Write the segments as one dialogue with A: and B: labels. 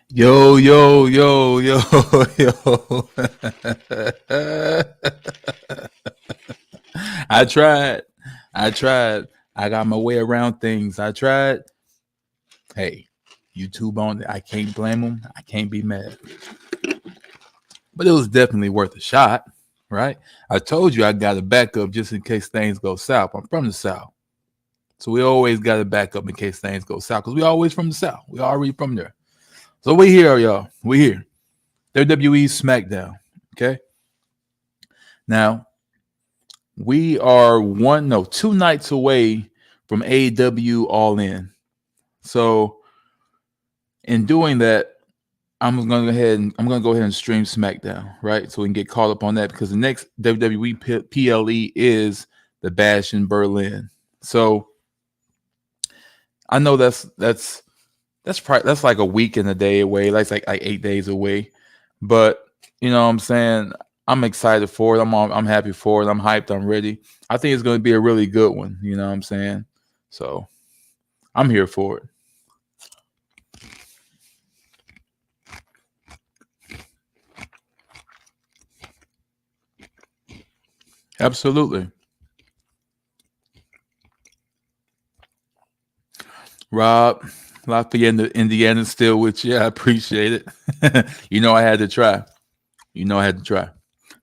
A: Yo, yo, yo, yo, yo. I tried. I tried. I got my way around things. I tried. Hey, YouTube on it. I can't blame them. I can't be mad. But it was definitely worth a shot, right? I told you I got a backup just in case things go south. I'm from the South. So we always got a backup in case things go south because we always from the South. We already from there. So we here, y'all. We here. WWE SmackDown. Okay. Now we are 2 nights away from AEW All In. So in doing that, I'm gonna go ahead and stream SmackDown, right? So we can get caught up on that because the next WWE PLE is the Bash in Berlin. So I know that's like a week and a day away. That's like 8 days away. But you know what I'm saying? I'm excited for it. I'm happy for it. I'm hyped. I'm ready. I think it's going to be a really good one. You know what I'm saying? So I'm here for it. Absolutely. Rob, Lafayette, Indiana, still with you. I appreciate it. You know I had to try. You know I had to try.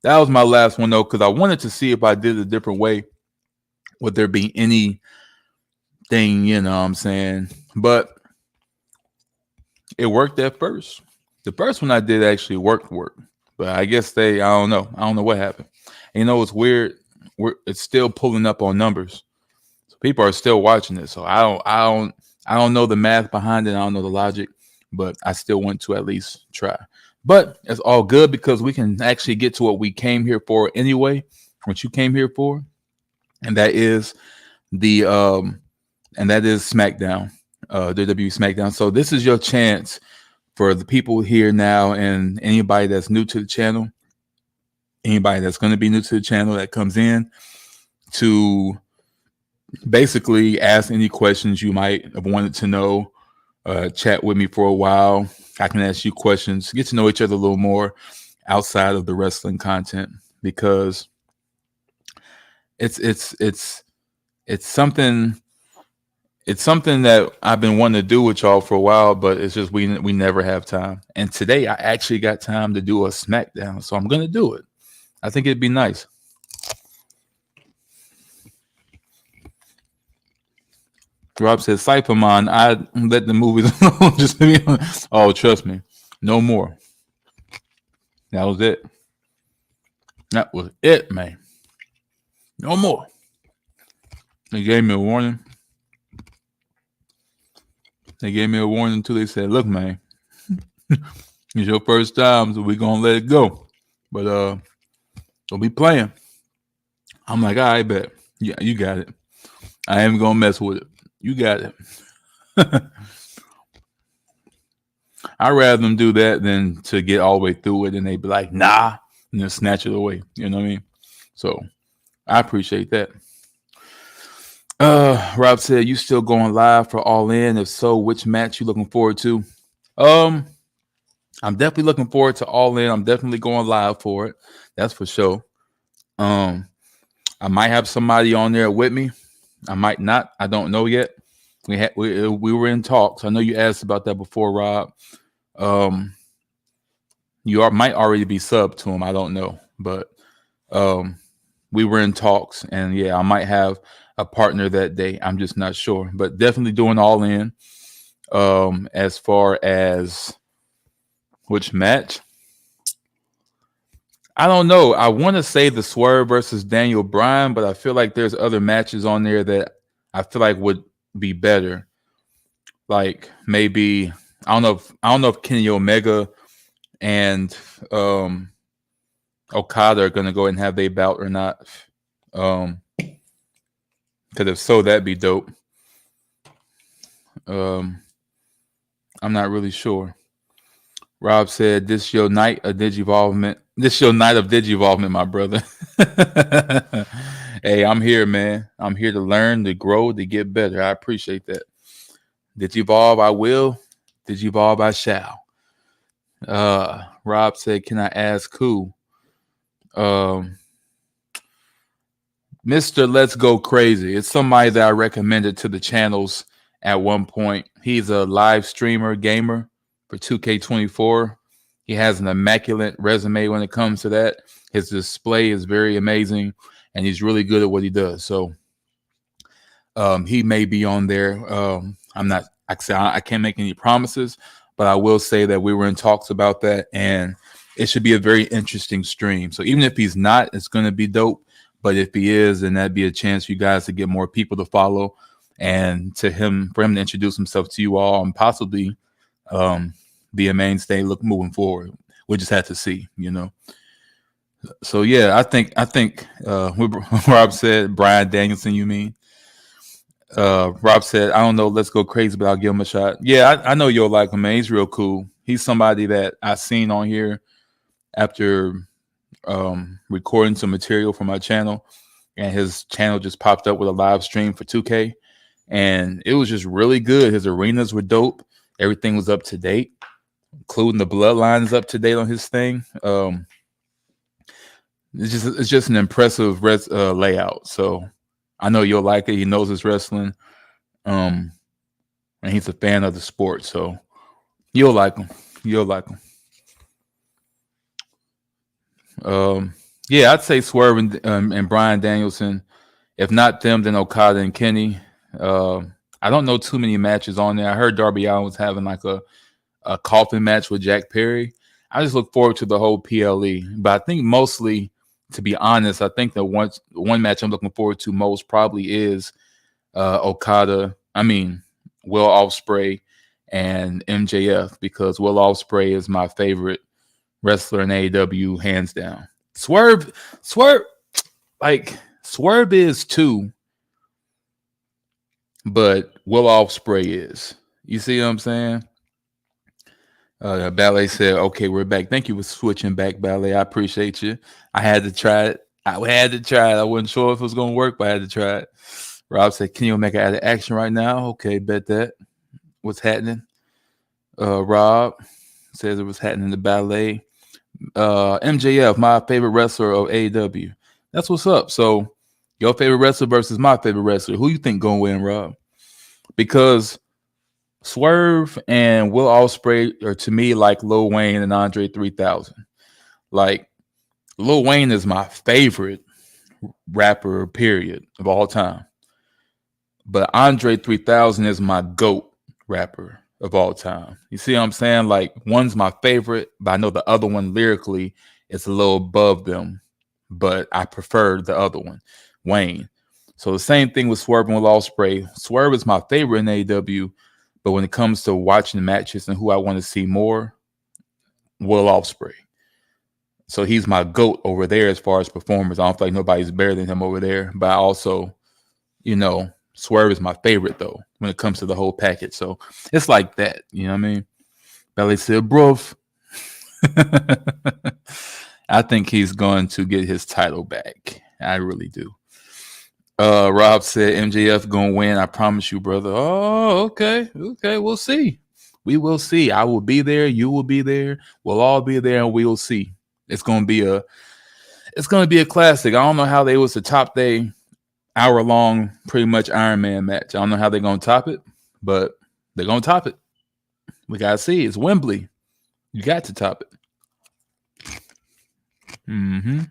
A: That was my last one though, because I wanted to see if I did it a different way. Would there be anything, you know what I'm saying? But it worked at first. The first one I did actually worked, but I guess I don't know. I don't know what happened. And, you know, it's weird. It's still pulling up on numbers. So people are still watching it. So I don't know the math behind it. I don't know the logic, but I still want to at least try. But it's all good because we can actually get to what we came here for anyway. What you came here for, and that is the SmackDown, WWE SmackDown. So this is your chance for the people here now and anybody that's new to the channel, anybody that's going to be new to the channel that comes in to basically ask any questions you might have wanted to know, chat with me for a while. I can ask you questions, get to know each other a little more outside of the wrestling content because it's something that I've been wanting to do with y'all for a while, but it's just we never have time. And today I actually got time to do a SmackDown, so I'm gonna do it. I think it'd be nice. Rob says, Cyphermon, I let the movies alone. Just oh, trust me, no more. That was it. That was it, man. No more. They gave me a warning. They gave me a warning too. They said, "Look, man, it's your first time, so we're gonna let it go. But don't be playing." I'm like, "All right, bet. Yeah, you got it. I ain't gonna mess with it. You got it." I'd rather them do that than to get all the way through it and they be like, "Nah," and then snatch it away. You know what I mean? So I appreciate that. Rob said, "You still going live for All In? If so, which match you looking forward to?" Um, I'm definitely looking forward to All In. I'm definitely going live for it. That's for sure. Um, I might have somebody on there with me. I might not. I don't know yet. We were in talks. I know you asked about that before, Rob. Um, might already be sub to him. I don't know, but we were in talks, and yeah, I might have a partner that day. I'm just not sure, but definitely doing All In. As far as which match, I don't know. I want to say the Swerve versus Daniel Bryan, but I feel like there's other matches on there that I feel like would be better. Like maybe I don't know if Kenny Omega and Okada are gonna go and have their bout or not. Because if so, that'd be dope. I'm not really sure. Rob said, "This your night of digivolvement. This your night of digivolvement, my brother." Hey, I'm here, man. I'm here to learn, to grow, to get better. I appreciate that. Digivolve, I will. Digivolve, I shall. Rob said, "Can I ask who?" Um, Mr. Let's Go Crazy. It's somebody that I recommended to the channels at one point. He's a live streamer gamer for 2K24. He has an immaculate resume when it comes to that. His display is very amazing, and he's really good at what he does. So he may be on there. I'm not. I can't make any promises, but I will say that we were in talks about that, and it should be a very interesting stream. So even if he's not, it's going to be dope. But if he is, then that'd be a chance for you guys to get more people to follow, and for him to introduce himself to you all, and possibly be a mainstay moving forward. We just have to see, you know. So yeah, I think Rob said Brian Danielson. You mean? Rob said, I don't know, let's go crazy, but I'll give him a shot. Yeah, I know you'll like him, man. He's real cool. He's somebody that I seen on here after recording some material for my channel, and his channel just popped up with a live stream for 2K, and it was just really good. His arenas were dope. Everything was up to date, including the bloodline is up to date on his thing. It's just an impressive layout. So I know you'll like it. He knows his wrestling, and he's a fan of the sport. So you'll like him. You'll like him. Yeah, I'd say Swerve and Brian Danielson. If not them, then Okada and Kenny. I don't know too many matches on there. I heard Darby Allin was having like a coffin match with Jack Perry. I just look forward to the whole PLE. But I think mostly, to be honest, I think the one match I'm looking forward to most probably is Will Ospreay and MJF, because Will Ospreay is my favorite wrestler in AEW, hands down. Swerve is too, but Will Ospreay is. You see what I'm saying? Ballet said, okay, we're back. Thank you for switching back, Ballet. I appreciate you. I had to try it. I wasn't sure if it was going to work, but I had to try it. Rob said, can you make an action right now? Okay, bet that. What's happening? Rob says it was happening in the Ballet. MJF, my favorite wrestler of AEW. That's what's up. So your favorite wrestler versus my favorite wrestler. Who you think going to win, Rob? Because Swerve and Will Ospreay are to me like Lil Wayne and Andre 3000. Like Lil Wayne is my favorite rapper, period, of all time. But Andre 3000 is my GOAT rapper of all time. You see what I'm saying? Like one's my favorite, but I know the other one lyrically is a little above them. But I prefer the other one, Wayne. So the same thing with Swerve and Will Ospreay. Swerve is my favorite in AEW. But when it comes to watching matches and who I want to see more, Will Ospreay. So he's my GOAT over there as far as performers. I don't feel like nobody's better than him over there. But I also, Swerve is my favorite, though, when it comes to the whole package. So it's like that. You know what I mean? Belly said, bruv. I think he's going to get his title back. I really do. Rob said MJF gonna win. I promise you, brother. Oh, okay. We'll see. We will see. I will be there. You will be there. We'll all be there, and we will see. It's gonna be a classic. I don't know how they was to top their hour-long, pretty much Iron Man match. I don't know how they're gonna top it, but they're gonna top it. We gotta see. It's Wembley. You got to top it. Mm-hmm.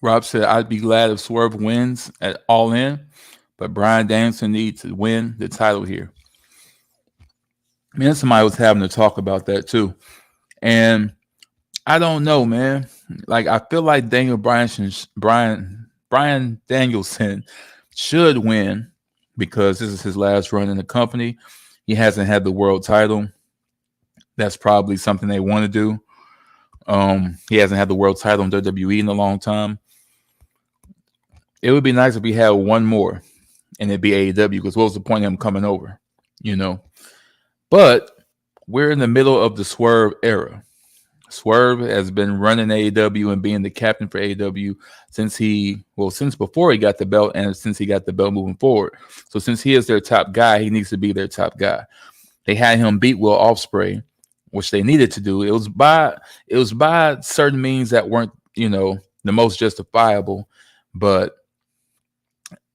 A: Rob said, I'd be glad if Swerve wins at All In, but Brian Danielson needs to win the title here. Me and somebody was having to talk about that too. And I don't know, man. Like, I feel like Brian Danielson should win because this is his last run in the company. He hasn't had the world title. That's probably something they want to do. He hasn't had the world title in WWE in a long time. It would be nice if we had one more and it'd be AEW, because what was the point of him coming over? But we're in the middle of the Swerve era. Swerve has been running AEW and being the captain for AEW since before he got the belt and since he got the belt moving forward. So since he is their top guy, he needs to be their top guy. They had him beat Will Ospreay, which they needed to do. It was by certain means that weren't, the most justifiable, but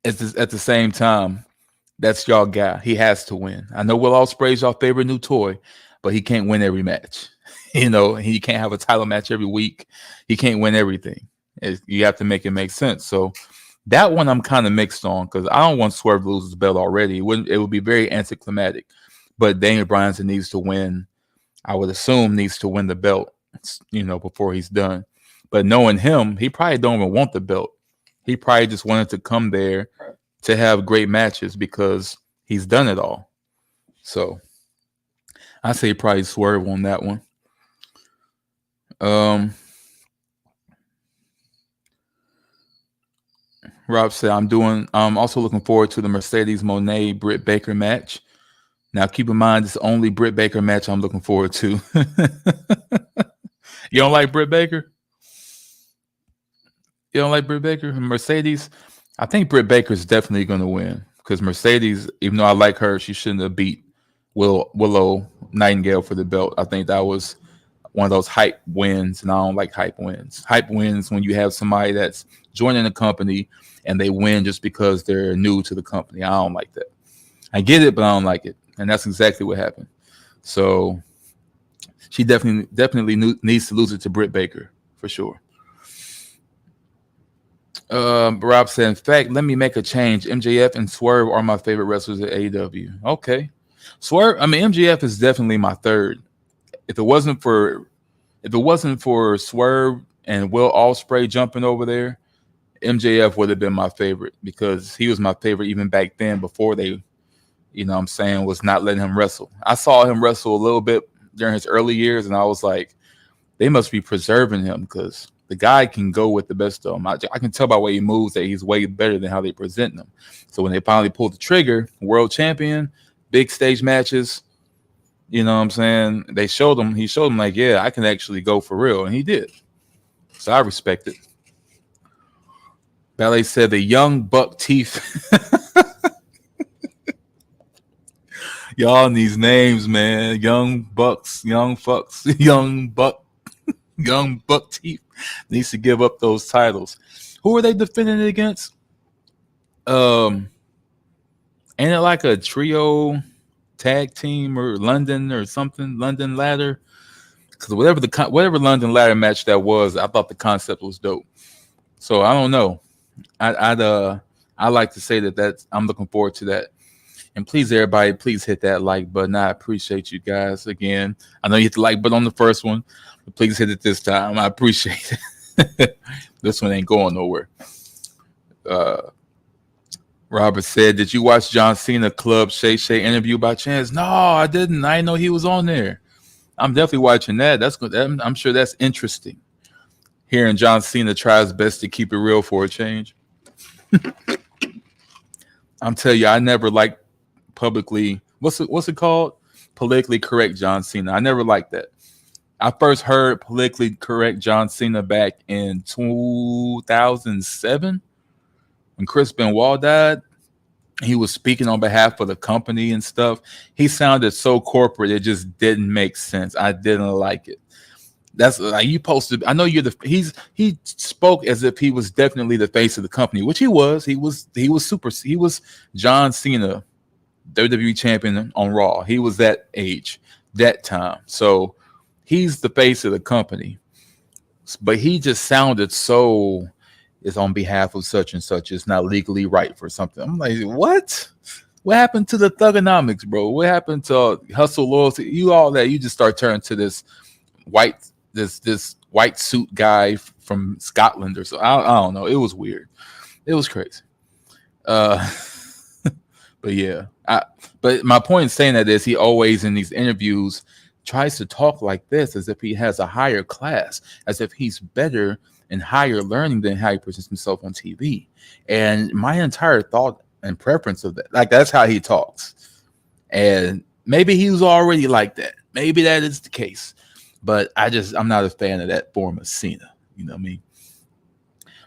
A: at the same time, that's y'all guy. He has to win. I know Will Ospreay's y'all favorite new toy, but he can't win every match. He can't have a title match every week. He can't win everything. You have to make it make sense. So that one I'm kind of mixed on because I don't want Swerve to lose his belt already. It would be very anticlimactic. But Daniel Bryan needs to win. I would assume needs to win the belt, before he's done. But knowing him, he probably don't even want the belt. He probably just wanted to come there to have great matches because he's done it all. So I say probably Swerve on that one. Rob said, I'm also looking forward to the Mercedes Moné Britt Baker match. Now keep in mind it's only Britt Baker match I'm looking forward to. You don't like Britt Baker? You don't like Britt Baker? Mercedes, I think Britt Baker is definitely going to win because Mercedes, even though I like her, she shouldn't have beat Willow Nightingale for the belt. I think that was one of those hype wins, and I don't like hype wins. Hype wins when you have somebody that's joining the company and they win just because they're new to the company. I don't like that. I get it, but I don't like it, and that's exactly what happened. So she definitely needs to lose it to Britt Baker for sure. Rob said, in fact, let me make a change. MJF and Swerve are my favorite wrestlers at AEW. Okay. MJF is definitely my third. If it wasn't for Swerve and Will Ospreay jumping over there, MJF would have been my favorite because he was my favorite even back then before they, was not letting him wrestle. I saw him wrestle a little bit during his early years, and I was like, they must be preserving him because the guy can go with the best of them. I can tell by the way he moves that he's way better than how they present him. So when they finally pulled the trigger, world champion, big stage matches, you know what I'm saying? He showed him like, yeah, I can actually go for real. And he did. So I respect it. Ballet said the young buck teeth. Y'all in these names, man. Young bucks, young fucks, young buck teeth needs to give up those titles. Who are they defending it against? Ain't it like a trio tag team or London or something? London ladder? Because whatever London ladder match that was, I thought the concept was dope. So I don't know. I like to say that I'm looking forward to that. And please, everybody, please hit that like button. I appreciate you guys. Again, I know you hit the like button on the first one, but please hit it this time. I appreciate it. This one ain't going nowhere. Robert said, did you watch John Cena Club Shay Shay interview by chance? No, I didn't. I didn't know he was on there. I'm definitely watching that. That's good. I'm sure that's interesting. Hearing John Cena try his best to keep it real for a change. I'm telling you, I never liked publicly, what's it called? Politically correct John Cena. I never liked that. I first heard politically correct John Cena back in 2007 when Chris Benoit died. He was speaking on behalf of the company and stuff. He sounded so corporate, it just didn't make sense. I didn't like it. That's like you posted. I know he spoke as if he was definitely the face of the company, which he was. He was John Cena, WWE champion on Raw. He was that age, that time. So he's the face of the company. But he just sounded so, it's on behalf of such and such. It's not legally right for something. I'm like, what? What happened to the thugonomics, bro? What happened to hustle, loyalty? You all that, you just start turning to this white suit guy from Scotland or so. I don't know. It was weird. It was crazy. But yeah. But my point in saying that is he always in these interviews tries to talk like this as if he has a higher class, as if he's better and higher learning than how he presents himself on TV. And my entire thought and preference of that, like that's how he talks. And maybe he was already like that. Maybe that is the case. But I'm not a fan of that form of Cena. You know what I mean?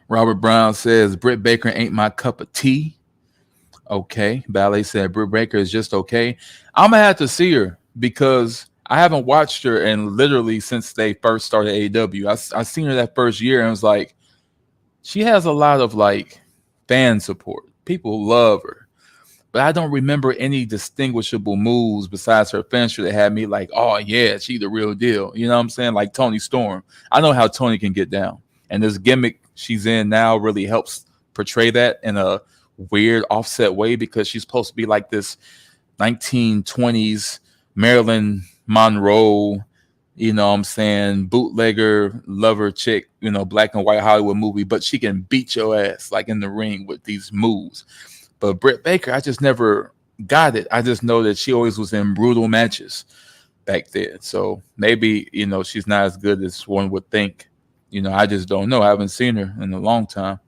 A: Robert Brown says Britt Baker ain't my cup of tea. Okay. Ballet said Britt Baker is just okay. I'm gonna have to see her because I haven't watched her and literally since they first started AEW. I seen her that first year and it was like she has a lot of like fan support. People love her. But I don't remember any distinguishable moves besides her finisher that had me like, oh yeah, she the real deal. You know what I'm saying? Like Tony Storm. I know how Tony can get down. And this gimmick she's in now really helps portray that in a weird offset way because she's supposed to be like this 1920s Marilyn Monroe, you know what I'm saying, bootlegger lover chick, you know, black and white Hollywood movie, but she can beat your ass like in the ring with these moves. But Britt Baker, I just never got it. I just know that she always was in brutal matches back then. So maybe, you know, she's not as good as one would think. You know, I just don't know. I haven't seen her in a long time.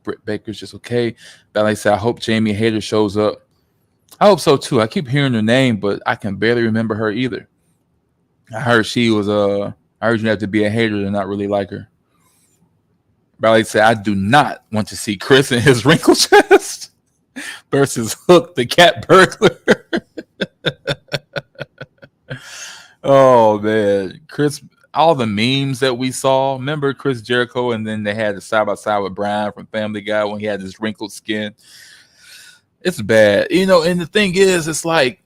A: Britt Baker's just okay. Ballet said, I hope Jamie Hayter shows up. I hope so too. I keep hearing her name, but I can barely remember her either. I heard she was I heard you have to be a hater to not really like her. Ballet said, I do not want to see Chris in his wrinkle chest versus Hook the cat burglar. Oh man, Chris, all the memes that we saw. Remember Chris Jericho, and then they had the side by side with Brian from Family Guy when he had his wrinkled skin. It's bad, you know. And the thing is, it's like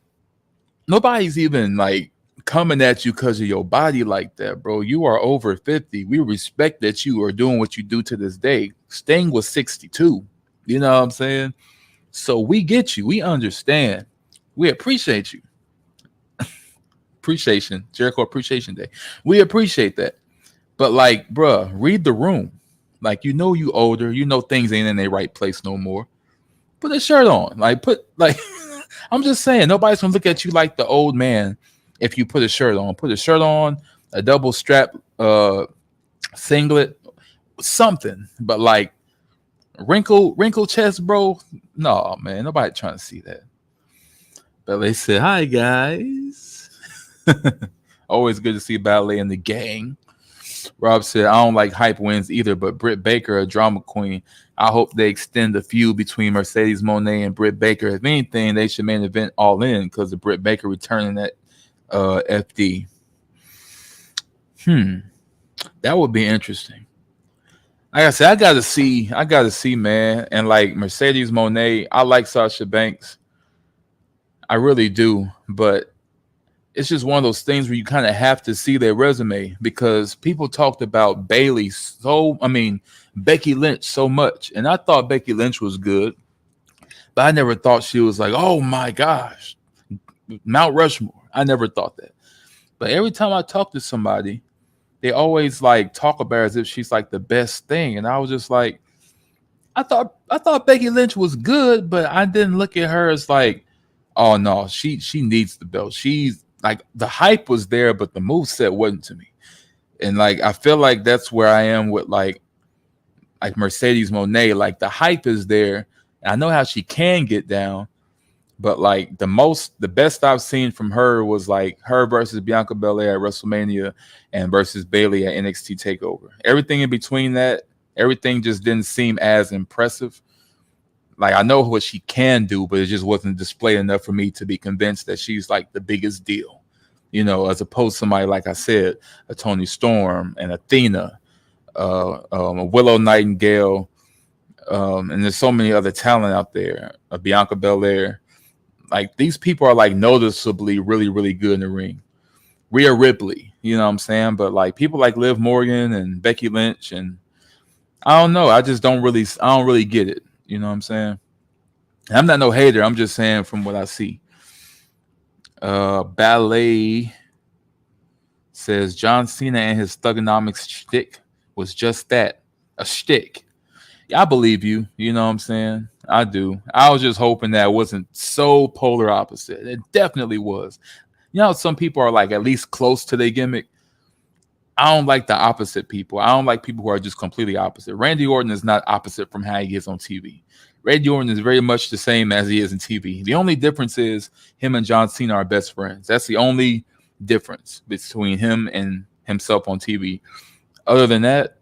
A: nobody's even like coming at you because of your body like that, bro. You are over 50. We respect that you are doing what you do to this day. Sting was 62. You know what I'm saying? So we get you. We understand. We appreciate you. Appreciation. Jericho Appreciation Day. We appreciate that. But like, bruh, read the room. Like, you know you older. You know things ain't in their right place no more. Put a shirt on. I'm just saying, nobody's gonna look at you like the old man if you put a shirt on. Put a shirt on, a double strap singlet, something. But like wrinkle chest, bro. No, man, nobody trying to see that. But they said, hi guys. Always good to see Ballet and the gang. Rob said, I don't like hype wins either, but Britt Baker, a drama queen. I hope they extend the feud between Mercedes Moné and Britt Baker. If anything, they should main event All In because of Britt Baker returning that FD. That would be interesting. Like I said, I gotta see, man. And like Mercedes Moné, I like Sasha Banks. I really do, but it's just one of those things where you kind of have to see their resume because people talked about Becky Lynch so much. And I thought Becky Lynch was good, but I never thought she was like, oh my gosh, Mount Rushmore. I never thought that. But every time I talk to somebody, they always like talk about her as if she's like the best thing. And I was just like, I thought Becky Lynch was good, but I didn't look at her as like, oh no, she needs the belt. She's like, the hype was there, but the moveset wasn't to me. And like, I feel like that's where I am with like Mercedes Moné. Like the hype is there. I know how she can get down, but like the best I've seen from her was like her versus Bianca Belair at WrestleMania and versus Bayley at NXT TakeOver. Everything in between that, everything just didn't seem as impressive. Like, I know what she can do, but it just wasn't displayed enough for me to be convinced that she's like the biggest deal, you know, as opposed to somebody, like I said, a Tony Storm and Athena, a Willow Nightingale, and there's so many other talent out there, a Bianca Belair. Like, these people are like noticeably really, really good in the ring. Rhea Ripley, you know what I'm saying? But like people like Liv Morgan and Becky Lynch, and I don't know. I don't really get it. You know what I'm saying? And I'm not no hater. I'm just saying from what I see. Ballet says John Cena and his thugonomics shtick was just that, a shtick. Yeah, I believe you. You know what I'm saying? I do. I was just hoping that it wasn't so polar opposite. It definitely was. You know, some people are like at least close to their gimmick. I don't like the opposite people. I don't like people who are just completely opposite. Randy Orton is not opposite from how he is on TV. Randy Orton is very much the same as he is in TV. The only difference is him and John Cena are best friends. That's the only difference between him and himself on TV. Other than that,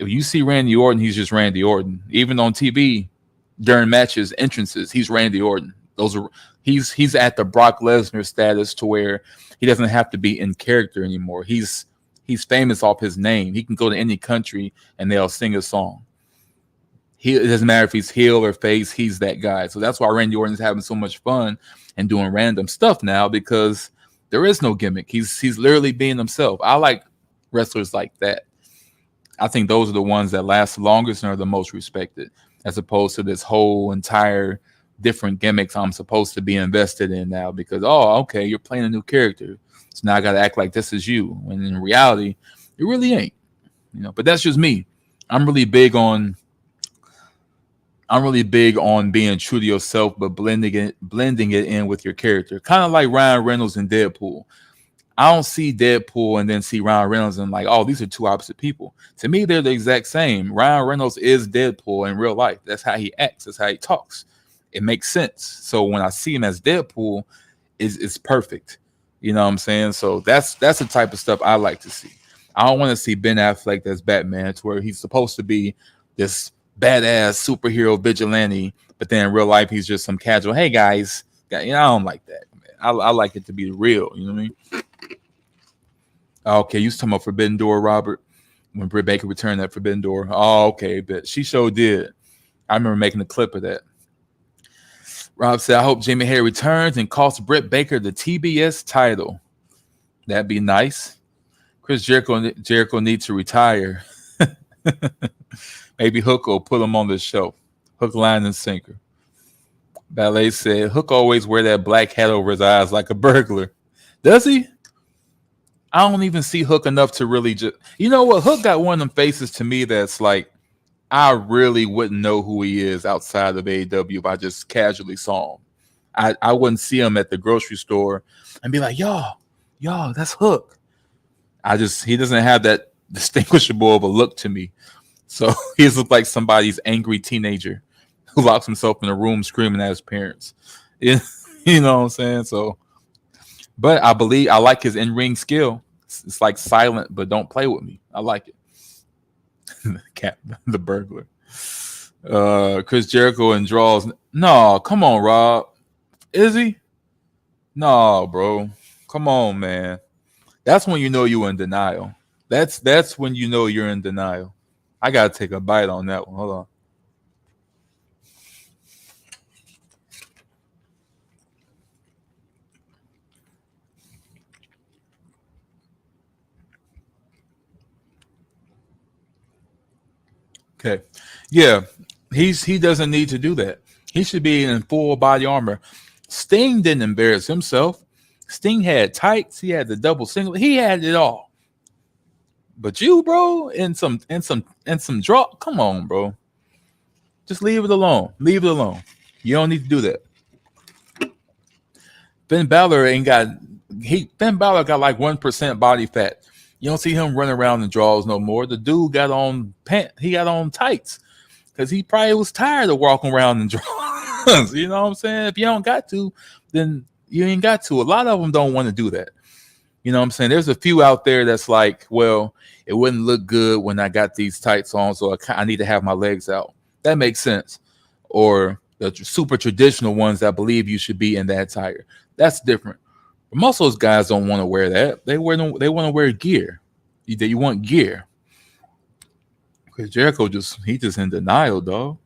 A: if you see Randy Orton, he's just Randy Orton. Even on TV during matches, entrances, he's Randy Orton. Those are he's at the Brock Lesnar status to where he doesn't have to be in character anymore. He's famous off his name. He can go to any country and they'll sing his song. It doesn't matter if he's heel or face, he's that guy. So that's why Randy Orton's having so much fun and doing random stuff now, because there is no gimmick. He's literally being himself. I like wrestlers like that. I think those are the ones that last the longest and are the most respected, as opposed to this whole entire different gimmicks I'm supposed to be invested in now because, oh, okay, you're playing a new character. So now I got to act like this is you. When in reality, it really ain't. But that's just me. I'm really big on being true to yourself, but blending it in with your character. Kind of like Ryan Reynolds and Deadpool. I don't see Deadpool and then see Ryan Reynolds and like, oh, these are two opposite people. To me, they're the exact same. Ryan Reynolds is Deadpool in real life. That's how he acts. That's how he talks. It makes sense. So when I see him as Deadpool, it's perfect. You know what I'm saying? So that's the type of stuff I like to see. I don't want to see Ben Affleck as Batman, to where he's supposed to be this badass superhero vigilante, but then in real life he's just some casual, hey guys. I don't like that, man. I like it to be real. You know what I mean? Okay, you was talking about Forbidden Door, Robert, when Britt Baker returned that Forbidden Door. Oh, okay, but she sure did. I remember making a clip of that. Rob said, I hope Jamie Hayter returns and costs Britt Baker the TBS title. That'd be nice. Chris Jericho needs to retire. Maybe Hook will put him on the shelf. Hook, line, and sinker. Ballet said, Hook always wear that black hat over his eyes like a burglar. Does he? I don't even see Hook enough to really just... You know what? Hook got one of them faces to me that's like, I really wouldn't know who he is outside of AEW if I just casually saw him. I wouldn't see him at the grocery store and be like, yo, that's Hook. He doesn't have that distinguishable of a look to me. So he looks like somebody's angry teenager who locks himself in a room screaming at his parents. You know what I'm saying? So, but I like his in-ring skill. It's like silent, but don't play with me. I like it. The burglar. Chris Jericho and draws. No, come on, Rob. Is he? No, bro. Come on, man. That's when you know you're in denial. That's when you know you're in denial. I gotta take a bite on that one. Hold on. Okay. Yeah. He doesn't need to do that. He should be in full body armor. Sting didn't embarrass himself. Sting had tights. He had the double single. He had it all. But you, bro, and some draw. Come on, bro. Just leave it alone. Leave it alone. You don't need to do that. Finn Balor got like 1% body fat. You don't see him running around in draws no more. The dude got on pants. He got on tights because he probably was tired of walking around in draws. You know what I'm saying? If you don't got to, then you ain't got to. A lot of them don't want to do that. You know what I'm saying? There's a few out there that's like, well, it wouldn't look good when I got these tights on, so I need to have my legs out. That makes sense. Or the super traditional ones that believe you should be in that attire. That's different. But most of those guys don't want to wear that. They want to wear gear. You want gear. Because Jericho he's just in denial, dog.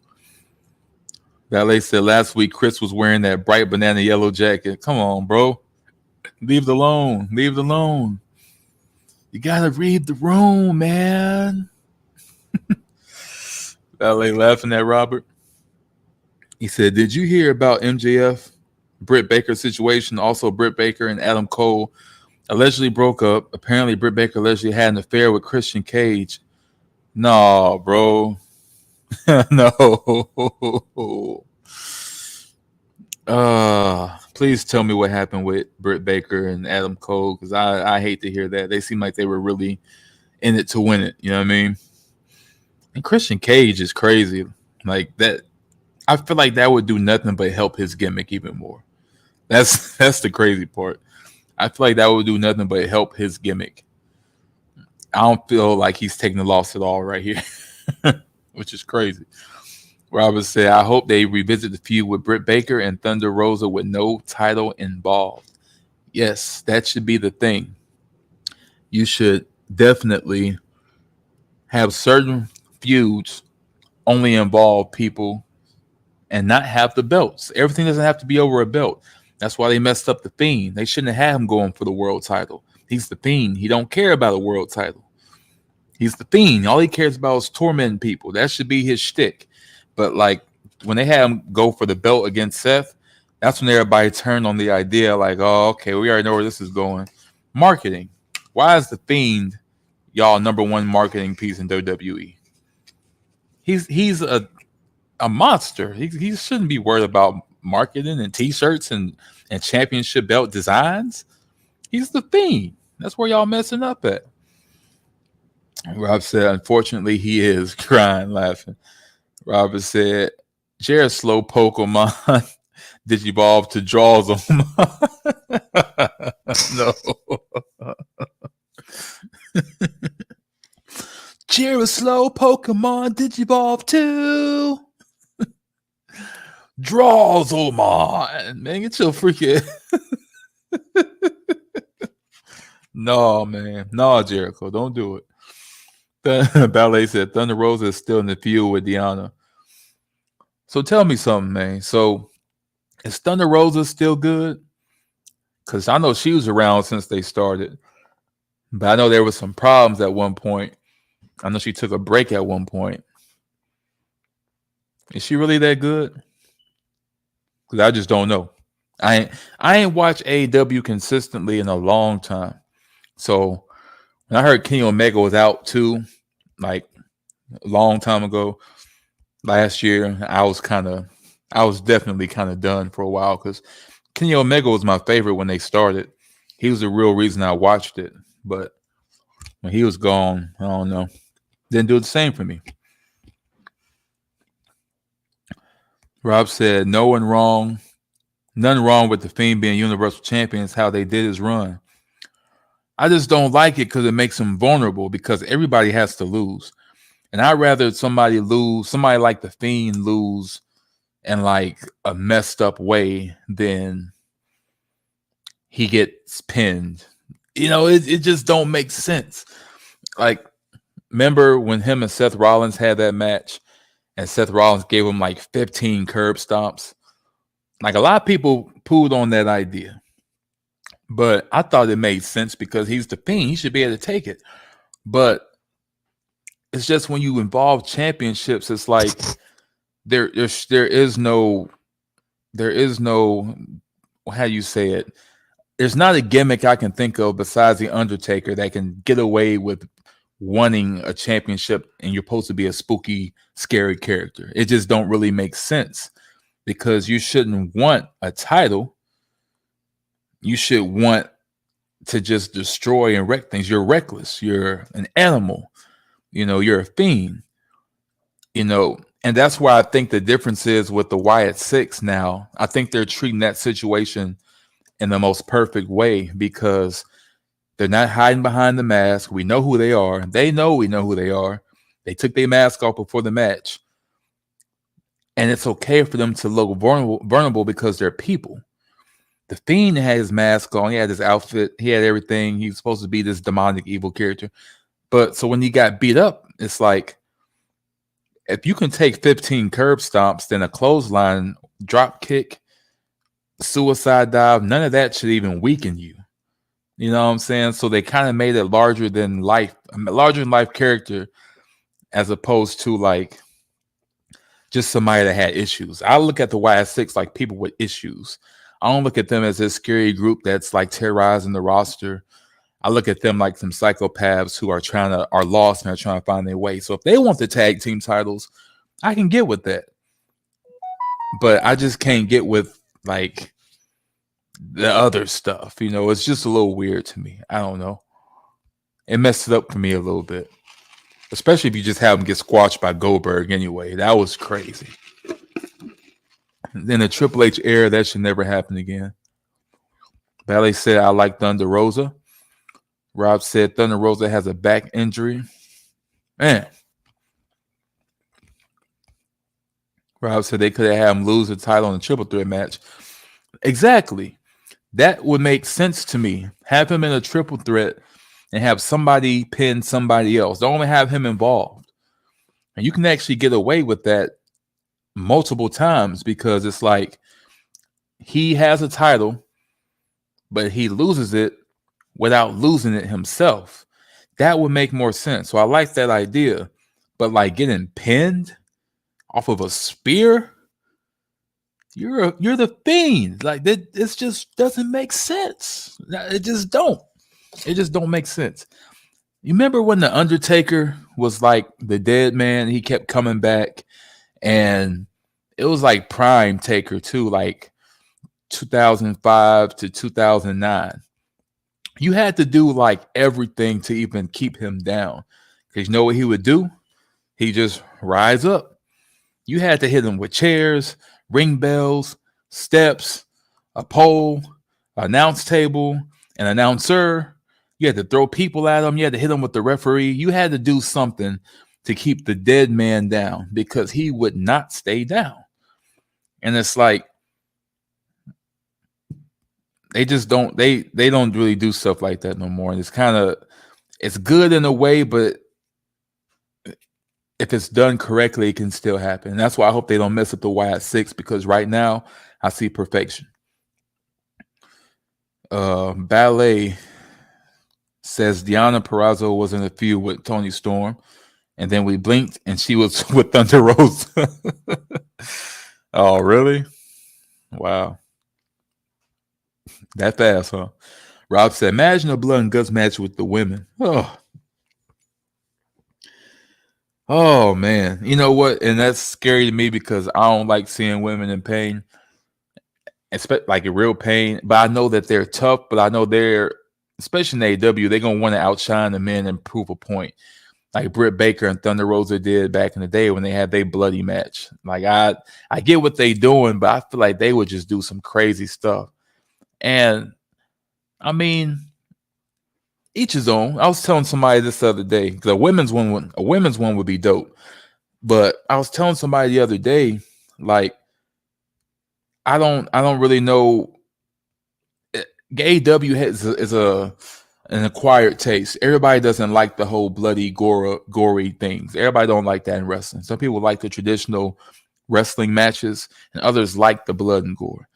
A: Valet said last week Chris was wearing that bright banana yellow jacket. Come on, bro. Leave it alone. Leave it alone. You gotta read the room, man. Valet laughing at Robert. He said, did you hear about MJF, Britt Baker situation? Also, Britt Baker and Adam Cole allegedly broke up. Apparently, Britt Baker allegedly had an affair with Christian Cage. No, bro. No. Please tell me what happened with Britt Baker and Adam Cole, because I hate to hear that. They seem like they were really in it to win it. You know what I mean? And Christian Cage is crazy. Like that. I feel like that would do nothing but help his gimmick even more. That's the crazy part. I feel like that would do nothing but help his gimmick. I don't feel like he's taking the loss at all right here, which is crazy. Robert said, I hope they revisit the feud with Britt Baker and Thunder Rosa with no title involved. Yes, that should be the thing. You should definitely have certain feuds only involve people and not have the belts. Everything doesn't have to be over a belt. That's why they messed up the Fiend. They shouldn't have had him going for the world title. He's the Fiend. He don't care about a world title. He's the Fiend. All he cares about is tormenting people. That should be his shtick. But like when they had him go for the belt against Seth, that's when everybody turned on the idea like, oh, okay, we already know where this is going. Marketing. Why is the Fiend y'all number one marketing piece in WWE? He's a monster. He shouldn't be worried about marketing and t-shirts and championship belt designs. He's the Fiend. That's where y'all messing up at. Rob said, unfortunately, he is crying, laughing. Robert said, Jared slow Pokemon digivolve to draws on no. Jared slow Pokemon digivolve to draws on. Man, get your freaking no, man. No, Jericho, don't do it. Ballet said Thunder Rosa is still in the feud with Deanna. So tell me something, man. So is Thunder Rosa still good? Because I know she was around since they started. But I know there was some problems at one point. I know she took a break at one point. Is she really that good? Because I just don't know. I ain't watched AEW consistently in a long time. So when I heard Kenny Omega was out too, like a long time ago, last year, I was definitely kind of done for a while because Kenny Omega was my favorite when they started. He was the real reason I watched it. But when he was gone, I don't know. Didn't do the same for me. Rob said, none wrong with the Fiend being Universal Champions, how they did his run. I just don't like it because it makes him vulnerable because everybody has to lose. And I'd rather somebody like the Fiend lose in like a messed up way than he gets pinned. You know, it just don't make sense. Like, remember when him and Seth Rollins had that match and Seth Rollins gave him like 15 curb stomps? Like a lot of people pooed on that idea. But I thought it made sense because he's the Fiend. He should be able to take it. But it's just when you involve championships, it's like there is no how do you say it? There's not a gimmick I can think of besides the Undertaker that can get away with wanting a championship and you're supposed to be a spooky, scary character. It just don't really make sense because you shouldn't want a title. You should want to just destroy and wreck things. You're reckless. You're an animal. You know, you're a fiend. You know, and that's why I think the difference is with the Wyatt Six now. I think they're treating that situation in the most perfect way because they're not hiding behind the mask. We know who they are. They know we know who they are. They took their mask off before the match. And it's okay for them to look vulnerable because they're people. The Fiend had his mask on. He had his outfit. He had everything. He was supposed to be this demonic evil character. But so when he got beat up, it's like, if you can take 15 curb stomps, then a clothesline, drop kick, suicide dive, none of that should even weaken you. You know what I'm saying? So they kind of made it larger than life character as opposed to like just somebody that had issues. I look at the YS6 like people with issues. I don't look at them as this scary group that's like terrorizing the roster. I look at them like some psychopaths who are lost and are trying to find their way. So if they want the tag team titles, I can get with that. But I just can't get with like the other stuff. You know, it's just a little weird to me. I don't know. It messed it up for me a little bit. Especially if you just have them get squashed by Goldberg anyway. That was crazy. Then the Triple H era, that should never happen again. Ballet said, I like Thunder Rosa. Rob said Thunder Rosa has a back injury. Man. Rob said they could have had him lose the title in a triple threat match. Exactly. That would make sense to me. Have him in a triple threat and have somebody pin somebody else. Don't even have him involved. And you can actually get away with that multiple times because it's like he has a title, but he loses it without losing it himself. That would make more sense. So I like that idea. But like getting pinned off of a spear, you're the Fiend. Like that, it just doesn't make sense. It just don't make sense. You remember when the Undertaker was like the dead man? He kept coming back, and it was like prime Taker too, like 2005 to 2009. You had to do like everything to even keep him down, because you know what he would do? He just rise up. You had to hit him with chairs, ring bells, steps, a pole, announce table, an announcer. You had to throw people at him. You had to hit him with the referee. You had to do something to keep the dead man down because he would not stay down. And it's like they just don't they don't really do stuff like that no more. And it's good in a way, but if it's done correctly, it can still happen. And that's why I hope they don't mess up the Wyatt Six, because right now I see perfection. Ballet says Deonna Purrazzo was in a feud with Toni Storm, and then we blinked and she was with Thunder Rosa. Oh, really? Wow. That fast, huh? Rob said, imagine a blood and guts match with the women. Oh, man. You know what? And that's scary to me because I don't like seeing women in pain, like in real pain. But I know that they're tough, but I know they're, especially in AEW, they're going to want to outshine the men and prove a point. Like Britt Baker and Thunder Rosa did back in the day when they had their bloody match. Like I get what they're doing, but I feel like they would just do some crazy stuff. And I mean, each his own. I was telling somebody this other day, because a women's one would be dope. But I was telling somebody the other day, like, I don't really know. AEW is an acquired taste. Everybody doesn't like the whole bloody, gory things. Everybody don't like that in wrestling. Some people like the traditional wrestling matches, and others like the blood and gore.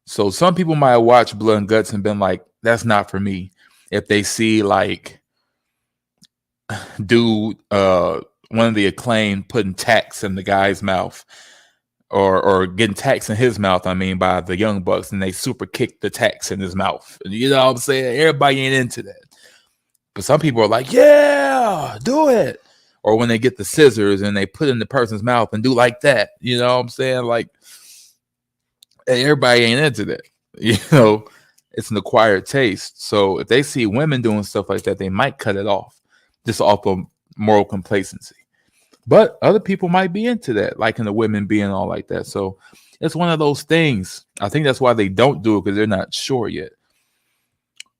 A: So some people might watch Blood and Guts and been like, that's not for me. If they see like one of the Acclaimed putting tacks in the guy's mouth, or getting tacks in his mouth, I mean, by the Young Bucks, and they super kick the tacks in his mouth. You know what I'm saying? Everybody ain't into that. But some people are like, yeah, do it. Or when they get the scissors and they put in the person's mouth and do like that. You know what I'm saying? Like, everybody ain't into that. You know, it's an acquired taste. So if they see women doing stuff like that, they might cut it off, just off of moral complacency. But other people might be into that, liking the women being all like that. So it's one of those things. I think that's why they don't do it, because they're not sure yet.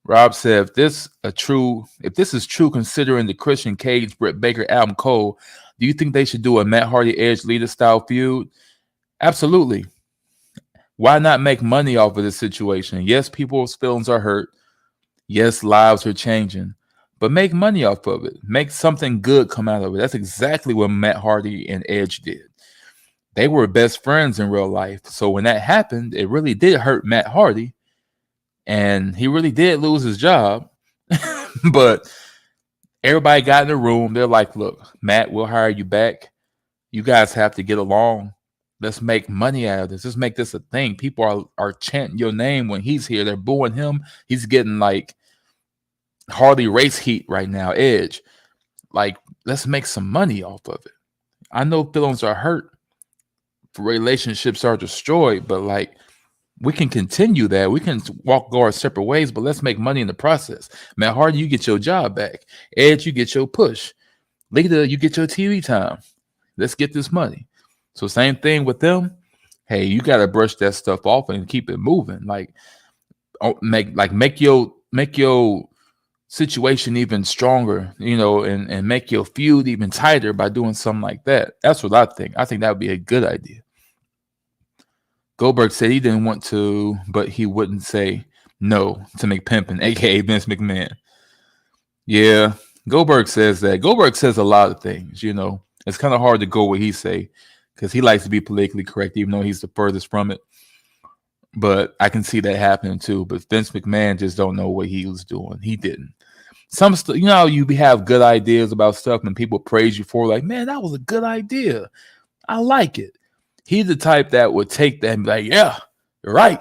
A: Rob said, if this is true, considering the Christian Cage, Britt Baker, Adam Cole, do you think they should do a Matt Hardy Edge leader style feud? Absolutely. Why not make money off of this situation? Yes, people's feelings are hurt. Yes, lives are changing. But make money off of it. Make something good come out of it. That's exactly what Matt Hardy and Edge did. They were best friends in real life. So when that happened, it really did hurt Matt Hardy. And he really did lose his job. But everybody got in the room. They're like, look, Matt, we'll hire you back. You guys have to get along. Let's make money out of this. Let's make this a thing. People are chanting your name when he's here. They're booing him. He's getting like Harley race heat right now, Edge. Like, let's make some money off of it. I know feelings are hurt. Relationships are destroyed, but like, we can continue that. We can go our separate ways, but let's make money in the process. Matt Hardy, you get your job back. Edge, you get your push. Lita, you get your TV time. Let's get this money. So same thing with them. Hey, you got to brush that stuff off and keep it moving. Like, make your situation even stronger, and make your feud even tighter by doing something like that. That's what I think. I think that would be a good idea. Goldberg said he didn't want to, but he wouldn't say no to McPimpin, aka Vince McMahon. Yeah, Goldberg says that. Goldberg says a lot of things. It's kind of hard to go what he say because he likes to be politically correct, even though he's the furthest from it. But I can see that happening too. But Vince McMahon just don't know what he was doing. He didn't. Some stuff, how you have good ideas about stuff and people praise you for, like, man, that was a good idea. I like it. He's the type that would take that and be like, yeah, you're right.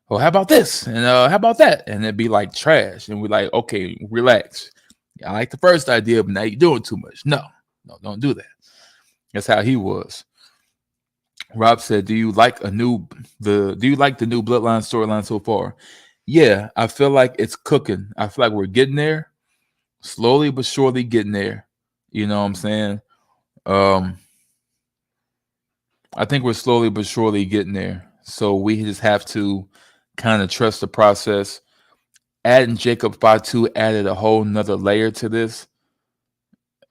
A: Well, how about this? And how about that? And it'd be like trash. And we're like, okay, relax. I like the first idea, but now you're doing too much. No, don't do that. That's how he was. Rob said, do you like the new Bloodline storyline so far? Yeah, I feel like it's cooking. I feel like we're getting there. Slowly but surely getting there. You know what I'm saying? I think we're slowly but surely getting there. So we just have to kind of trust the process. Adding Jacob Fatu added a whole nother layer to this.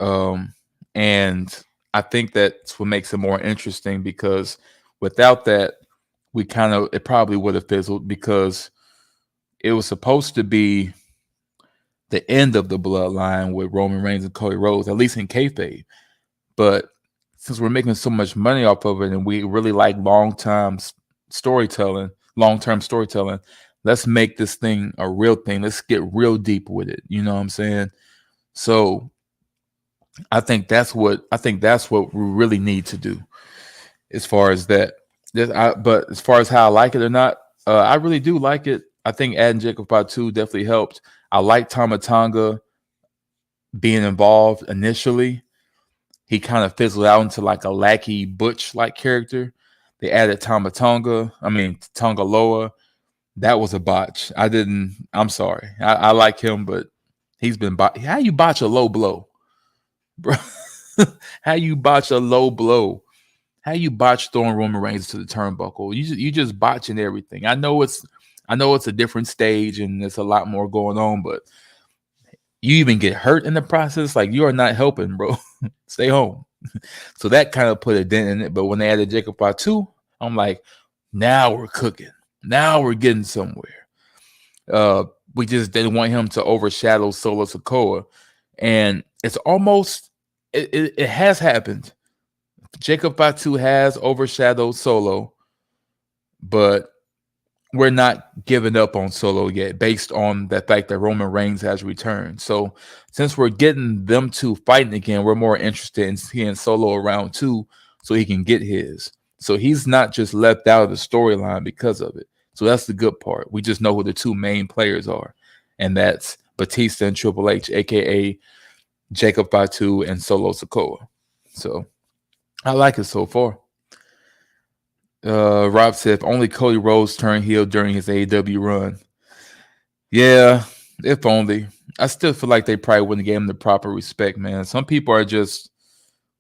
A: And I think that's what makes it more interesting, because without that, it probably would have fizzled, because it was supposed to be the end of the bloodline with Roman Reigns and Cody Rhodes, at least in kayfabe. But since we're making so much money off of it and we really like long-term storytelling, let's make this thing a real thing. Let's get real deep with it. You know what I'm saying? So I think that's what we really need to do as far as that. But as far as how I like it or not, I really do like it. I think adding Jacob Fatu definitely helped. I like Tama Tonga being involved initially. He kind of fizzled out into like a lackey Butch-like character. They added Tonga Loa. That was a botch. I'm sorry. I like him, but he's been how you botch a low blow? Bro, how you botch a low blow? How you botch throwing Roman Reigns to the turnbuckle? You just botching everything. I know it's a different stage and there's a lot more going on, but you even get hurt in the process. Like, you are not helping, bro. Stay home. So that kind of put a dent in it. But when they added Jacob Fatu, I'm like, now we're cooking. Now we're getting somewhere. We just didn't want him to overshadow Solo Sikoa. And it's almost, it has happened. Jacob Fatu has overshadowed Solo, but we're not giving up on Solo yet, based on the fact that Roman Reigns has returned. So since we're getting them two fighting again, we're more interested in seeing Solo around too, so he can get his. So he's not just left out of the storyline because of it. So that's the good part. We just know who the two main players are, and that's Batista and Triple H, aka Jacob Fatu and Solo Sikoa. So I like it so far. Rob said, if only Cody Rhodes turned heel during his AEW run. Yeah, if only. I still feel like they probably wouldn't give him the proper respect, man. Some people are just,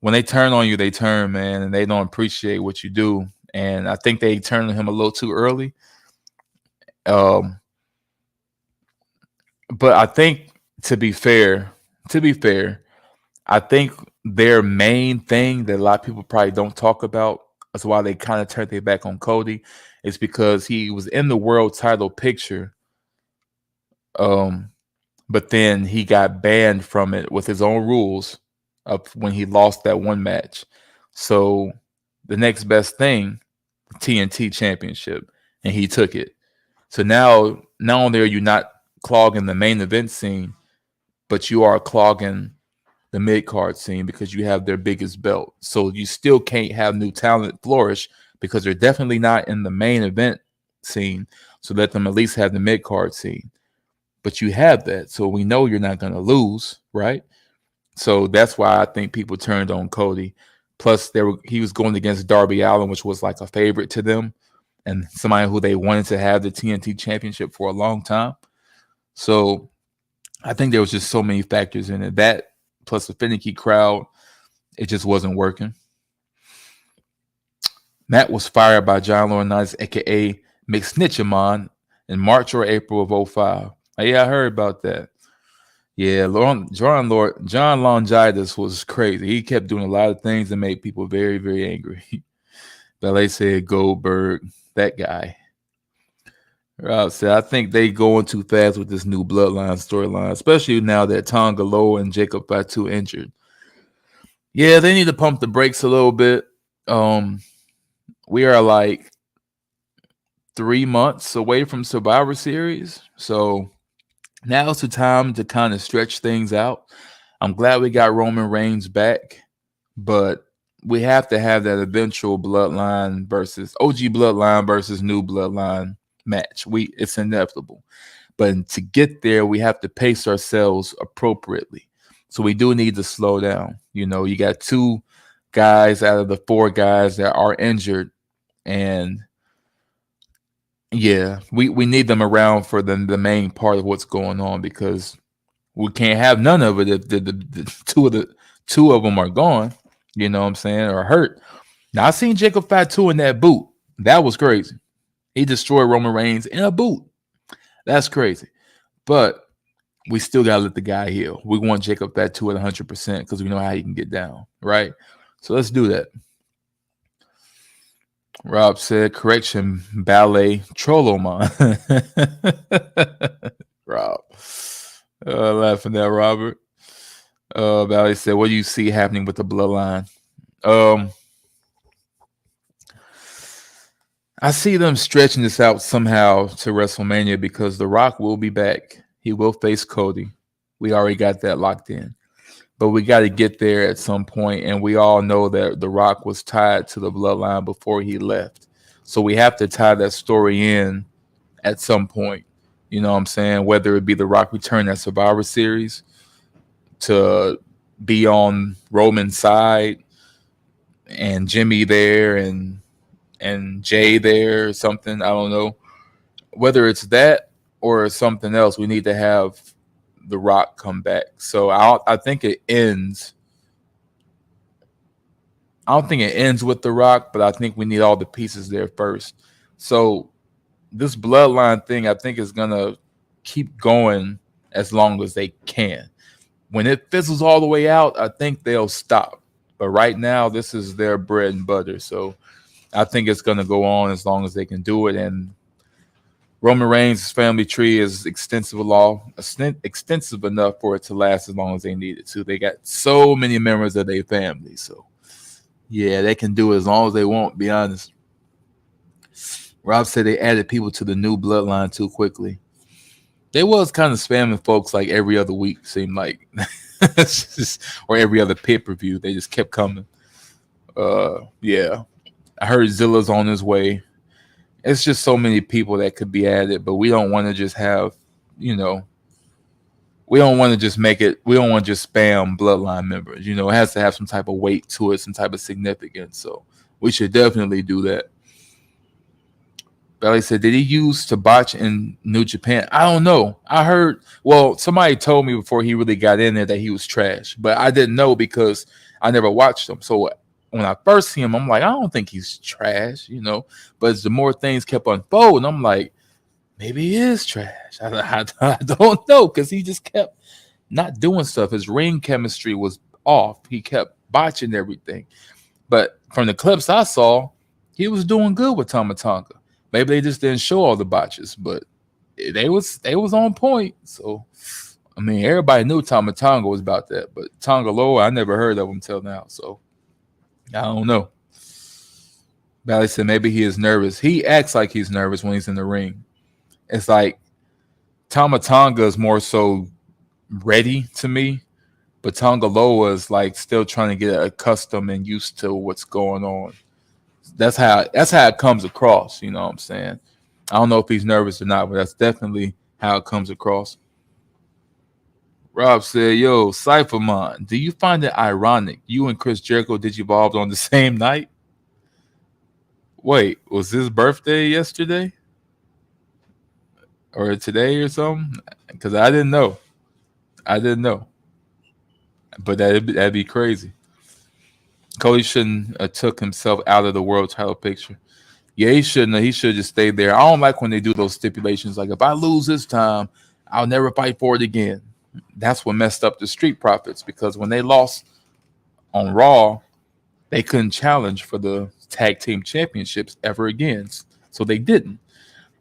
A: when they turn on you, they turn, man, and they don't appreciate what you do. And I think they turned on him a little too early. But I think, to be fair, I think their main thing that a lot of people probably don't talk about, that's why they kind of turned their back on Cody, is because he was in the world title picture. But then he got banned from it with his own rules of when he lost that one match. So the next best thing, TNT championship, and he took it. So now, not only are you not clogging the main event scene, but you are clogging the mid-card scene because you have their biggest belt. So you still can't have new talent flourish because they're definitely not in the main event scene. So let them at least have the mid-card scene. But you have that. So we know you're not going to lose, right? So that's why I think people turned on Cody. Plus, he was going against Darby Allin, which was like a favorite to them, and somebody who they wanted to have the TNT championship for a long time. So I think there was just so many factors in it. That, plus the finicky crowd, it just wasn't working. Matt was fired by John Laurinaitis, a.k.a. McSnitchamon, in March or April of '05. Yeah, I heard about that. Yeah, John Longitis was crazy. He kept doing a lot of things that made people very, very angry. Ballet said Goldberg, that guy. Rob said, I think they going too fast with this new bloodline storyline, especially now that Tonga Loa and Jacob Fatu injured. Yeah, they need to pump the brakes a little bit. We are like 3 months away from Survivor Series, so now's the time to kind of stretch things out. I'm glad we got Roman Reigns back, but we have to have that eventual bloodline versus OG bloodline versus new bloodline match. It's inevitable. But to get there, we have to pace ourselves appropriately. So we do need to slow down. You know, you got 2 guys out of the 4 guys that are injured, and yeah, we need them around for the main part of what's going on, because we can't have none of it if the two of them are gone. You know what I'm saying? Or hurt. Now I seen Jacob Fatu in that boot. That was crazy. He destroyed Roman Reigns in a boot. That's crazy. But we still gotta let the guy heal. We want Jacob Fatu at 100% because we know how he can get down, right? So let's do that. Rob said, correction, ballet Trollomon. Rob. Laughing at Robert. Ballet said, what do you see happening with the bloodline? I see them stretching this out somehow to WrestleMania because The Rock will be back. He will face Cody. We already got that locked in. But we got to get there at some point, and we all know that The Rock was tied to the bloodline before he left. So we have to tie that story in at some point. You know what I'm saying? Whether it be The Rock return at Survivor Series to be on Roman's side and Jimmy there and Jay there or something. I don't know. Whether it's that or something else, we need to have The Rock come back. So I think it ends. I don't think it ends with The Rock, but I think we need all the pieces there first. So this bloodline thing, I think, is gonna keep going as long as they can. When it fizzles all the way out, I think they'll stop. But right now, this is their bread and butter. So I think it's gonna go on as long as they can do it. And Roman Reigns' family tree is extensive enough for it to last as long as they need it to. They got so many members of their family. So yeah, they can do it as long as they want, be honest. Rob said they added people to the new bloodline too quickly. They was kind of spamming folks like every other week, seemed like. Or every other pay-per-view. They just kept coming. Yeah. I heard Zilla's on his way. It's just so many people that could be added, but we don't want to just have, we don't want to just make it, we don't want to just spam bloodline members. It has to have some type of weight to it, some type of significance. So we should definitely do that. Belly said, did he use to botch in New Japan? I don't know. I heard, somebody told me before he really got in there that he was trash, but I didn't know because I never watched him. So when I first see him, I'm like, I don't think he's trash, But as the more things kept unfolding, I'm like, maybe he is trash. I don't know, because he just kept not doing stuff. His ring chemistry was off. He kept botching everything. But from the clips I saw, he was doing good with Tama Tonga. Maybe they just didn't show all the botches, but they was on point. So, I mean, everybody knew Tama Tonga was about that. But Tonga Loa, I never heard of him till now. So, I don't know. Bally said maybe he is nervous. He acts like he's nervous when he's in the ring. It's like Tama Tonga is more so ready to me, but Tonga Loa is like still trying to get accustomed and used to what's going on. That's how it comes across. You know what I'm saying? I don't know if he's nervous or not, but that's definitely how it comes across. Rob said, yo, Cyphermon, do you find it ironic you and Chris Jericho digivolved on the same night? Wait, was his birthday yesterday? Or today or something? Because I didn't know. But that'd be crazy. Cody shouldn't have took himself out of the world title picture. Yeah, he shouldn't have. He should just stay there. I don't like when they do those stipulations. Like, if I lose this time, I'll never fight for it again. That's what messed up the Street Profits, because when they lost on Raw, they couldn't challenge for the tag team championships ever again. So they didn't.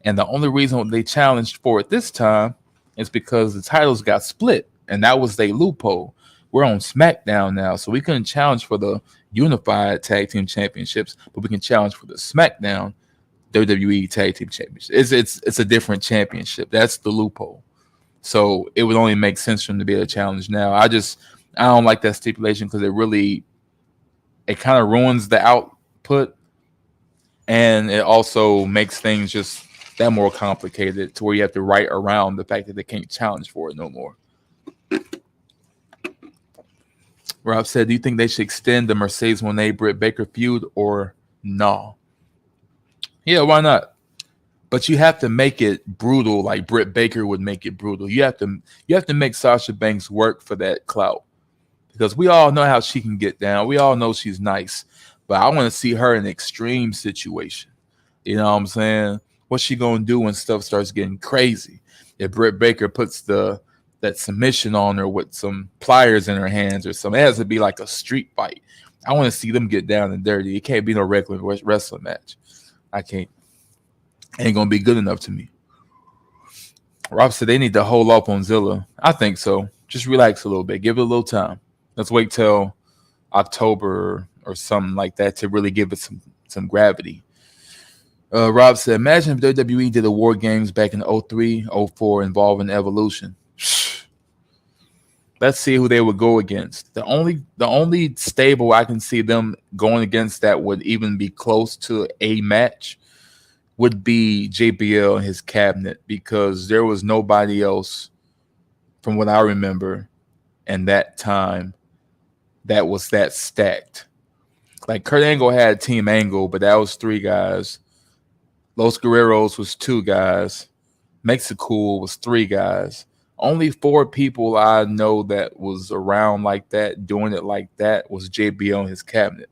A: And the only reason they challenged for it this time is because the titles got split. And that was their loophole. We're on SmackDown now, so we couldn't challenge for the unified tag team championships, but we can challenge for the SmackDown WWE tag team championship. It's a different championship. That's the loophole. So it would only make sense for them to be able to challenge now. I don't like that stipulation because it kind of ruins the output, and it also makes things just that more complicated to where you have to write around the fact that they can't challenge for it no more. Rob said, do you think they should extend the Mercedes Moné Britt Baker feud or no? Yeah, why not? But you have to make it brutal, like Britt Baker would make it brutal. You have to make Sasha Banks work for that clout, because we all know how she can get down. We all know she's nice, but I want to see her in an extreme situation. You know what I'm saying? What's she gonna do when stuff starts getting crazy? If Britt Baker puts that submission on her with some pliers in her hands or something, it has to be like a street fight. I want to see them get down and dirty. It can't be no regular wrestling match. I can't. Ain't gonna be good enough to me. Rob said they need to hold off on Zilla. I think so. Just relax a little bit. Give it a little time. Let's wait till October or something like that to really give it some gravity. Rob said, imagine if WWE did a War Games back in 03, 04 involving Evolution. Let's see who they would go against. The only stable I can see them going against that would even be close to a match would be JBL and his cabinet, because there was nobody else, from what I remember, in that time that was that stacked. Like Kurt Angle had Team Angle, but that was 3 guys. Los Guerreros was 2 guys. Mexicool was 3 guys. Only 4 people I know that was around like that, doing it like that, was JBL and his cabinet.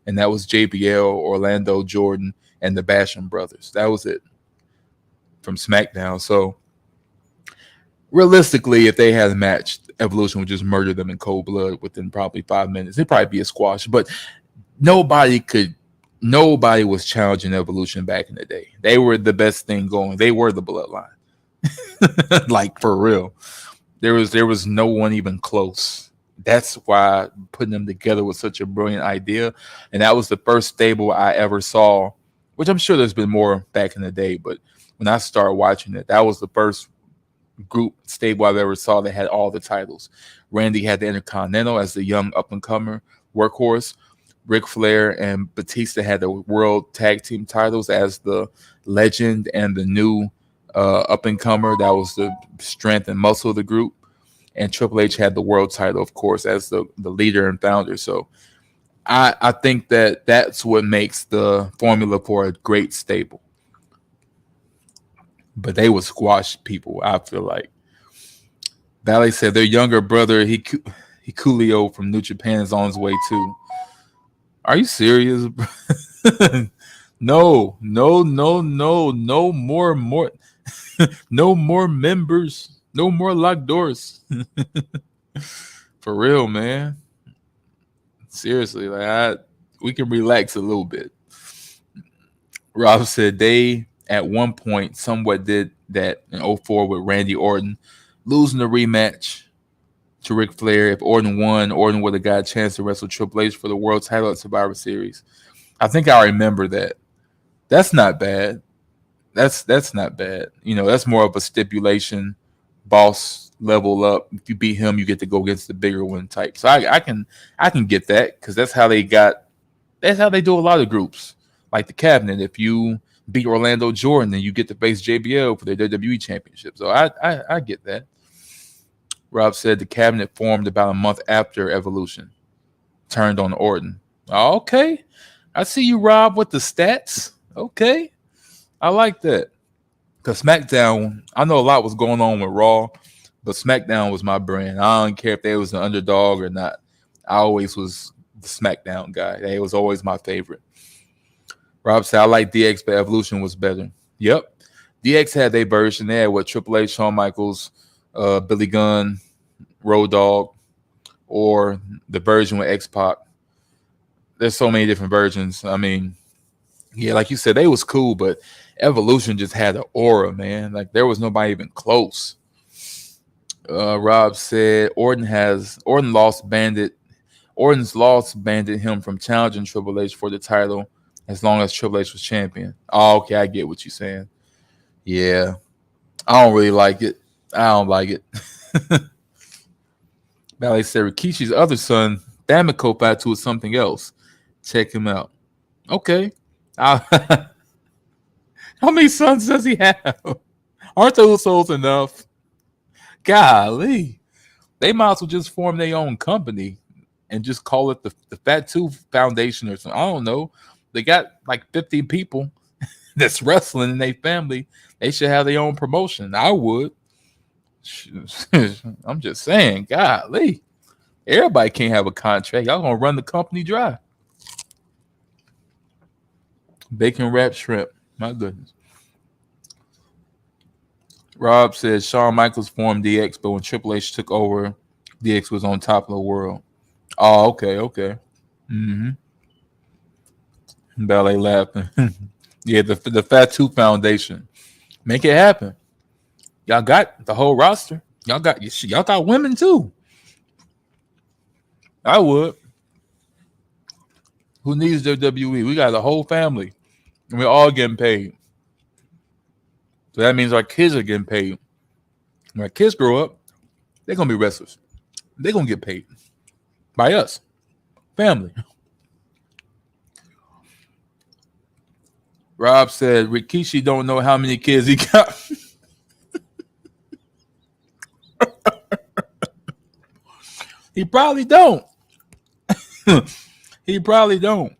A: And that was JBL, Orlando Jordan, and the Basham brothers. That was it from SmackDown. So realistically, if they had a match, Evolution would just murder them in cold blood within probably 5 minutes. It'd probably be a squash, but nobody was challenging Evolution back in the day. They were the best thing going. They were the bloodline. Like, for real. There was no one even close. That's why putting them together was such a brilliant idea. And that was the first stable I ever saw, which I'm sure there's been more back in the day, but when I started watching it, that was the first group stable I've ever saw that had all the titles. Randy had the Intercontinental as the young up-and-comer workhorse. Ric Flair and Batista had the World Tag Team titles as the legend and the new up-and-comer. That was the strength and muscle of the group. And Triple H had the world title, of course, as the leader and founder. So I think that's what makes the formula for a great stable. But they would squash people, I feel like. Valley said their younger brother, Hikuleo from New Japan, is on his way too. Are you serious? No more no more members, no more locked doors. For real, man. Seriously, we can relax a little bit. Rob said they at one point somewhat did that in 04 with Randy Orton, losing the rematch to Ric Flair. If Orton won, Orton would have got a chance to wrestle Triple H for the world title at Survivor Series. I think I remember that. That's not bad. That's not bad. You know, that's more of a stipulation, boss level up. If you beat him, you get to go against the bigger one type. So I can get that, because that's how they do a lot of groups. Like the cabinet, if you beat Orlando Jordan, then you get to face JBL for the WWE Championship. So I get that. Rob said the cabinet formed about a month after Evolution turned on Orton. Okay. I see you, Rob, with the stats. Okay. I like that. Because SmackDown, I know a lot was going on with Raw, but SmackDown was my brand. I don't care if they was an underdog or not. I always was the SmackDown guy. They was always my favorite. Rob said, I like DX, but Evolution was better. Yep. DX had their version. They had what Triple H, Shawn Michaels, Billy Gunn, Road Dogg, or the version with X-Pac. There's so many different versions. I mean, yeah, like you said, they was cool, but Evolution just had an aura, man. Like there was nobody even close. Rob said Orton's lost banded him from challenging Triple H for the title as long as Triple H was champion. Oh, okay, I get what you're saying. Yeah, I don't really like it. I don't like it. Ballet said Rikishi's other son, Damiko Fatu, is something else. Check him out. Okay. How many sons does he have? Aren't those souls enough? Golly. They might as well just form their own company and just call it the Fatu Foundation or something. I don't know. They got like 50 people that's wrestling in their family. They should have their own promotion. I would. I'm just saying, golly. Everybody can't have a contract. Y'all gonna run the company dry. Bacon wrapped shrimp. My goodness. Rob says Shawn Michaels formed DX, but when Triple H took over, DX was on top of the world. Oh, okay. Mm-hmm. Ballet laughing. Yeah, the Fatu Foundation. Make it happen. Y'all got the whole roster. Y'all got women too. I would. Who needs WWE? We got the whole family. And we're all getting paid. So that means our kids are getting paid. When our kids grow up, they're going to be wrestlers. They're going to get paid by us. Family. Rob said, Rikishi don't know how many kids he got. He probably don't. He probably don't.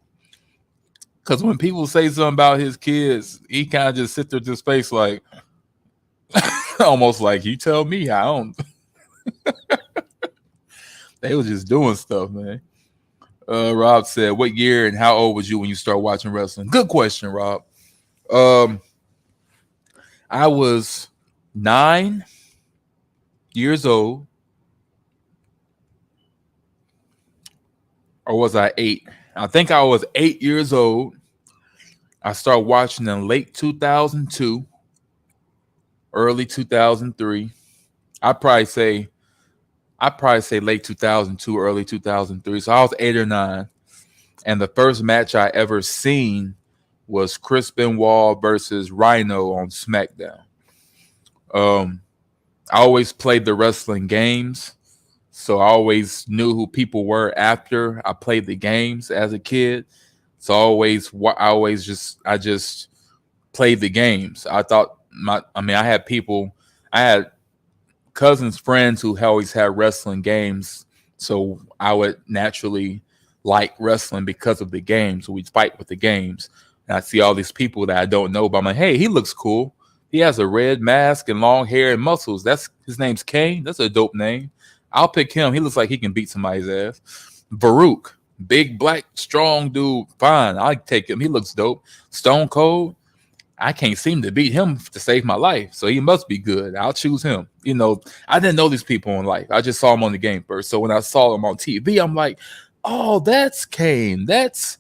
A: Because when people say something about his kids, he kind of just sits there with his face like, almost like, you tell me, I don't. They was just doing stuff, man. Rob said, what year and how old was you when you started watching wrestling? Good question, Rob. I was 9 years old. Or was I 8? I think I was 8 years old. I started watching in late 2002, early 2003. I'd probably say late 2002, early 2003. So I was 8 or 9. And the first match I ever seen was Chris Benoit versus Rhino on SmackDown. I always played the wrestling games. So I always knew who people were after I played the games as a kid. So I just played the games. I had cousins, friends who always had wrestling games. So I would naturally like wrestling because of the games. So we'd fight with the games. And I see all these people that I don't know, but I'm like, hey, he looks cool. He has a red mask and long hair and muscles. His name's Kane. That's a dope name. I'll pick him. He looks like he can beat somebody's ass. Baruch, big, black, strong dude. Fine. I'll take him. He looks dope. Stone Cold. I can't seem to beat him to save my life. So he must be good. I'll choose him. You know, I didn't know these people in life. I just saw him on the game first. So when I saw him on TV, I'm like, oh, that's Kane. That's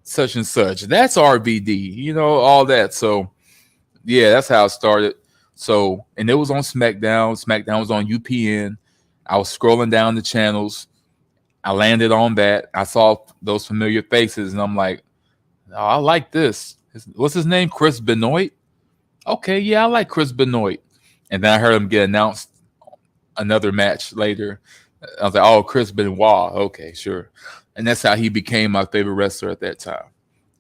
A: such and such. That's RVD. You know, all that. So, yeah, that's how it started. So, and it was on SmackDown. SmackDown was on UPN. I was scrolling down the channels. I landed on that. I saw those familiar faces, and I'm like, oh, I like this. What's his name? Chris Benoit? Okay, yeah, I like Chris Benoit. And then I heard him get announced another match later. I was like, oh, Chris Benoit. Okay, sure. And that's how he became my favorite wrestler at that time.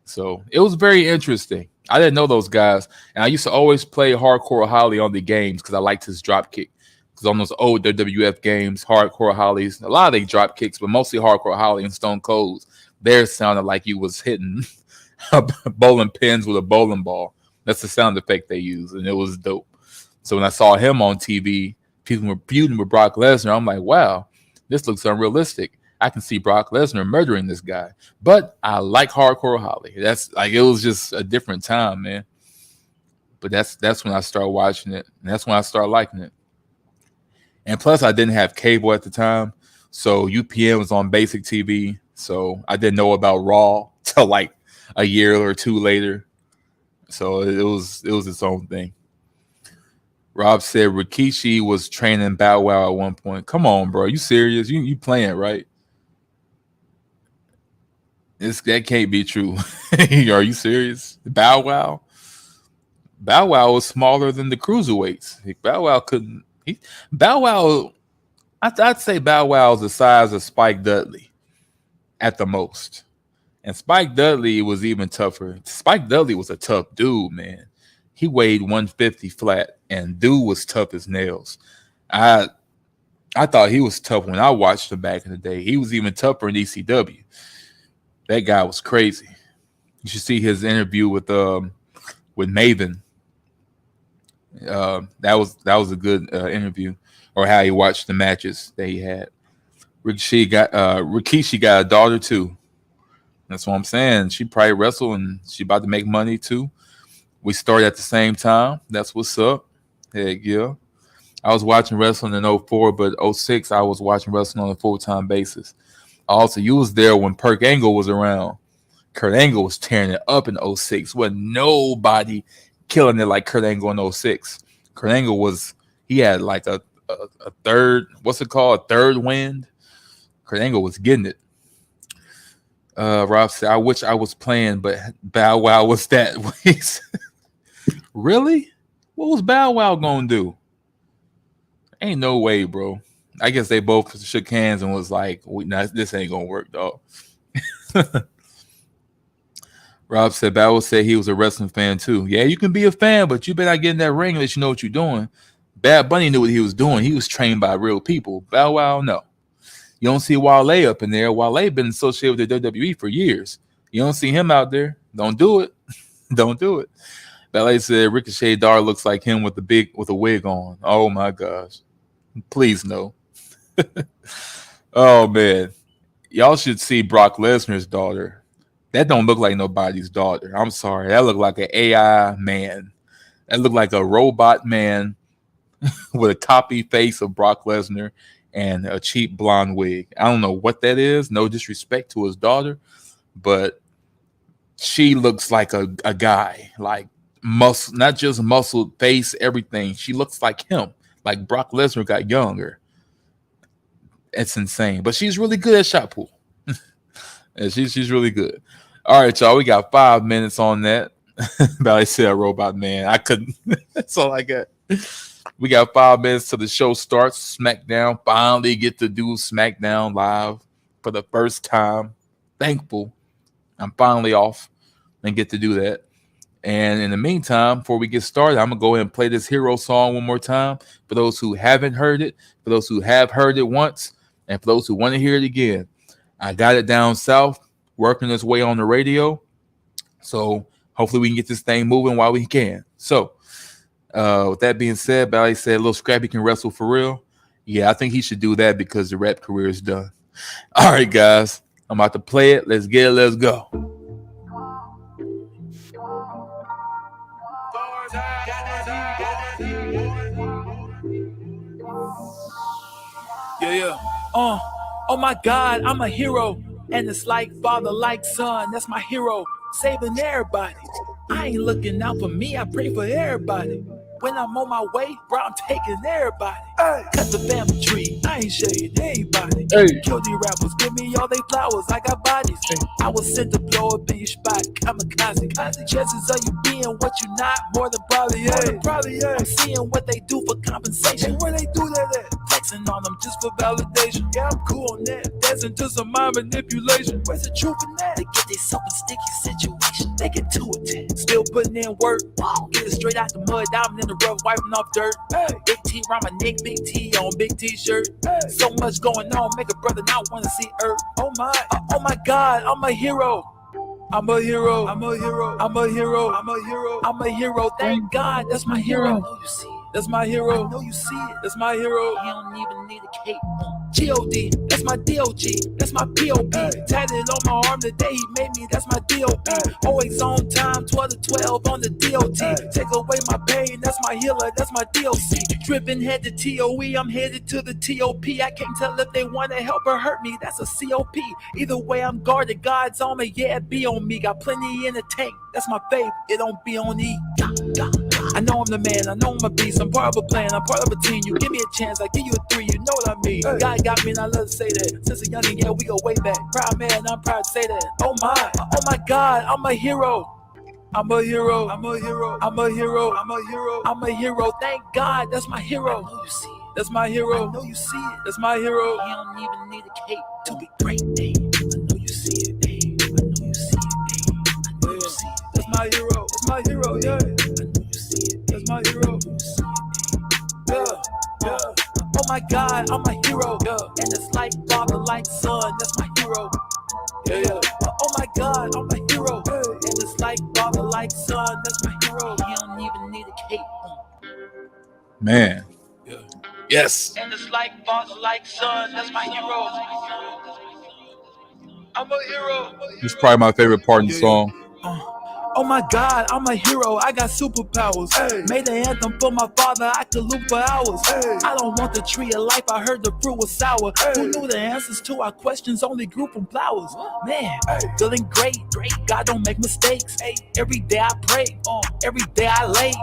A: So it was very interesting. I didn't know those guys. And I used to always play Hardcore Holly on the games because I liked his drop kick. Because on those old WWF games, Hardcore Hollies, a lot of they drop kicks, but mostly Hardcore Holly and Stone Cold, theirs sounded like you was hitting bowling pins with a bowling ball. That's the sound effect they use, and it was dope. So when I saw him on TV, people were feuding with Brock Lesnar. I'm like, wow, this looks unrealistic. I can see Brock Lesnar murdering this guy. But I like Hardcore Holly. That's like, it was just a different time, man. But that's when I started watching it, and that's when I started liking it. And plus, I didn't have cable at the time, so UPN was on basic TV. So I didn't know about Raw till like a year or two later. So it was its own thing. Rob said Rikishi was training Bow Wow at one point. Come on, bro. You serious? You playing, right? That can't be true. Are you serious? Bow Wow? Bow Wow was smaller than the cruiserweights. Bow Wow couldn't. Bow Wow, I'd say Bow Wow is the size of Spike Dudley at the most. And Spike Dudley was even tougher. Spike Dudley was a tough dude, man. He weighed 150 flat, and dude was tough as nails. I thought he was tough when I watched him back in the day. He was even tougher in ECW. That guy was crazy. You should see his interview with Maven. That was a good interview, or how he watched the matches that he had. Rikishi got a daughter too. That's what I'm saying. She probably wrestled, and she about to make money too. We started at the same time. That's what's up. Heck yeah. I was watching wrestling in 04, but 06 I was watching wrestling on a full-time basis. Also, you was there when Perk Angle was around. Kurt Angle was tearing it up in 06. Wasn't nobody killing it like Kurt Angle in 06. Kurt Angle he had like a third, what's it called? A third wind. Kurt Angle was getting it. Rob said, I wish I was playing, but Bow Wow was that. Really? What was Bow Wow gonna do? Ain't no way, bro. I guess they both shook hands and was like, this ain't gonna work, dog. Rob said, Bow Wow said he was a wrestling fan too. Yeah, you can be a fan, but you better not get in that ring unless you know what you're doing. Bad Bunny knew what he was doing. He was trained by real people. Bow Wow, no. You don't see Wale up in there. Wale been associated with the WWE for years. You don't see him out there. Don't do it. Don't do it. Ballet said Ricochet Dar looks like him with a wig on. Oh my gosh. Please no. Oh man. Y'all should see Brock Lesnar's daughter. That don't look like nobody's daughter. I'm sorry. That looked like an AI man. That looked like a robot man with a copy face of Brock Lesnar and a cheap blonde wig. I don't know what that is. No disrespect to his daughter, but she looks like a guy, like muscle, not just muscle, face, everything. She looks like him, like Brock Lesnar got younger. It's insane, but she's really good at shot pool. And she's really good. All right, y'all, we got 5 minutes on that. Ballet said robot man. I couldn't. That's all I got. We got 5 minutes till the show starts. SmackDown. Finally get to do SmackDown live for the first time. Thankful I'm finally off and get to do that. And in the meantime, before we get started, I'm going to go ahead and play this hero song one more time for those who haven't heard it, for those who have heard it once, and for those who want to hear it again. I got it down south, working its way on the radio. So hopefully we can get this thing moving while we can. So with that being said, Ballet said, Little Scrappy can wrestle for real. Yeah, I think he should do that because the rap career is done. All right, guys, I'm about to play it. Let's get it. Let's go.
B: Yeah. Oh my God, I'm a hero. And it's like father, like son. That's my hero. Saving everybody. I ain't looking out for me. I pray for everybody. When I'm on my way, bro, I'm taking everybody. Ay. Cut the family tree. I ain't shading anybody. Ay. Kill these rappers. Give me all they flowers. I got bodies. Ay. I was sent to blow up in your spot. Kamikaze. Chances of you being what you not, more than probably. I'm seeing what they do for compensation. Where they do that at? Flexing on them just for validation. Yeah, I'm cool on that. Dancing to some mind manipulation. Where's the truth in that? They get themselves in sticky situation. They get to it. Still putting in work. Get it straight out the mud. Diamond in the rough, wiping off dirt. Hey. Big T around my neck, big T on big T-shirt. Hey. So much going on, make a brother not want to see Earth. Oh my God, I'm a hero. I'm a hero. I'm a hero. I'm a hero. I'm a hero. I'm a hero. Thank God, that's my hero. I know you see it. That's my hero. I know you see it. That's my hero. He don't even need a cape. G.O.D. That's my D.O.G. That's my P.O.B. Tatted on my arm the day he made me. That's my D.O.B. Always on time, 12 to 12 on the D.O.T. Take away my pain. That's my healer. That's my D.O.C. Dripping head to T.O.E. I'm headed to the T.O.P. I can't tell if they want to help or hurt me. That's a C.O.P. Either way, I'm guarded. God's on me. Yeah, be on me. Got plenty in the tank. That's my faith. It don't be on E. I know I'm the man, I know I'm a beast. I'm part of a plan, I'm part of a team. You give me a chance, I give you a 3, you know what I mean. God got me and I love to say that. Since a youngin', yeah, we go way back. Proud man, I'm proud to say that. Oh my God, I'm a hero. I'm a hero, I'm a hero, I'm a hero, I'm a hero, I'm a hero. Thank God, that's my hero. I know you see it. That's my hero. I know you see it. That's my hero. He don't even need a cape to be great. Ay. I know you see it. Ay. I know you see it. Ay. I know you see it. That's my hero. That's my hero. Yeah. I know you see it. That's my hero. Yeah. Oh my God, I'm a hero. Yeah. And it's like father, like son. That's my hero. Yeah. Oh my God, I'm a hero. Yeah. And it's like father, like son. That's my hero. He don't even need a cape.
A: Man.
B: Yeah.
A: Yes.
B: And it's like father, like son. That's my hero. I'm a hero.
A: This is probably my favorite part in the song.
B: Oh my God, I'm a hero, I got superpowers. Hey. Made an anthem for my father, I could loop for hours. Hey. I don't want the tree of life, I heard the fruit was sour. Hey. Who knew the answers to our questions only grew from flowers? Man, feeling great, God don't make mistakes. Every day I pray, every day I lay.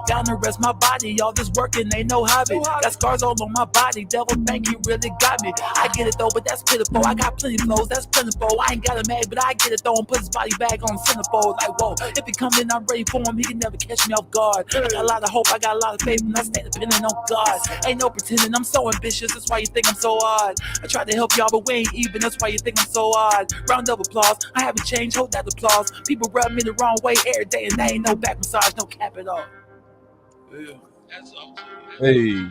B: Down to rest my body, all this working ain't no hobby. Got scars all on my body, devil think he really got me. I get it though, but that's pitiful. I got plenty flows, that's plentiful. I ain't got a mag, but I get it though, and put his body back on centerfold. Like whoa. If he come in, I'm ready for him. He can never catch me off guard. I got a lot of hope, I got a lot of faith, and I stay dependent on God. Ain't no pretending, I'm so ambitious. That's why you think I'm so odd. I try to help y'all, but we ain't even. That's why you think I'm so odd. Round of applause. I haven't changed. Hold that applause. People rub me the wrong way every day, and they ain't no back massage, no cap at all. Yeah. That's all.
A: Hey.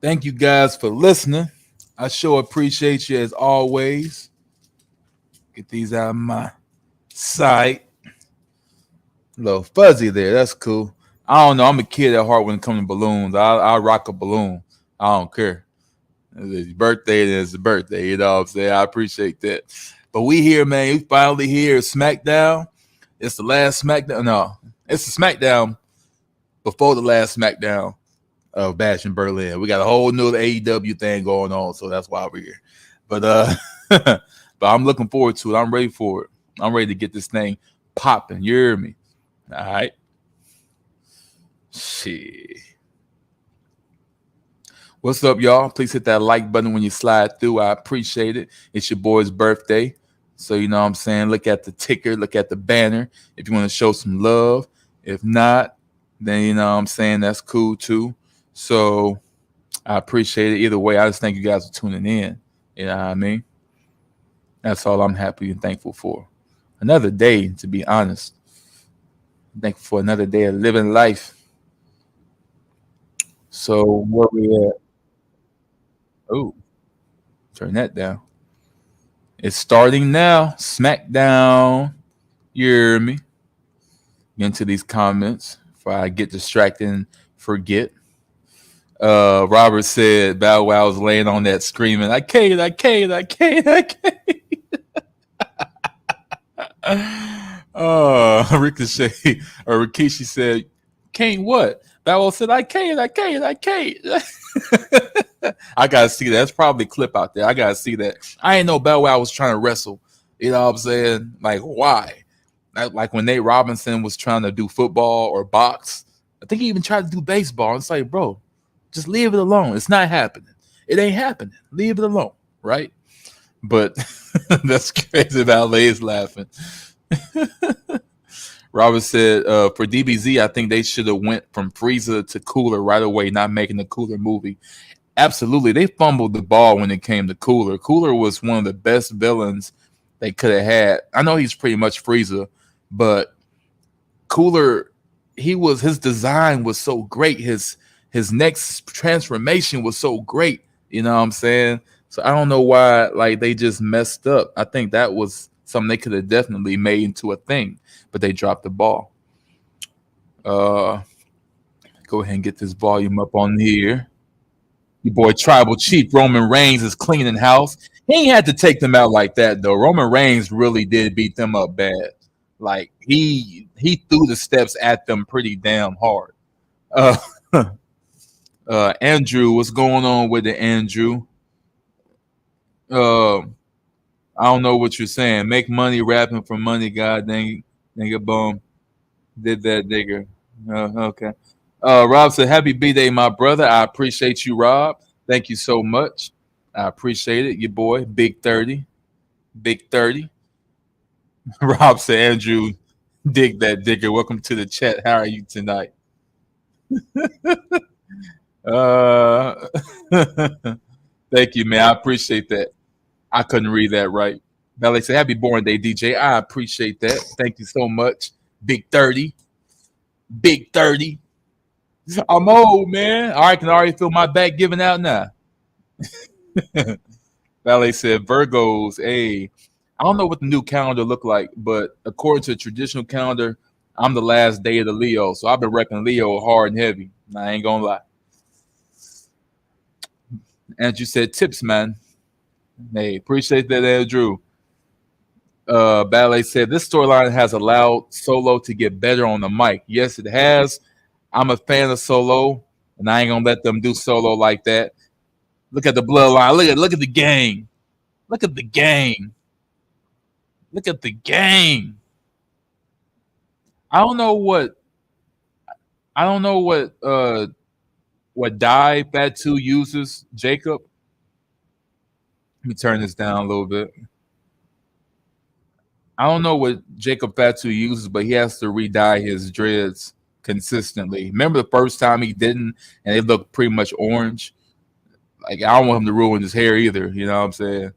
A: Thank you guys for listening. I sure appreciate you as always. Get these out of my sight. A little fuzzy there. That's cool. I don't know. I'm a kid at heart when it comes to balloons. I rock a balloon. I don't care. It's his birthday, then it's a birthday. You know what I'm saying? I appreciate that. But we here, man. We finally here. SmackDown. It's the last SmackDown. No, it's the SmackDown before the last SmackDown of Bash in Berlin. We got a whole new AEW thing going on, so that's why we're here. But but I'm looking forward to it. I'm ready for it. I'm ready to get this thing popping. You hear me? All right. Shit. What's up, y'all? Please hit that like button when you slide through. I appreciate it. It's your boy's birthday. So, you know what I'm saying? Look at the ticker. Look at the banner if you want to show some love. If not, then, you know what I'm saying? That's cool, too. So, I appreciate it. Either way, I just thank you guys for tuning in. You know what I mean? That's all I'm happy and thankful for. Another day, to be honest. Thankful for another day of living life. So, where we at? Oh, turn that down. It's starting now. SmackDown. You hear me? Get into these comments before I get distracted and forget. Robert said Bow Wow was laying on that screaming, I can't. Ricochet or Rikishi said, can't what? Bow Wow said, I can't. I gotta see that. That's probably a clip out there. I gotta see that. I ain't know Bow Wow was trying to wrestle. You know what I'm saying? Like, why? Like when Nate Robinson was trying to do football or box. I think he even tried to do baseball. It's like, bro, just leave it alone. It's not happening. It ain't happening. Leave it alone, right? But that's crazy. Valet's laughing. Robert said, for DBZ, I think they should have went from Frieza to Cooler right away, not making the Cooler movie. Absolutely. They fumbled the ball when it came to Cooler. Cooler was one of the best villains they could have had. I know he's pretty much Frieza, but Cooler, his design was so great. His next transformation was so great. You know what I'm saying? So I don't know why like they just messed up. I think that was something they could have definitely made into a thing, but they dropped the ball. Uh, Go ahead and get this volume up on here. Your boy Tribal Chief Roman Reigns is cleaning house. He ain't had to take them out like that though. Roman Reigns really did beat them up bad. Like he threw the steps at them pretty damn hard. Uh, Andrew, what's going on with the Andrew? Uh, I don't know what you're saying. Make money rapping for money, god dang, nigga bum. Did that nigga. Okay. Rob said, happy B-Day, my brother. I appreciate you, Rob. Thank you so much. I appreciate it. Your boy, Big 30. Big 30. Rob said, Andrew, dig that digger. Welcome to the chat. How are you tonight? Uh, Thank you, man. I appreciate that. I couldn't read that right. Ballet said, happy born day, DJ. I appreciate that. Thank you so much. Big 30. Big 30. I'm old, man. I can already feel my back giving out now. Ballet said, Virgos, hey, I don't know what the new calendar look like, but according to the traditional calendar, I'm the last day of the Leo. So I've been repping Leo hard and heavy. I ain't gonna lie. Andrew said, tips, man. Hey, appreciate that, Andrew. Ballet said, this storyline has allowed Solo to get better on the mic. Yes, it has. I'm a fan of Solo, and I ain't gonna let them do Solo like that. Look at the bloodline. Look at the gang. Look at the gang. Look at the gang. I don't know what dye Fatu uses, Jacob. Let me turn this down a little bit. I don't know what Jacob Fatu uses, but he has to re-dye his dreads consistently. Remember the first time he didn't, and they looked pretty much orange? Like, I don't want him to ruin his hair either, you know what I'm saying?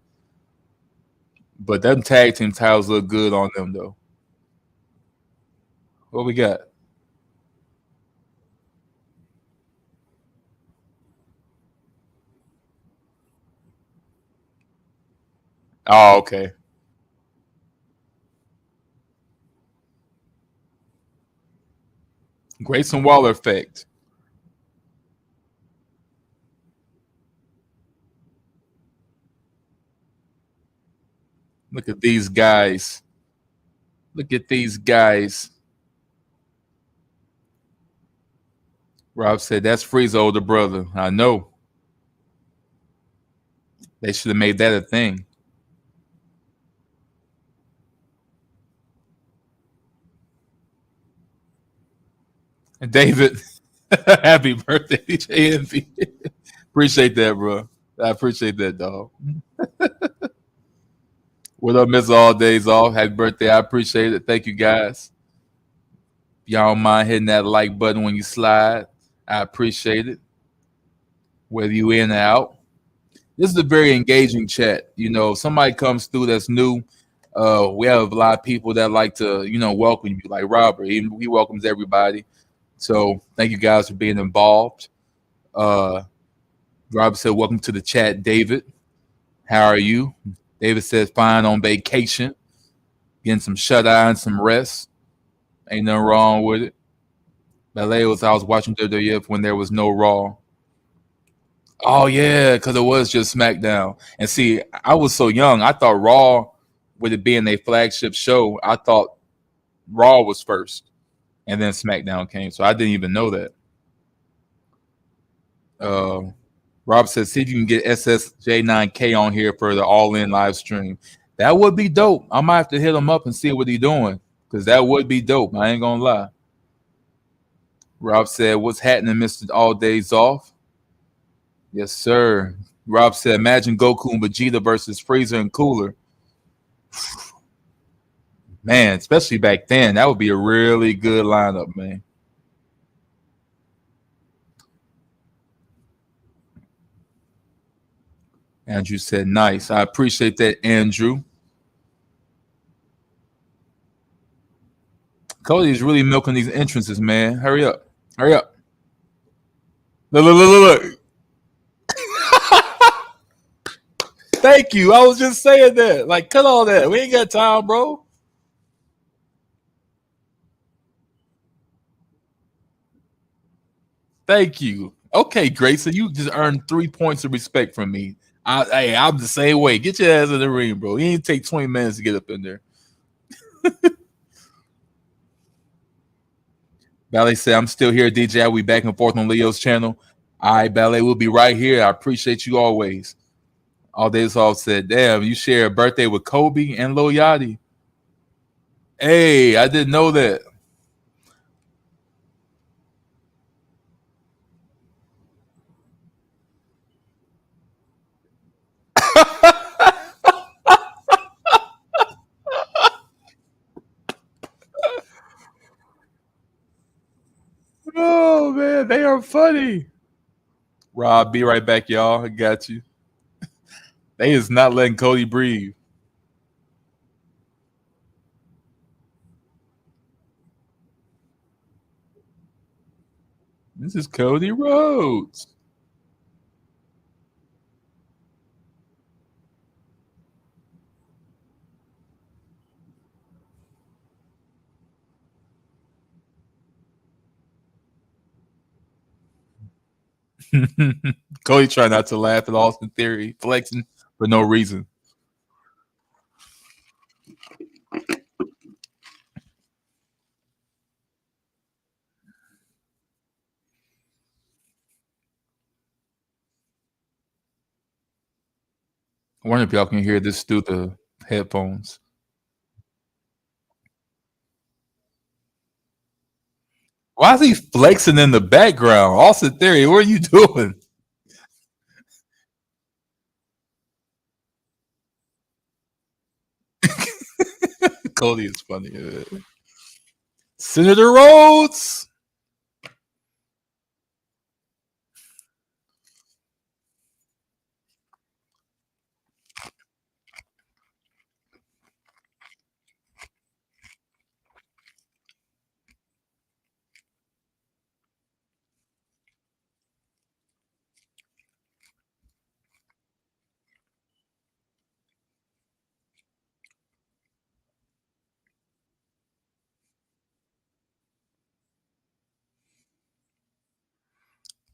A: But them tag team titles look good on them, though. What we got? Oh, okay. Grayson Waller effect. Look at these guys. Look at these guys. Rob said, that's Free's older brother. I know. They should have made that a thing. And David, happy birthday, DJ Envy. Appreciate that, bro. I appreciate that, dog. What up, Miss All Days Off? Happy birthday. I appreciate it. Thank you, guys. Y'all don't mind hitting that like button when you slide. I appreciate it. Whether you in or out. This is a very engaging chat. You know, if somebody comes through that's new, we have a lot of people that like to, welcome you. Like Robert, he welcomes everybody. So thank you guys for being involved. Robert said, welcome to the chat, David. How are you? David says, fine, on vacation. Getting some shut-eye and some rest. Ain't nothing wrong with it. I was watching WWF when there was no Raw. Oh, yeah, because it was just SmackDown. And see, I was so young. I thought Raw, with it being a flagship show, I thought Raw was first. And then SmackDown came. So I didn't even know that. Rob says, see if you can get SSJ9K on here for the all-in live stream. That would be dope. I might have to hit him up and see what he's doing, because that would be dope. I ain't going to lie. Rob said, what's happening, Mr. All Days Off? Yes, sir. Rob said, imagine Goku and Vegeta versus Freezer and Cooler. Man, especially back then, that would be a really good lineup, man. Andrew said, nice. I appreciate that, Andrew. Cody's really milking these entrances, man. Hurry up. Hurry up. Look. Thank you. I was just saying that. Like, cut all that. We ain't got time, bro. Thank you. Okay, Grayson, you just earned 3 points of respect from me. I'm the same way. Get your ass in the ring, bro. You ain't take 20 minutes to get up in there. Ballet said, I'm still here, DJ. I'll be back and forth on Leo's channel. All right, Ballet, we'll be right here. I appreciate you always. All days off said, damn, you share a birthday with Kobe and Lil Yachty. Hey, I didn't know that. Oh man, they are funny. Rob, be right back, y'all. I got you. They is not letting Cody breathe. This is Cody Rhodes. Cody trying not to laugh at Austin Theory flexing for no reason. I wonder if y'all can hear this through the headphones. Why is he flexing in the background? Austin Theory, what are you doing? Cody is funny. Senator Rhodes.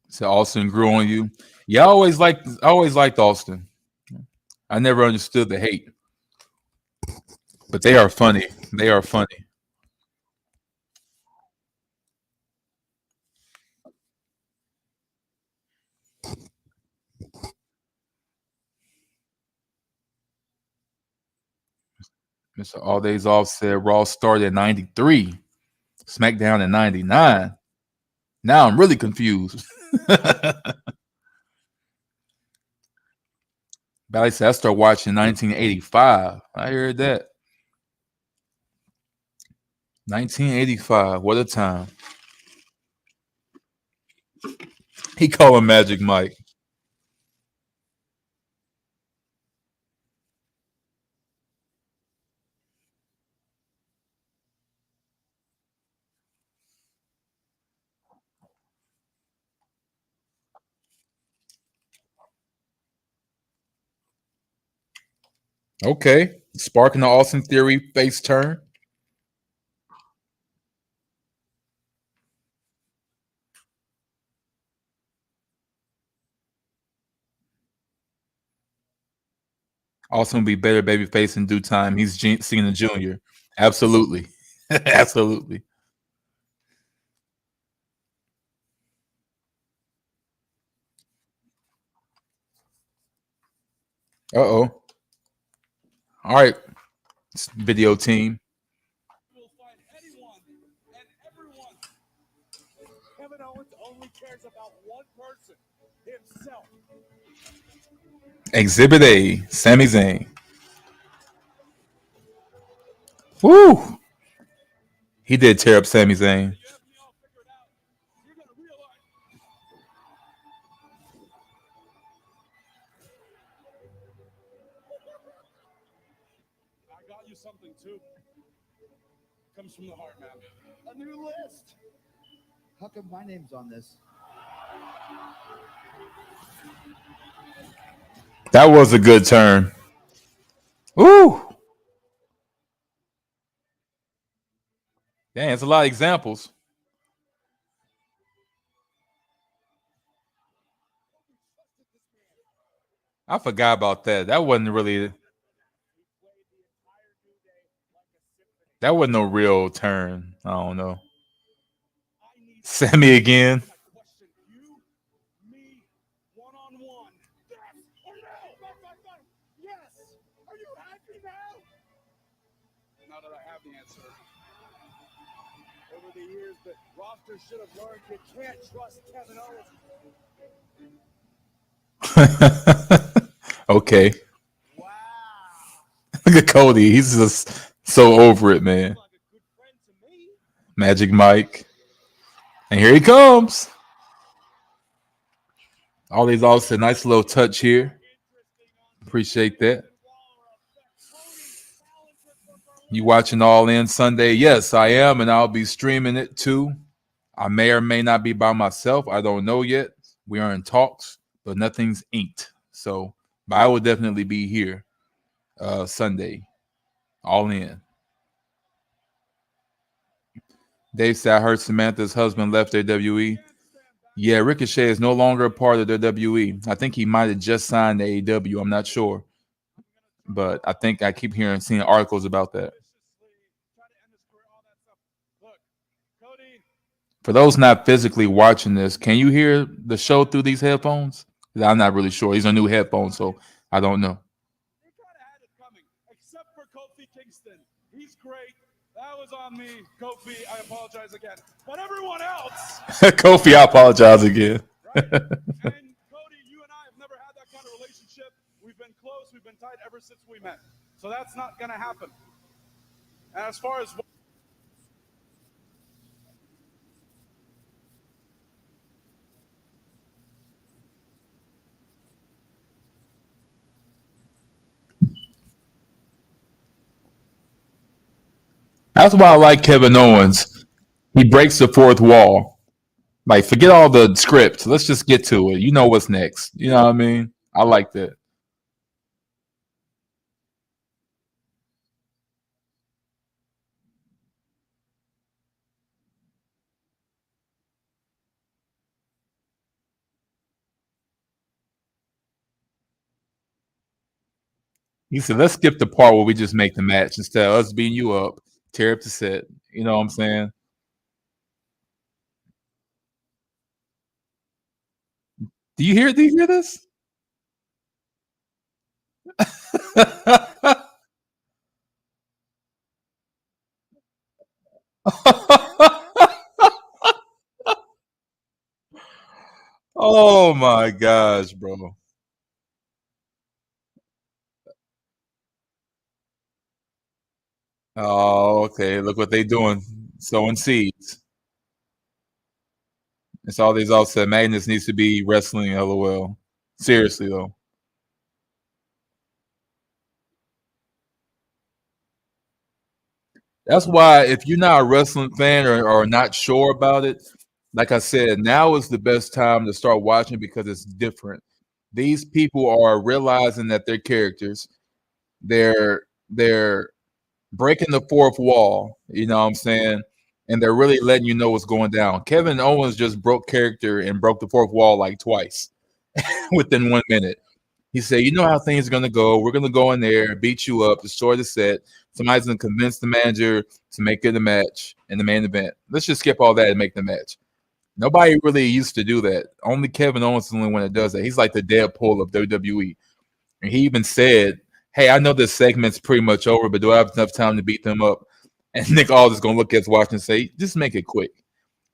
A: So Austin grew on you. Yeah, I always liked Austin. I never understood the hate, but they are funny. They are funny. Mr. All Days Off said Raw started in '93, SmackDown in '99. Now I'm really confused. Bally said I started watching 1985. I heard that. 1985. What a time. He called him Magic Mike. Okay. Sparking the Austin Theory face turn. Austin will be better babyface in due time. He's Cena Jr. Absolutely. Absolutely. Uh-oh. All right. Video team. Exhibit A, Sami Zayn. Woo! He did tear up Sami Zayn.
C: A new list. How come my name's on this?
A: That was a good turn. Ooh. Dang, it's a lot of examples. I forgot about that. That wasn't really. That wasn't no real turn. I don't know. Sammy again.
C: Now that I have the answer. Over the years, the roster should have learned you can't trust Kevin Owens.
A: Okay.
C: Wow.
A: Look at Cody. He's just so over it, man.
C: Like a good friend to me.
A: Magic Mike. And here he comes. All these also nice little touch here. Appreciate that. You watching All In Sunday? Yes, I am, and I'll be streaming it too. I may or may not be by myself. I don't know yet. We are in talks, but nothing's inked. So, but I will definitely be here Sunday. All In. Dave said, I heard Samantha's husband left WWE. Yeah, Ricochet is no longer a part of WWE. I think he might have just signed to AEW. I'm not sure. But I think I keep seeing articles about that. For those not physically watching this, can you hear the show through these headphones? I'm not really sure. These are new headphones, so I don't know.
C: They kind of had it coming, except for Kofi Kingston. He's great. That was on me, Kofi. I apologize again. But everyone else.
A: Kofi, I apologize again.
C: Right? And Cody, you and I have never had that kind of relationship. We've been close. We've been tight ever since we met. So that's not going to happen. And as far as
A: That's why I like Kevin Owens. He breaks the fourth wall. Like, forget all the script. Let's just get to it. You know what's next. You know what I mean? I like that. He said, let's skip the part where we just make the match instead of us beating you up, tear up the set. You know what I'm saying? Do you hear this? Oh my gosh, bro. Oh, okay. Look what they doing. Sowing seeds. It's all these all said. Magnus needs to be wrestling, LOL. Seriously though. That's why if you're not a wrestling fan or not sure about it, like I said, now is the best time to start watching because it's different. These people are realizing that they're characters. They're breaking the fourth wall, you know what I'm saying? And they're really letting you know what's going down. Kevin Owens just broke character and broke the fourth wall like twice within 1 minute. He said, you know how things are going to go. We're going to go in there, beat you up, destroy the set. Somebody's going to convince the manager to make it a match in the main event. Let's just skip all that and make the match. Nobody really used to do that. Only Kevin Owens is the only one that does that. He's like the Deadpool of WWE. And he even said, hey, I know this segment's pretty much over, but do I have enough time to beat them up? And Nick Aldis is going to look at his watch and say, just make it quick.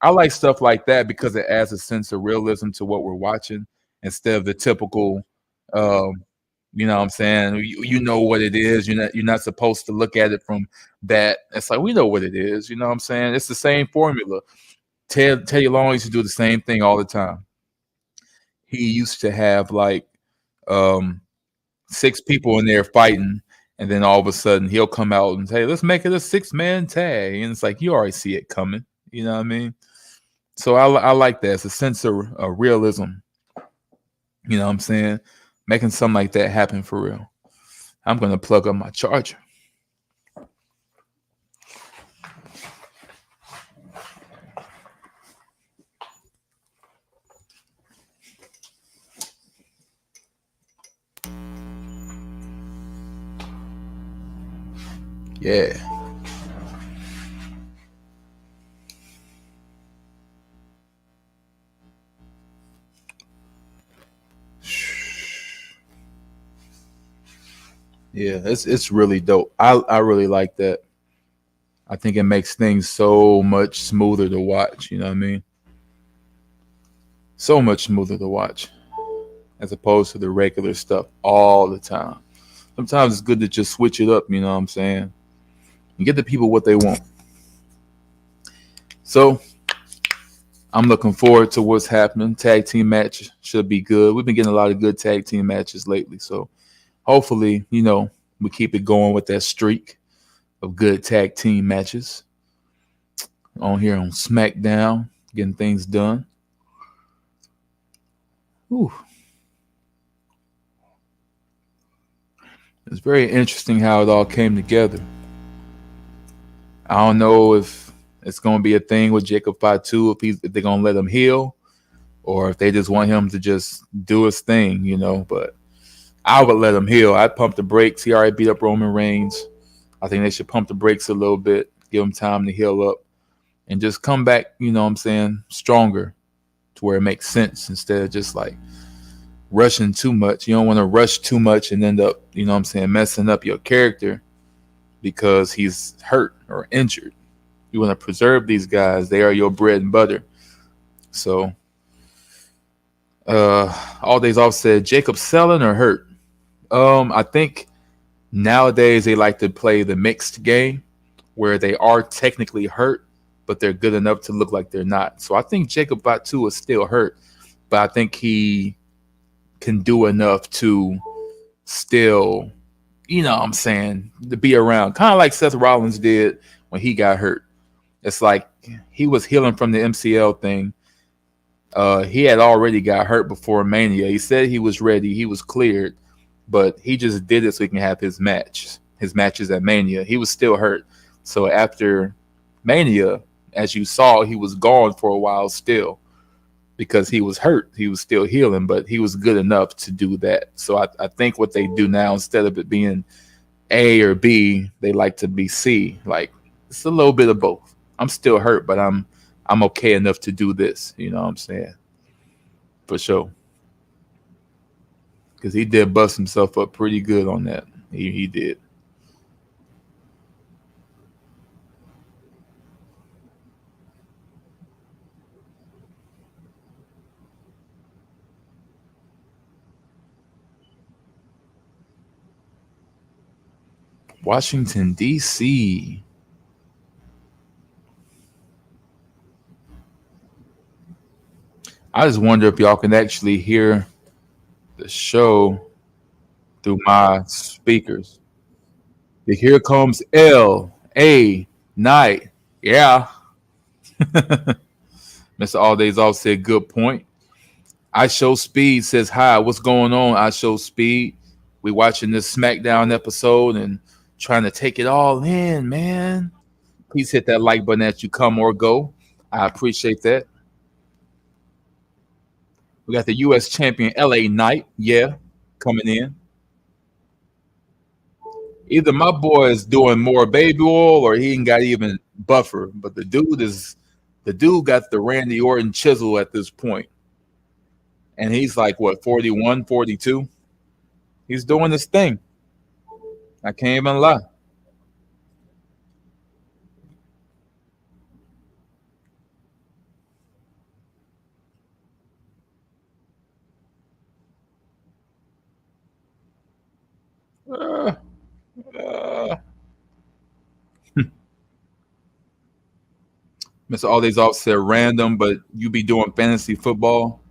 A: I like stuff like that because it adds a sense of realism to what we're watching instead of the typical, you know what I'm saying? You know what it is. You're not supposed to look at it from that. It's like, we know what it is. You know what I'm saying? It's the same formula. Teddy Long used to do the same thing all the time. He used to have like 6 people in there fighting, and then all of a sudden he'll come out and say, let's make it a 6-man tag. And it's like, you already see it coming. You know what I mean? So I like that. It's a sense of realism. You know what I'm saying? making something like that happen for real. I'm gonna plug up my charger. Yeah. Yeah, it's really dope. I really like that. I think it makes things so much smoother to watch, you know what I mean? So much smoother to watch as opposed to the regular stuff all the time. Sometimes it's good to just switch it up, you know what I'm saying? And get the people what they want. So I'm looking forward to what's happening. Tag team match should be good. We've been getting a lot of good tag team matches lately. So hopefully, we keep it going with that streak of good tag team matches on here on SmackDown, getting things done. Whew. It's very interesting how it all came together. I don't know if it's going to be a thing with Jacob Fatu, if they're going to let him heal, or if they just want him to just do his thing, But I would let him heal. I'd pump the brakes. He already beat up Roman Reigns. I think they should pump the brakes a little bit, give him time to heal up, and just come back, stronger to where it makes sense instead of just like rushing too much. You don't want to rush too much and end up, messing up your character because he's hurt or injured. You want to preserve these guys. They are your bread and butter. So, All Days Off said, Jacob selling or hurt? I think nowadays they like to play the mixed game where they are technically hurt, but they're good enough to look like they're not. So I think Jacob Fatu is still hurt, but I think he can do enough to still, to be around. Kind of like Seth Rollins did when he got hurt. It's like he was healing from the MCL thing. He had already got hurt before Mania. He said he was ready. He was cleared, but he just did it so he can have his matches at Mania. He was still hurt. So after Mania, as you saw, he was gone for a while still because he was hurt. He was still healing, but he was good enough to do that. So I think what they do now, instead of it being A or B, they like to be C. Like, it's a little bit of both. I'm still hurt, but I'm okay enough to do this. You know what I'm saying? For sure. Because he did bust himself up pretty good on that. He did. Washington, D.C. I just wonder if y'all can actually hear the show through my speakers. The Here Comes L.A. Night. Yeah. Mr. All Days Off said, good point. I Show Speed says, hi, what's going on? I Show Speed. We watching this SmackDown episode and trying to take it all in, man. Please hit that like button as you come or go. I appreciate that. We got the U.S. champion LA Knight, coming in. Either my boy is doing more baby oil or he ain't got even buffer. But the dude got the Randy Orton chisel at this point. And he's like, what, 41, 42? He's doing this thing. I can't even lie. Mr. All Days Off said random, but you be doing fantasy football.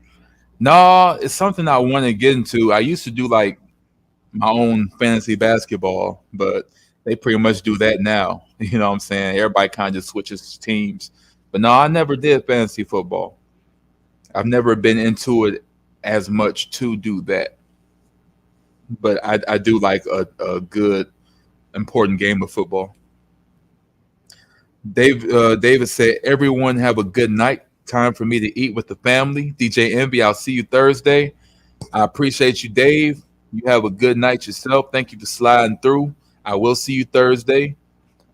A: No, it's something I want to get into. I used to do like my own fantasy basketball, but they pretty much do that now. You know what I'm saying? Everybody kind of just switches teams. But no, I never did fantasy football. I've never been into it as much to do that. but I do like a good, important game of football. David said, "Everyone have a good night. Time for me to eat with the family." DJ Envy, I'll see you Thursday. I appreciate you, Dave. You have a good night yourself. Thank you for sliding through. I will see you Thursday.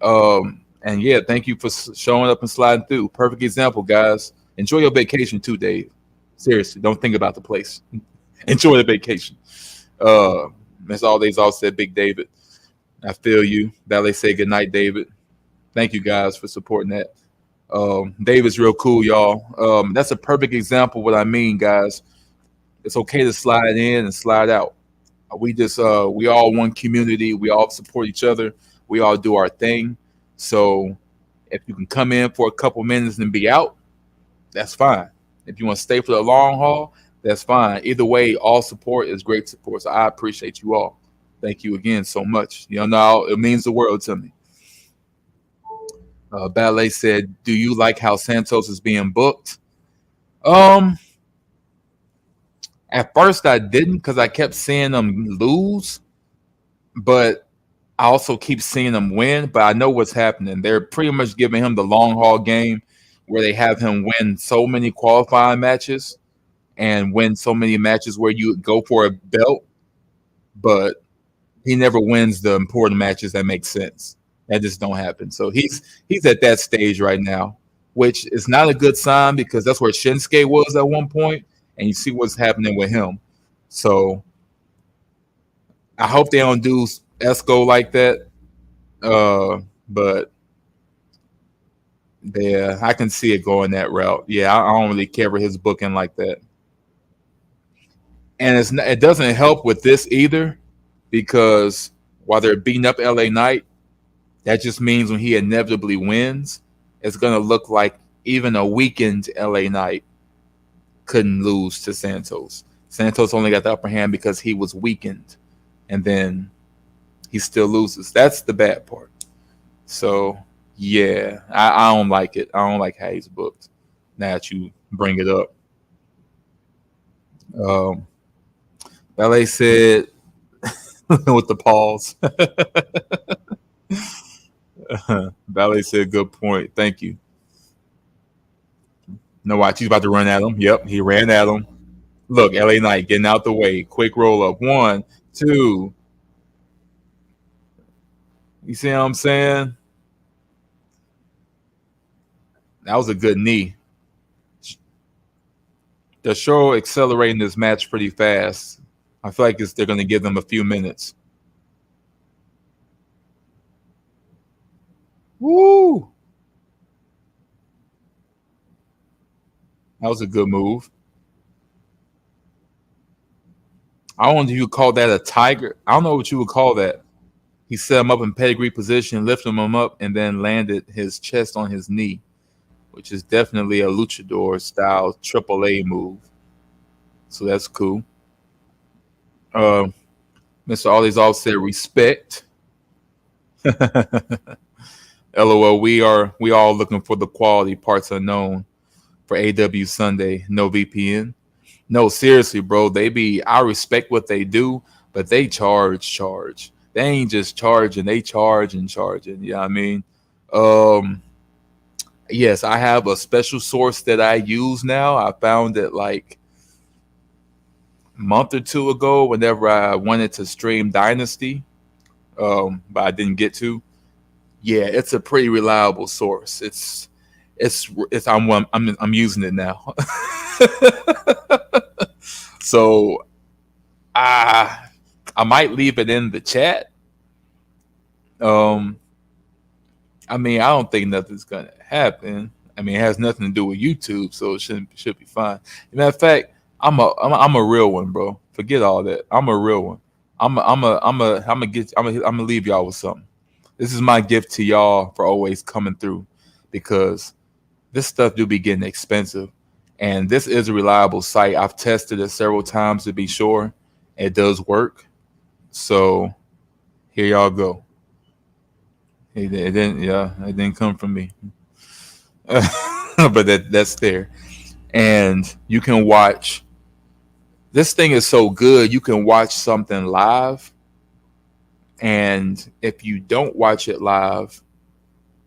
A: And yeah, thank you for showing up and sliding through. Perfect example, guys. Enjoy your vacation too, Dave. Seriously, don't think about the place. Enjoy the vacation. That's all they's all said, Big David. I feel you. Ballet say good night, David. Thank you guys for supporting that. David's real cool, y'all. That's a perfect example of what I mean, guys. It's okay to slide in and slide out. We all one community. We all support each other. We all do our thing. So if you can come in for a couple minutes and be out, that's fine. If you want to stay for the long haul, that's fine. Either way, all support is great support. So I appreciate you all. Thank you again so much. You know, it means the world to me. Ballet said, "Do you like how Santos is being booked?" Um, at first I didn't because I kept seeing them lose, but I also keep seeing them win. But I know what's happening. They're pretty much giving him the long haul game where they have him win so many qualifying matches and win so many matches where you go for a belt, but he never wins the important matches that make sense. That just don't happen. So he's at that stage right now, which is not a good sign because that's where Shinsuke was at one point, and you see what's happening with him. So I hope they don't do Esco like that. But yeah, I can see it going that route. Yeah, I don't really care for his booking like that. And it doesn't help with this either because while they're beating up LA Knight, that just means when he inevitably wins, it's going to look like even a weakened LA Knight couldn't lose to Santos. Santos only got the upper hand because he was weakened, and then he still loses. That's the bad part. So, yeah, I don't like it. I don't like how he's booked now that you bring it up. Ballet said, with the pause. Ballet said, good point. Thank you. No, watch. He's about to run at him. Yep, he ran at him. Look, LA Knight getting out the way. Quick roll up. 1, 2. You see what I'm saying? That was a good knee. The show accelerating this match pretty fast. I feel like they're going to give them a few minutes. Woo! That was a good move. I don't know if you would call that a tiger. I don't know what you would call that. He set him up in pedigree position, lifted him up, and then landed his chest on his knee, which is definitely a luchador style AAA move. So that's cool. Mr. Ollie's all said respect. LOL, we all looking for the quality parts unknown for AW Sunday. No VPN. No, seriously, bro. I respect what they do, but they charge. They ain't just charging, they charging. You know what I mean? Yes, I have a special source that I use now. I found it like a month or two ago whenever I wanted to stream Dynasty, but I didn't get to. Yeah, it's a pretty reliable source. I'm using it now. So I might leave it in the chat. I mean, I don't think nothing's gonna happen. I mean, it has nothing to do with YouTube, so it should be fine. Matter of fact, I'm a real one, bro. Forget all that. I'm a real one. I'm gonna leave y'all with something. This is my gift to y'all for always coming through, because this stuff do be getting expensive, and this is a reliable site. I've tested it several times to be sure it does work. So here y'all go. It didn't come from me, but that's there, and you can watch This thing is so good. You can watch something live, and if you don't watch it live,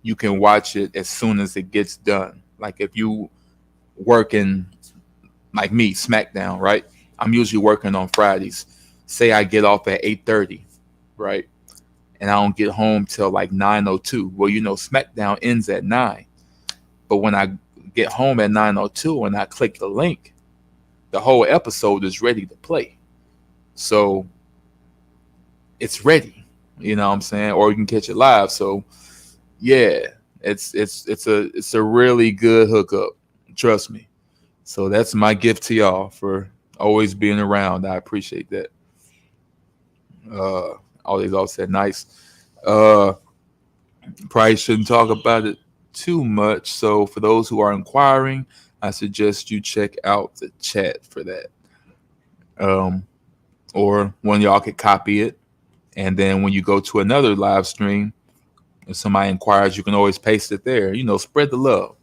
A: you can watch it as soon as it gets done. Like if you working like me, SmackDown, right? I'm usually working on Fridays. Say I get off at 8:30, right? And I don't get home till like 9:02. Well, SmackDown ends at 9. But when I get home at 9:02 and I click the link, the whole episode is ready to play. So it's ready. You know what I'm saying? Or you can catch it live. So yeah, it's a really good hookup. Trust me. So that's my gift to y'all for always being around. I appreciate that. All these all said nice. Uh, Probably shouldn't talk about it too much. So for those who are inquiring, I suggest you check out the chat for that. Um, or one of y'all could copy it, and then when you go to another live stream, if somebody inquires, you can always paste it there. Spread the love.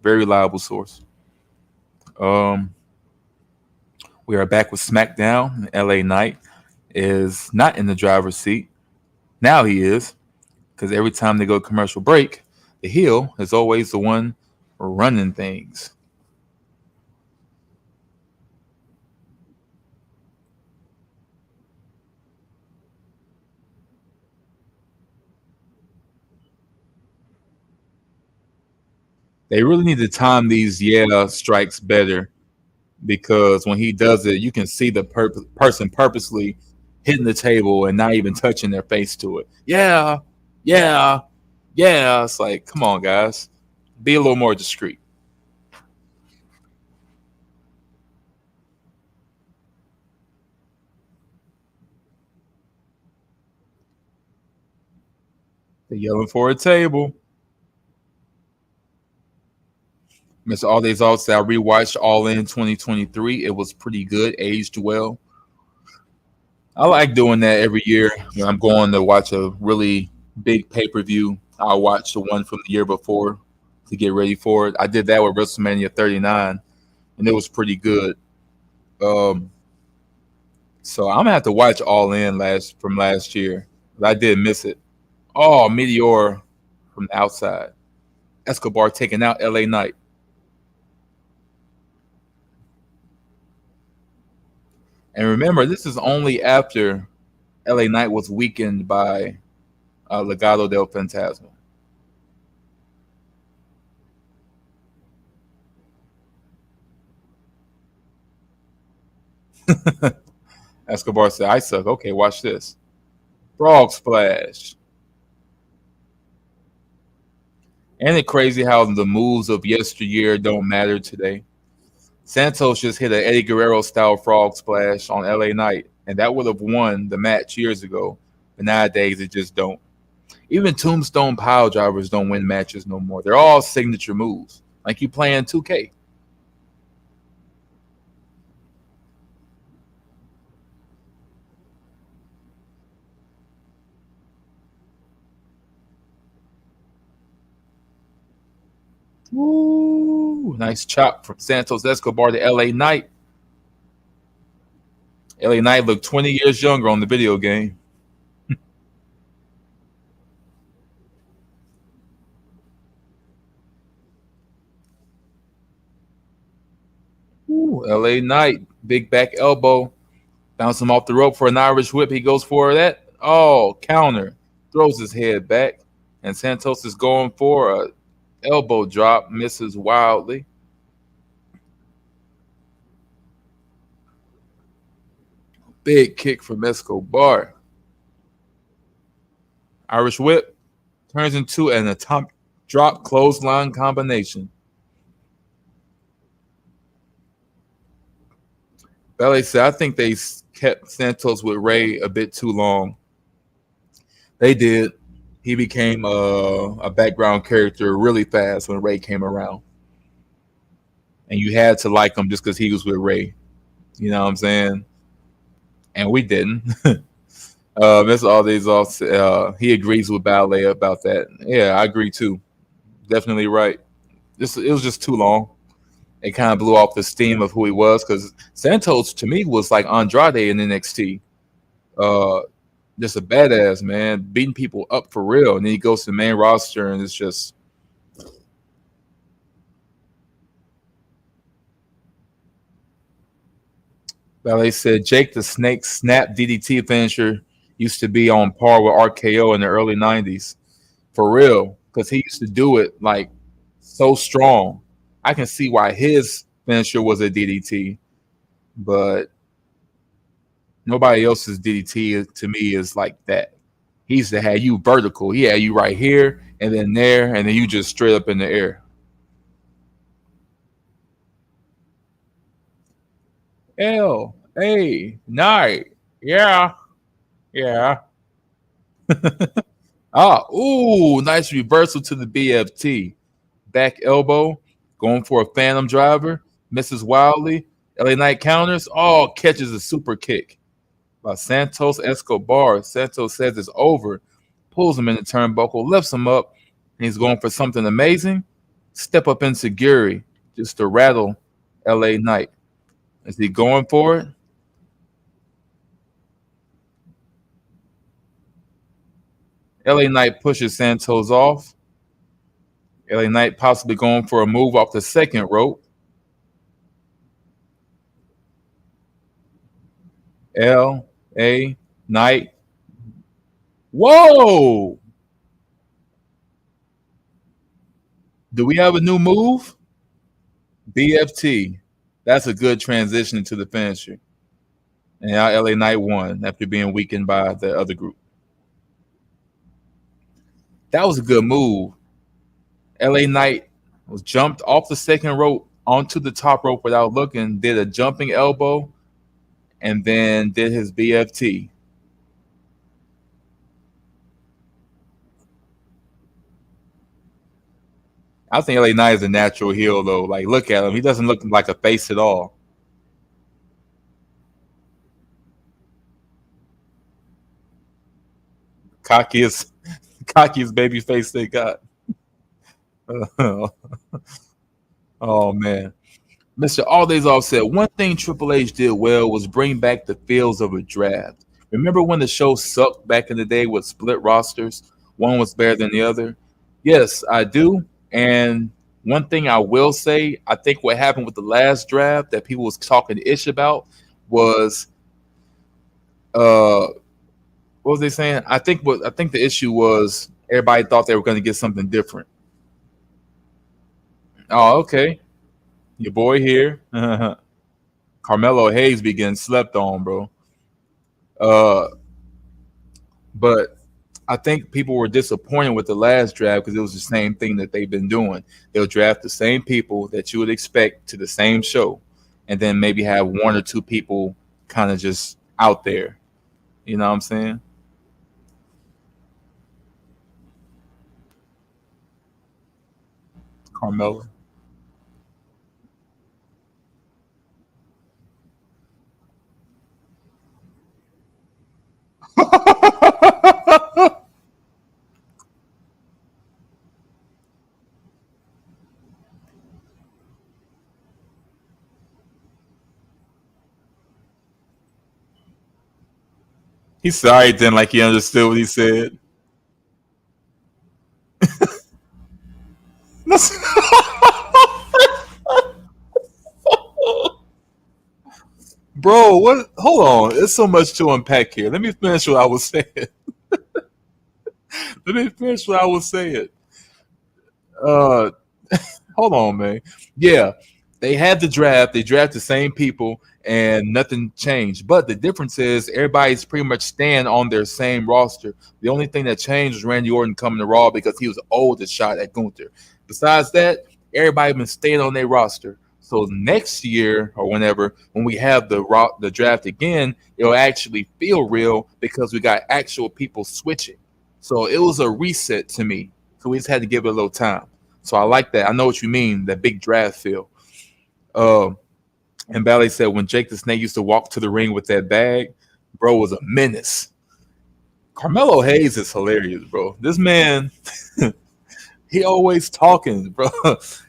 A: Very reliable source. Um, we are back with SmackDown. LA Knight is not in the driver's seat. Now he is, because every time they go to commercial break, the heel is always the one running things. They really need to time these strikes better, because when he does it, you can see the person purposely hitting the table and not even touching their face to it. Yeah, yeah, yeah. It's like, come on, guys, be a little more discreet. They're yelling for a table. Mr. All Days All said, I rewatched All In 2023. It was pretty good, aged well. I like doing that every year. When I'm going to watch a really big pay per view, I'll watch the one from the year before to get ready for it. I did that with WrestleMania 39, and it was pretty good. Um, so I'm gonna have to watch All In from last year. I did miss it. Oh, Meteor from the outside. Escobar taking out LA Knight. And remember, this is only after LA Knight was weakened by Legado del Fantasma. Escobar said, I suck. Okay, watch this. Frog splash. Ain't it crazy how the moves of yesteryear don't matter today? Santos just hit an Eddie Guerrero style frog splash on LA Knight, and that would have won the match years ago. But nowadays, it just don't. Even Tombstone pile drivers don't win matches no more. They're all signature moves, like you playing 2K. Ooh, nice chop from Santos Escobar to LA Knight. LA Knight looked 20 years younger on the video game. Ooh, LA Knight, big back elbow. Bounce him off the rope for an Irish whip. He goes for that. Oh, counter. Throws his head back. And Santos is going for a elbow drop. Misses wildly. Big kick from Escobar. Irish whip turns into an atomic drop clothesline combination. Ballet said, I think they kept Santos with Ray a bit too long. They did. He became a background character really fast when Ray came around. And you had to like him just because he was with Ray. You know what I'm saying? And we didn't. That's all these all. He agrees with Ballet about that. Yeah, I agree too. Definitely right. It was just too long. It kind of blew off the steam of who he was because Santos to me was like Andrade in NXT. Uh, just a badass man, beating people up for real, and then he goes to the main roster, and it's just. Ballet said Jake the Snake Snap DDT finisher used to be on par with RKO in the early '90s, for real, because he used to do it like so strong. I can see why his finisher was a DDT, but nobody else's DDT to me is like that. He used to have you vertical. He had you right here and then there, and then you just straight up in the air. Night. Yeah. Yeah. Nice reversal to the BFT. Back elbow, going for a phantom driver. Mrs. Wildly. LA Knight counters. Catches a super kick by Santos Escobar. Santos says it's over. Pulls him in the turnbuckle, lifts him up, and he's going for something amazing. Step up insecurity just to rattle LA Knight. Is he going for it? LA Knight pushes Santos off. LA Knight possibly going for a move off the second rope. LA Knight. Whoa! Do we have a new move? BFT. That's a good transition to the finisher. And now LA Knight won after being weakened by the other group. That was a good move. LA Knight was jumped off the second rope onto the top rope without looking, did a jumping elbow, and then did his BFT. I think LA Knight is a natural heel, though. Like, look at him. He doesn't look like a face at all. Cockiest baby face they got. Oh, man. Mr. All Days Off said, one thing Triple H did well was bring back the feels of a draft. Remember when the show sucked back in the day with split rosters? One was better than the other? Yes, I do. And one thing I will say, I think what happened with the last draft that people was talking ish about was, what was they saying? I think the issue was everybody thought they were going to get something different. Oh, okay. Your boy here. Carmelo Hayes be getting slept on, bro. But I think people were disappointed with the last draft because it was the same thing that they've been doing. They'll draft the same people that you would expect to the same show, and then maybe have one or two people kind of just out there. You know what I'm saying? Carmelo. He sighed then like he understood what he said. Bro, what? Hold on. There's so much to unpack here. Let me finish what I was saying. Let me finish what I was saying. Uh, Hold on, man. Yeah, they had the draft. They draft the same people, and nothing changed. But the difference is everybody's pretty much staying on their same roster. The only thing that changed was Randy Orton coming to Raw because he was old and shot at Gunther. Besides that, everybody been staying on their roster. So next year or whenever, when we have the draft again, it'll actually feel real because we got actual people switching. So it was a reset to me. So we just had to give it a little time. So I like that. I know what you mean, that big draft feel. And Ballet said when Jake the Snake used to walk to the ring with that bag, bro was a menace. Carmelo Hayes is hilarious, bro. This man, He always talking, bro.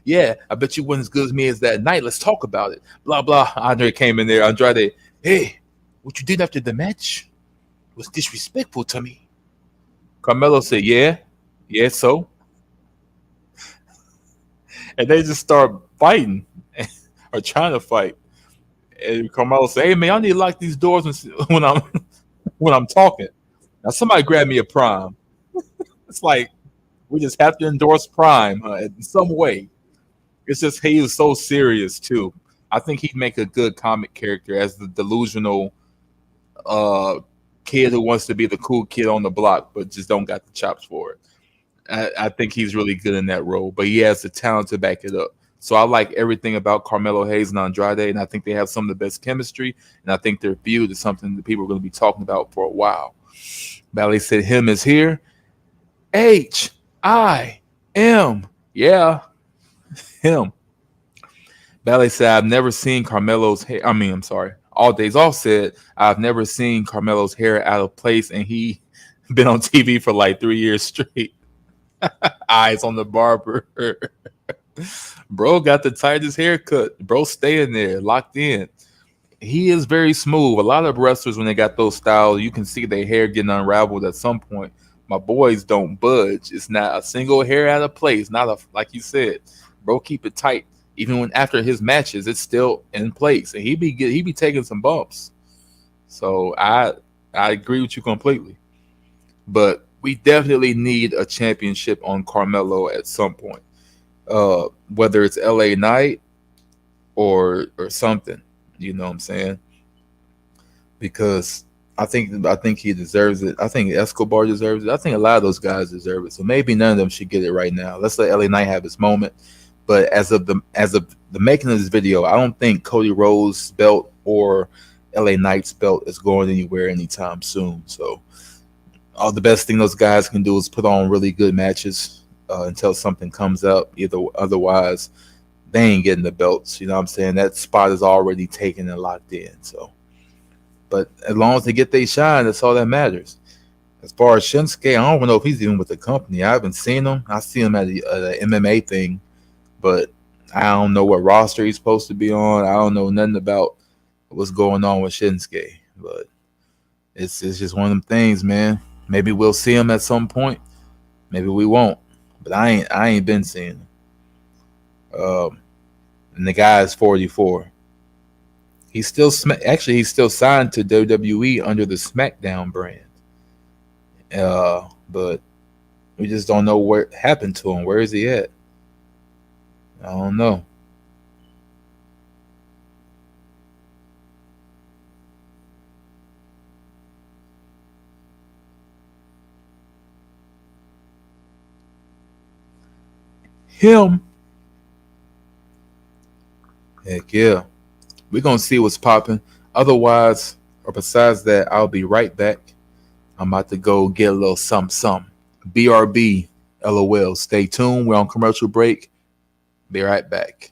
A: Yeah, I bet you wasn't as good as me as that night. Let's talk about it. Blah blah. Andre came in there. Andrade, hey, what you did after the match was disrespectful to me. Carmelo said, yeah, yeah, so, and they just start fighting or trying to fight. And Carmelo said, hey man, I need to lock these doors when I'm when I'm talking. Now somebody grab me a prime. It's like we just have to endorse Prime in some way. It's just he was so serious too. I think he'd make a good comic character as the delusional uh, kid who wants to be the cool kid on the block, but just don't got the chops for it. I think he's really good in that role, but he has the talent to back it up. So I like everything about Carmelo Hayes and Andrade, and I think they have some of the best chemistry, and I think their feud is something that people are going to be talking about for a while. Ballet said, "Him is here. H-I-M. Yeah, him." Ballet said, I've never seen Carmelo's hair. I mean, I'm sorry. All Days Off said, I've never seen Carmelo's hair out of place, and he been on TV for like 3 years straight. Eyes on the barber. Bro got the tightest haircut. Bro staying there, locked in. He is very smooth. A lot of wrestlers, when they got those styles, you can see their hair getting unraveled at some point. My boys don't budge. It's not a single hair out of place. Not a like you said, bro. Keep it tight. Even when after his matches, it's still in place, and he be taking some bumps. So I agree with you completely. But we definitely need a championship on Carmelo at some point. Whether it's LA Knight or something. You know what I'm saying? Because I think he deserves it. I think Escobar deserves it. I think a lot of those guys deserve it. So maybe none of them should get it right now. Let's let LA Knight have his moment. But as of the making of this video, I don't think Cody Rhodes' belt or LA Knight's belt is going anywhere anytime soon. So all the best thing those guys can do is put on really good matches until something comes up. Either otherwise, they ain't getting the belts. You know what I'm saying? That spot is already taken and locked in. So, but as long as they get their shine, that's all that matters. As far as Shinsuke, I don't even know if he's even with the company. I haven't seen him. I see him at the MMA thing, but I don't know what roster he's supposed to be on. I don't know nothing about what's going on with Shinsuke. But it's just one of them things, man. Maybe we'll see him at some point. Maybe we won't. But I ain't been seeing him. And the guy is 44. He's still signed to WWE under the SmackDown brand. But we just don't know what happened to him. Where is he at? I don't know. Him. Heck yeah. We're gonna see what's popping. Otherwise, or besides that, I'll be right back. I'm about to go get a little something. BRB, LOL. Stay tuned. We're on commercial break. Be right back.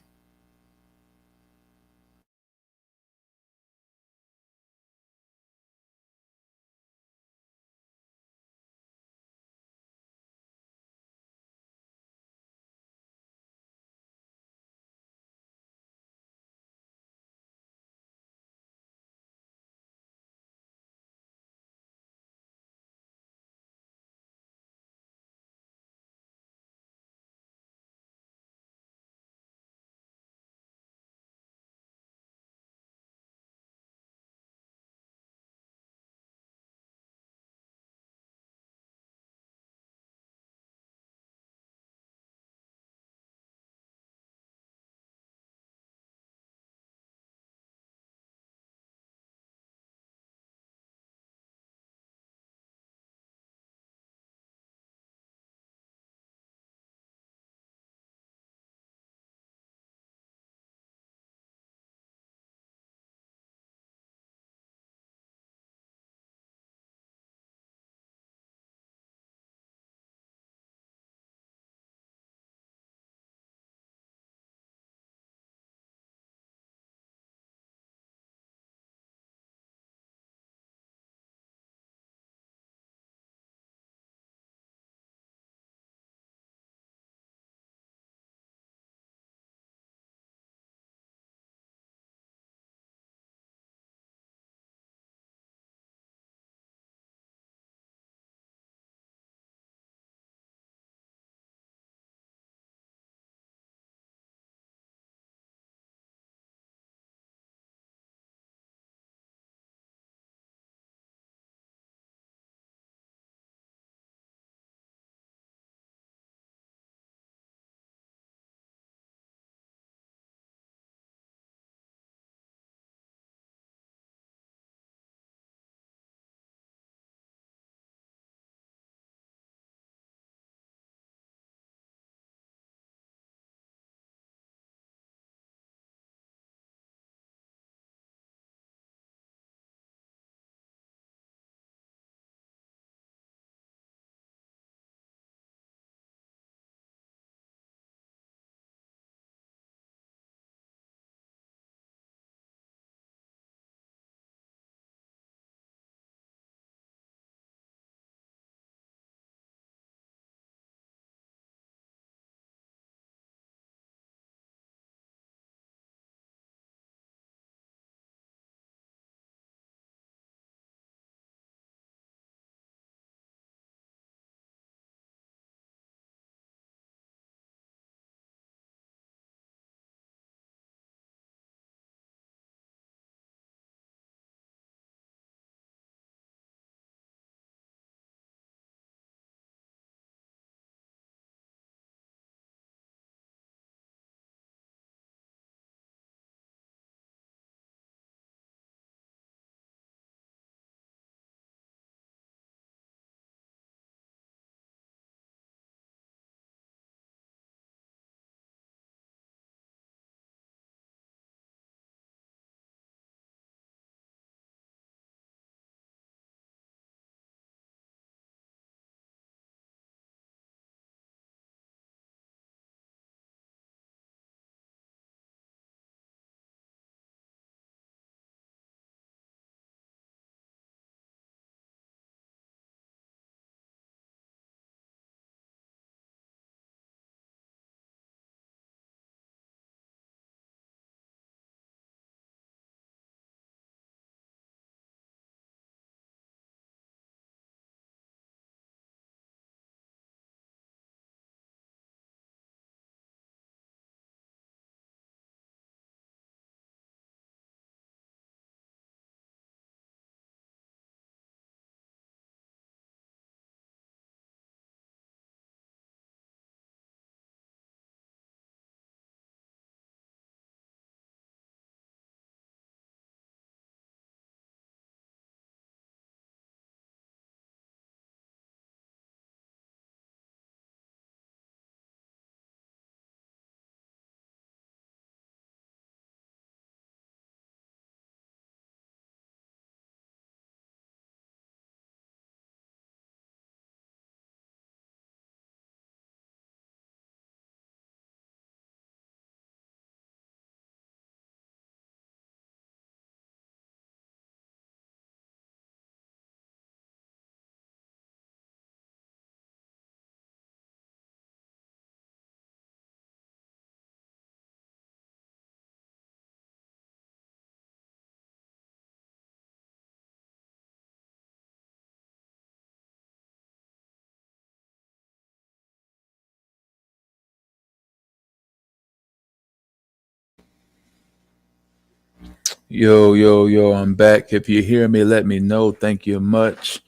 A: Yo, I'm back. If you hear me, let me know. Thank you much.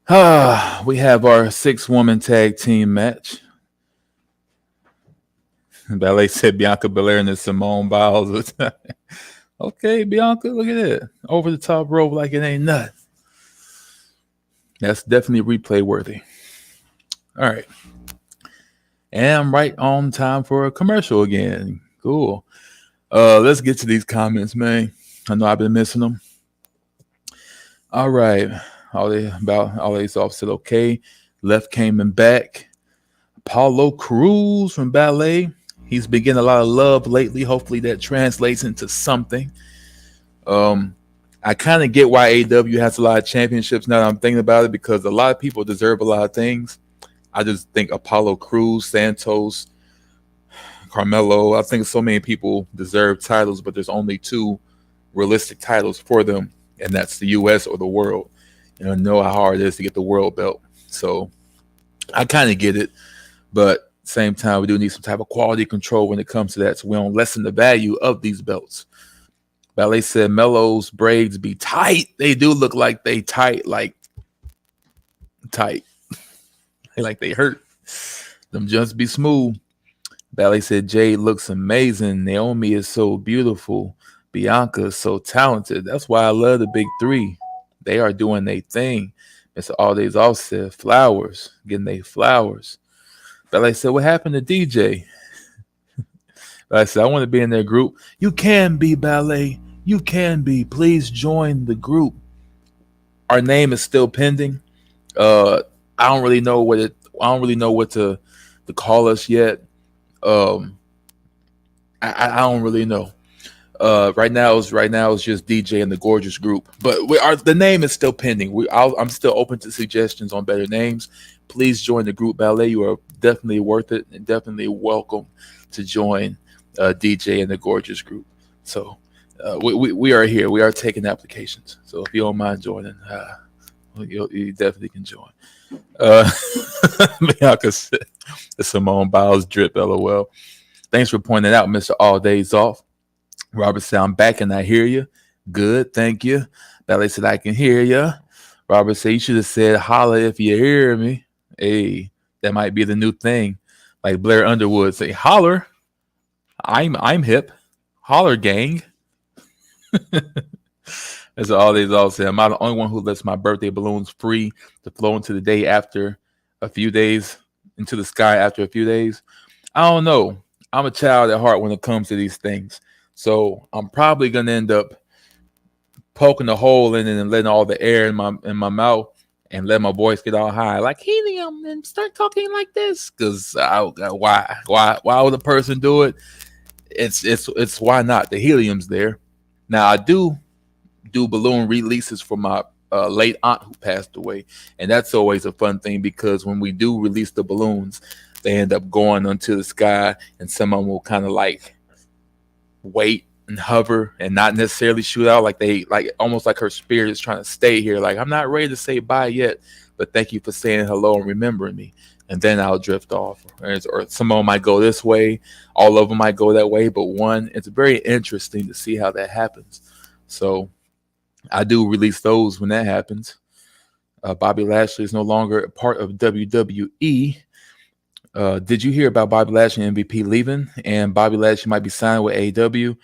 A: We have our 6-woman tag team match. Ballet said Bianca Belair and Simone Biles. Okay, Bianca, look at it. Over the top rope like it ain't nothing. That's definitely replay worthy. All right. And I'm right on time for a commercial again. Cool. Let's get to these comments, man. I know I've been missing them. All right. All these off said okay. Left came and back. Paulo Cruz from Ballet. He's been getting a lot of love lately. Hopefully that translates into something. I kind of get why AEW has a lot of championships now that I'm thinking about it, because a lot of people deserve a lot of things. I just think Apollo Cruz, Santos, Carmelo, I think so many people deserve titles, but there's only 2 realistic titles for them, and that's the US or the world. And I know how hard it is to get the world belt. So I kind of get it, but same time, we do need some type of quality control when it comes to that, so we don't lessen the value of these belts. Ballet said Melo's braids be tight. They do look like they tight, like tight. Like they hurt. Them just be smooth. Ballet said Jade looks amazing. Naomi is so beautiful. Bianca is so talented. That's why I love the big 3. They are doing their thing. Mr. All Days Off said flowers, getting their flowers. Ballet said, what happened to DJ? I said, I want to be in their group. You can be, Ballet. You can be. Please join the group. Our name is still pending. I don't really know what to call us yet. I don't really know. Right now it's just DJ and the Gorgeous Group, but the name is still pending. I'm still open to suggestions on better names. Please join the group, Ballet. You are definitely worth it and definitely welcome to join DJ and the Gorgeous Group. So we are here. We are taking applications. So if you don't mind joining, you definitely can join. Bianca said the Simone Biles drip, LOL. Thanks for pointing out, Mr. All Days Off. Robert said, I'm back and I hear you. Good, thank you. Ballet said, I can hear you. Robert said, you should have said, holla if you hear me. Hey, that might be the new thing. Like Blair Underwood say, holler. I'm hip. Holler, gang. That's All Days Off said, am I the only one who lets my birthday balloons free to flow into the day after a few days, into the sky after a few days? I don't know. I'm a child at heart when it comes to these things. So I'm probably gonna end up poking a hole in it and letting all the air in my mouth and let my voice get all high, like helium, and start talking like this. Because why would a person do it? It's why not? The helium's there. Now I do balloon releases for my late aunt who passed away, and that's always a fun thing because when we do release the balloons, they end up going onto the sky, and some of them will kind of like wait and hover and not necessarily shoot out, like almost like her spirit is trying to stay here, like I'm not ready to say bye yet, but thank you for saying hello and remembering me. And then I'll drift off, or some of them might go this way, all of them might go that way, but one, it's very interesting to see how that happens. So I do release those when that happens. Bobby Lashley is no longer a part of WWE. Did you hear about Bobby Lashley and MVP leaving, and Bobby Lashley might be signed with AEW?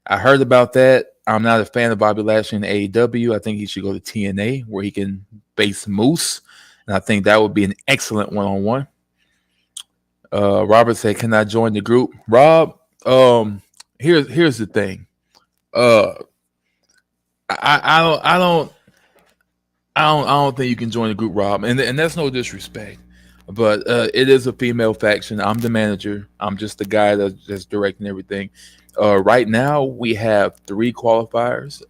A: I heard about that. I'm not a fan of Bobby Lashley in AEW. I think he should go to TNA where he can face Moose, and I think that would be an excellent one-on-one. Robert said, "Can I join the group?" Rob, here's the thing. I don't think you can join the group, Rob, and that's no disrespect. But it is a female faction. I'm the manager. I'm just the guy that's directing everything. Right now, we have 3 qualifiers.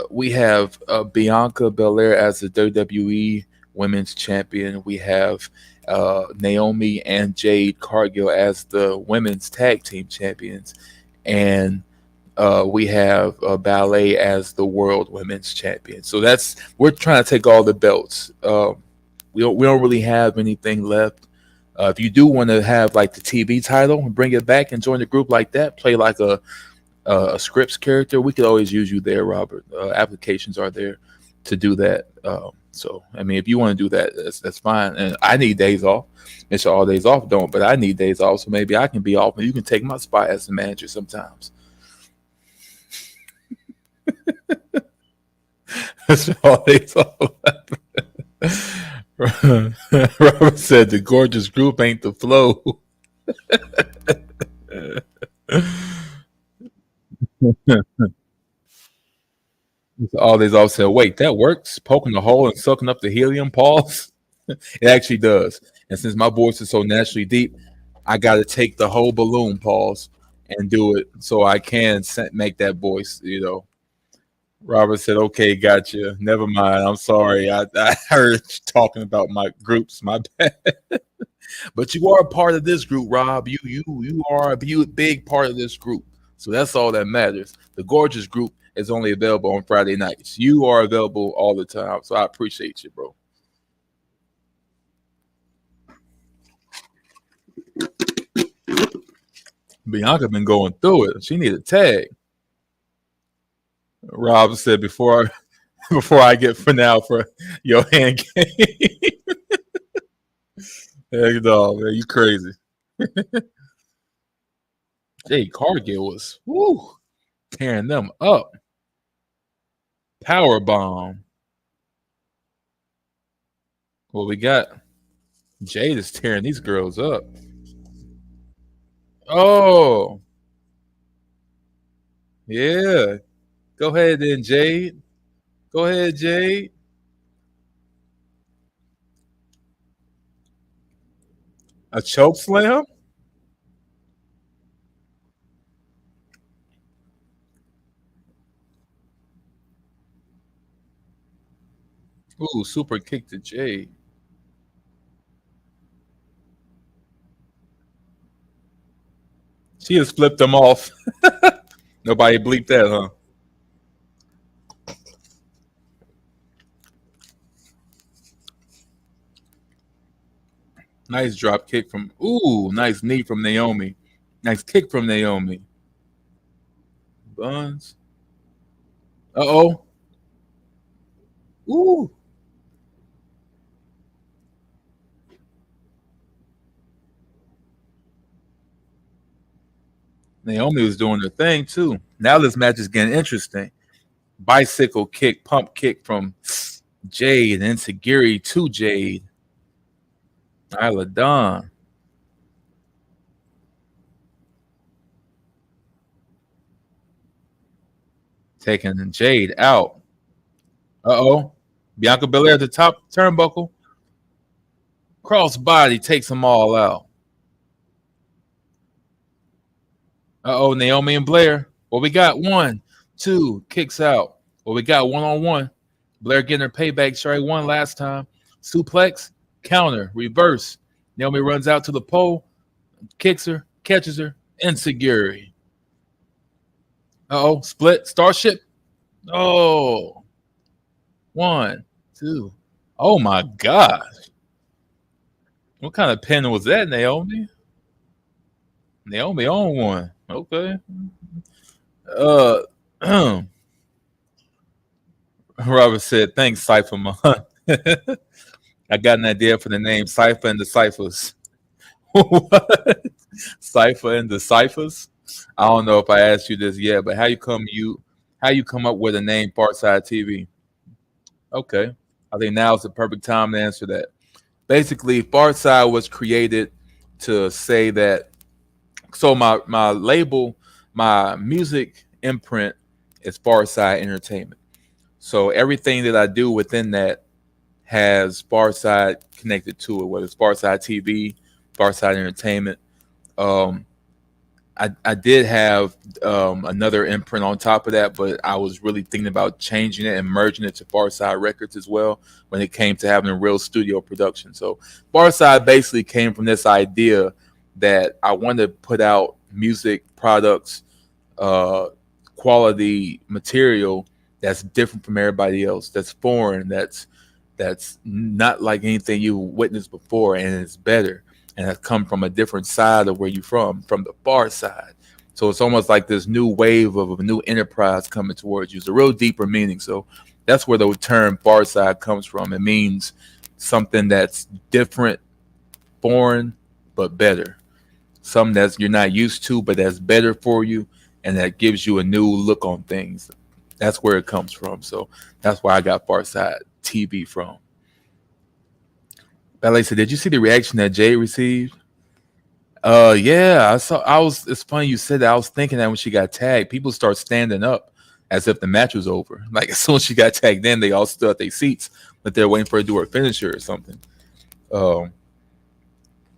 A: We have Bianca Belair as the WWE Women's Champion. We have Naomi and Jade Cargill as the Women's Tag Team Champions. And we have Ballet as the World Women's Champion. So we're trying to take all the belts. We don't really have anything left. If you do want to have like the TV title and bring it back and join the group like that, play like a a scripts character, we could always use you there, Robert. Applications are there to do that. So I mean, if you want to do that, that's fine. And I need days off. It's all days off don't, but I need days off. So maybe I can be off, and you can take my spot as the manager sometimes. That's all days off. Robert said the gorgeous group ain't the flow. All these all said, wait, that works? Poking the hole and sucking up the helium, pause? It actually does. And since my voice is so naturally deep, I got to take the whole balloon, pause, and do it so I can make that voice, you know. Robert said, okay, gotcha. Never mind. I'm sorry. I heard you talking about my groups. My bad. But you are a part of this group, Rob. You are a big part of this group. So that's all that matters. The gorgeous group is only available on Friday nights. You are available all the time. So I appreciate you, bro. Bianca been going through it. She need a tag. Rob said before I get for now for your hand game. Heck no, man, you crazy. Jay Cargill was tearing them up. Power bomb. Well, we got Jade is tearing these girls up. Oh, yeah. Go ahead then, Jade. Go ahead, Jade. A choke slam? Ooh, super kick to Jade. She has flipped them off. Nobody bleeped that, huh? Nice drop kick from. Ooh, nice knee from Naomi. Nice kick from Naomi. Buns. Uh-oh. Ooh. Naomi was doing her thing too. Now this match is getting interesting. Bicycle kick, pump kick from Jade and Sagiri to Jade. Isla Dawn. Taking Jade out. Uh-oh. Bianca Belair at the top turnbuckle. Cross body takes them all out. Uh-oh, Naomi and Blair. Well, we got 1, 2, kicks out. Well, we got one-on-one. Blair getting her payback. She already won last time. Suplex, counter, reverse. Naomi runs out to the pole, kicks her, catches her, insecurity. Uh-oh, split, Starship. Oh. 1, 2. Oh, my gosh. What kind of pin was that, Naomi? Naomi on one. Okay. Robert said, thanks, Cypher Man. I got an idea for the name Cypher and the Cyphers. What? Cypher and the Cyphers? I don't know if I asked you this yet, but how you come up with a name Farside TV? Okay. I think now is the perfect time to answer that. Basically, Farside was created to say that. So my label, my music imprint is Farside Entertainment. So everything that I do within that has Farside connected to it, whether it's Farside TV, Farside Entertainment. I did have another imprint on top of that, but I was really thinking about changing it and merging it to Farside Records as well when it came to having a real studio production. So Farside basically came from this idea that I wanted to put out music products, quality material that's different from everybody else, that's foreign, that's not like anything you witnessed before, and it's better, and has come from a different side of where you're from the far side. So it's almost like this new wave of a new enterprise coming towards you. It's a real deeper meaning. So that's where the term far side comes from. It means something that's different, foreign, but better. Something that you're not used to, but that's better for you, and that gives you a new look on things. That's where it comes from. So that's why I got Far Side TV from. Ballet said, "Did you see the reaction that Jay received?" Yeah, I saw. I was. It's funny you said that. I was thinking that when she got tagged, people start standing up as if the match was over. Like as soon as she got tagged in, they all stood at their seats, but they're waiting for her to do her finisher or something. Um.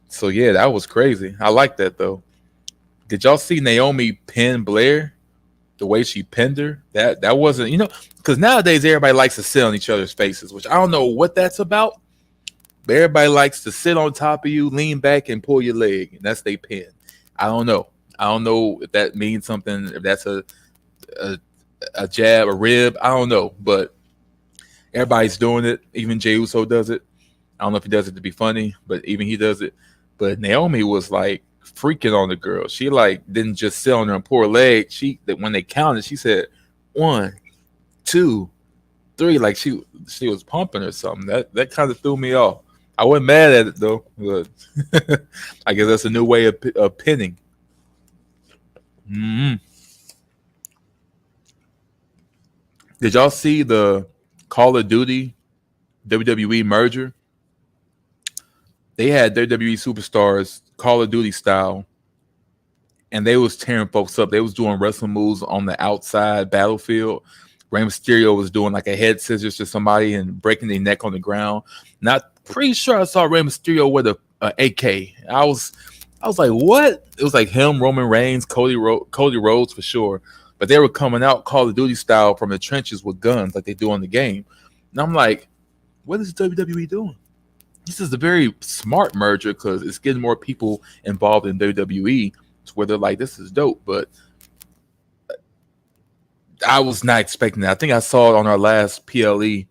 A: So yeah, that was crazy. I like that though. Did y'all see Naomi pin Blair? The way she pinned her, that wasn't, because nowadays everybody likes to sit on each other's faces, which I don't know what that's about. But everybody likes to sit on top of you, lean back, and pull your leg, and that's they pin. I don't know. I don't know if that means something. If that's a jab, a rib. I don't know, but everybody's doing it. Even Jey Uso does it. I don't know if he does it to be funny, but even he does it. But Naomi was like freaking on the girl. She like didn't just sit on her and pull her leg. That when they counted, she said 1, 2, 3. Like she was pumping or something. That kind of threw me off. I wasn't mad at it though. But I guess that's a new way of pinning. Mm-hmm. Did y'all see the Call of Duty WWE merger? They had WWE superstars Call of Duty style, and they was tearing folks up. They was doing wrestling moves on the outside battlefield. Rey Mysterio was doing like a head scissors to somebody and breaking their neck on the ground. Not pretty sure I saw Rey Mysterio with a AK. I was like, what? It was like him, Roman Reigns, Cody Rhodes for sure. But they were coming out Call of Duty style from the trenches with guns like they do on the game. And I'm like, what is WWE doing? This is a very smart merger because it's getting more people involved in WWE to where they're like, this is dope. But I was not expecting that. I think I saw it on our last PLE.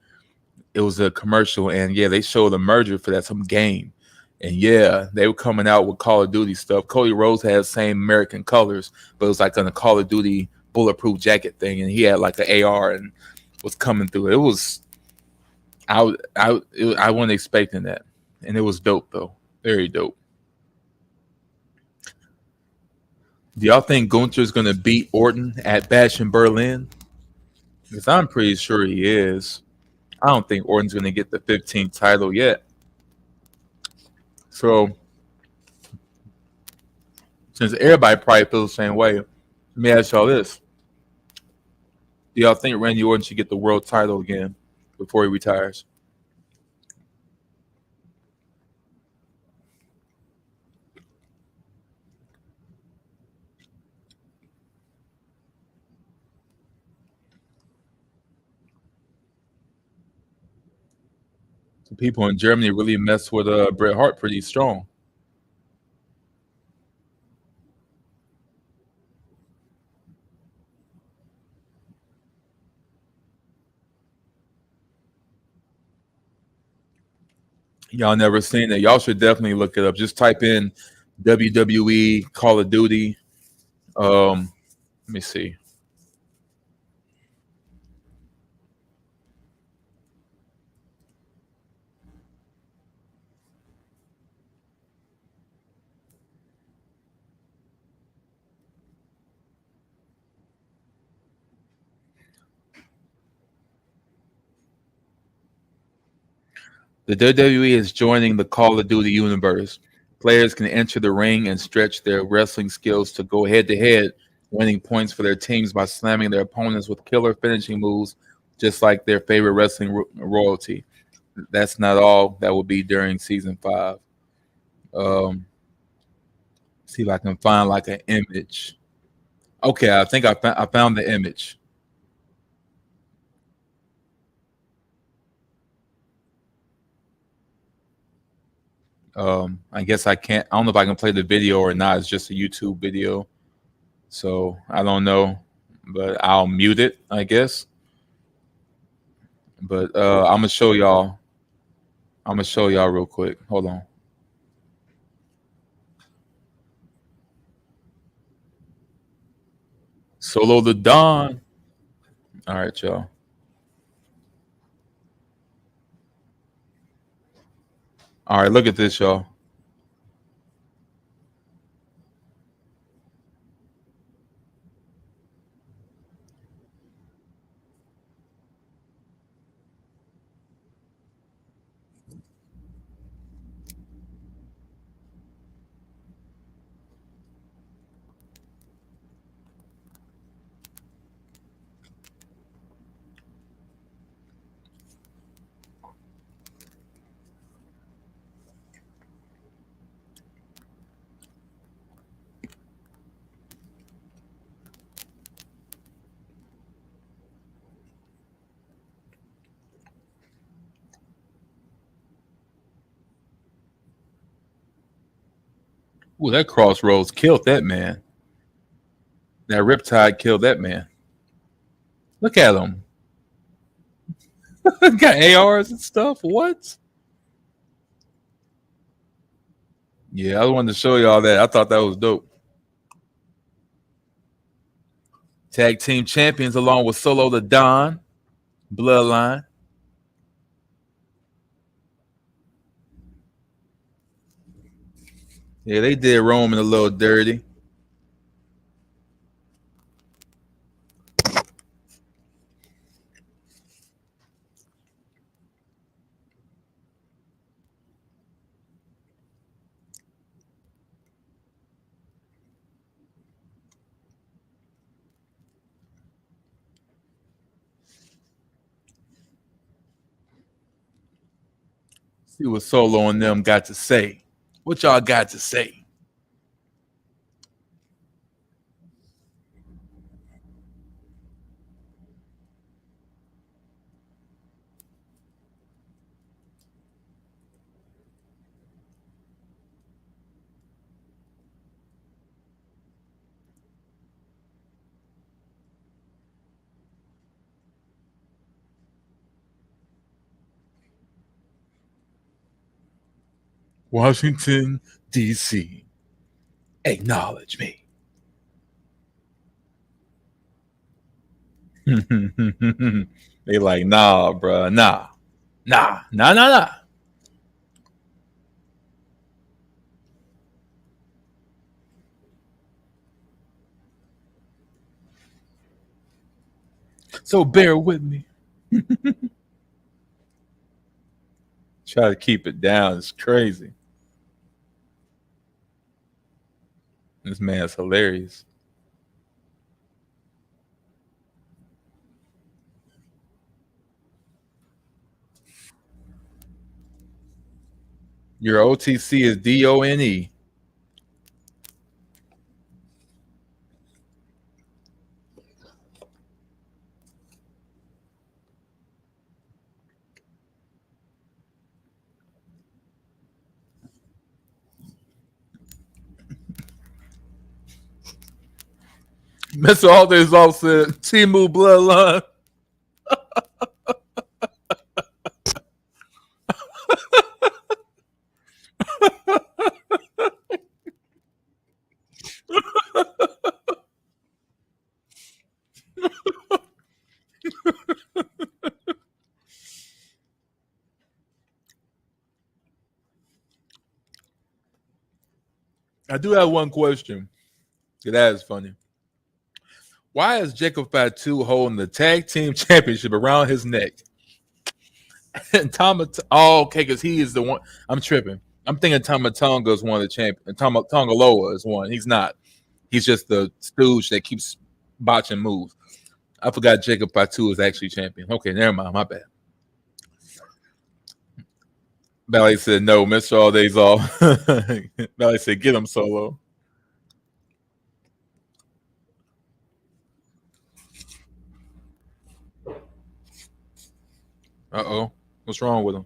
A: It was a commercial, and yeah, they showed a merger for that, some game. And yeah, they were coming out with Call of Duty stuff. Cody Rhodes had the same American colors, but it was like on a Call of Duty bulletproof jacket thing, and he had like an AR and was coming through. It was I wasn't expecting that, and it was dope though, very dope. Do y'all think Gunther's gonna beat Orton at Bash in Berlin? Because I'm pretty sure he is. I don't think Orton's gonna get the 15th title yet. So since everybody probably feels the same way, let me ask y'all this: do y'all think Randy Orton should get the world title again before he retires? The people in Germany really mess with Bret Hart pretty strong. Y'all never seen it. Y'all should definitely look it up. Just type in WWE Call of Duty. Let me see. The WWE is joining the Call of Duty universe. Players can enter the ring and stretch their wrestling skills to go head to head, winning points for their teams by slamming their opponents with killer finishing moves, just like their favorite wrestling royalty. That's not all. That will be during season 5. Um, see if I can find like an image. Okay, I think I found the image. I guess I can't. I don't know if I can play the video or not. It's just a YouTube video, so I don't know. But I'll mute it, I guess. But I'm gonna show y'all. I'm gonna show y'all real quick. Hold on. Solo the Don. All right, y'all. All right, look at this, y'all. Ooh, that crossroads killed that man. That riptide killed that man. Look at him. Got ARs and stuff. What? Yeah, I wanted to show y'all that. I thought that was dope. Tag team champions along with Solo the Don, Bloodline. Yeah, they did Roman a little dirty. See what Solo and them got to say. What y'all got to say? Washington, D.C. Acknowledge me. They like, nah, bruh, nah. Nah, nah, nah, nah. So bear with me. Try to keep it down. It's crazy. This man's hilarious. Your OTC is DONE. Mr. Alday's all said, Timu Bloodline. I do have one question. That is funny. Why is Jacob Fatu holding the tag team championship around his neck? And oh, okay, because he is the one. I'm tripping. I'm thinking Tamatonga is one of the champions. Tongaloa is one. He's not. He's just the stooge that keeps botching moves. I forgot Jacob Fatu is actually champion. Okay, never mind. My bad. Ballet said no. Mr. All Days Off. Ballet said get him Solo. Uh-oh. What's wrong with him?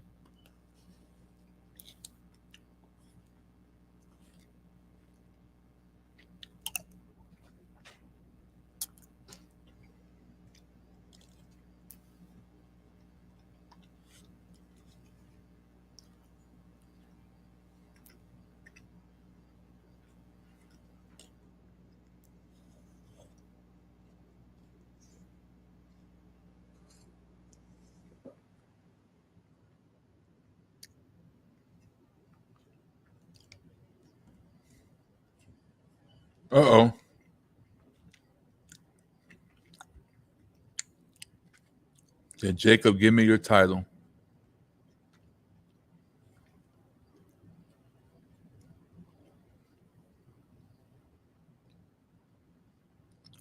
A: Uh-oh. Said, Jacob, give me your title.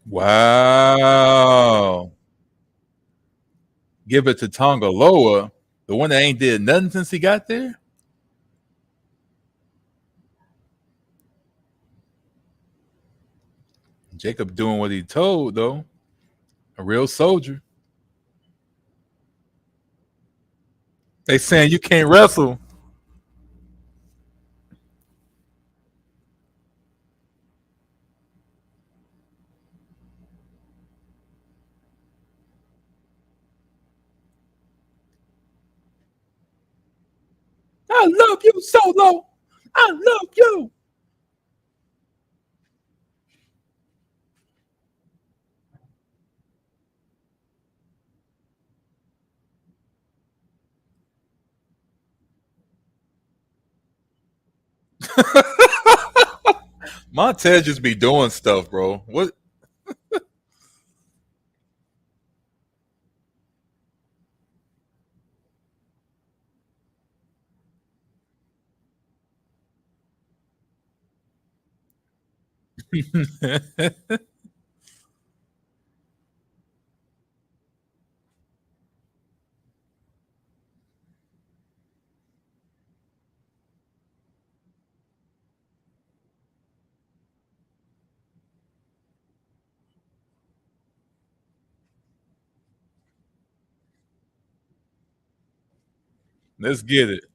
A: Wow. Give it to Tonga Loa, the one that ain't did nothing since he got there. Jacob doing what he told, though. A real soldier. They saying you can't wrestle. I love you, Solo. I love you. Montez just be doing stuff, bro. What? Let's get it.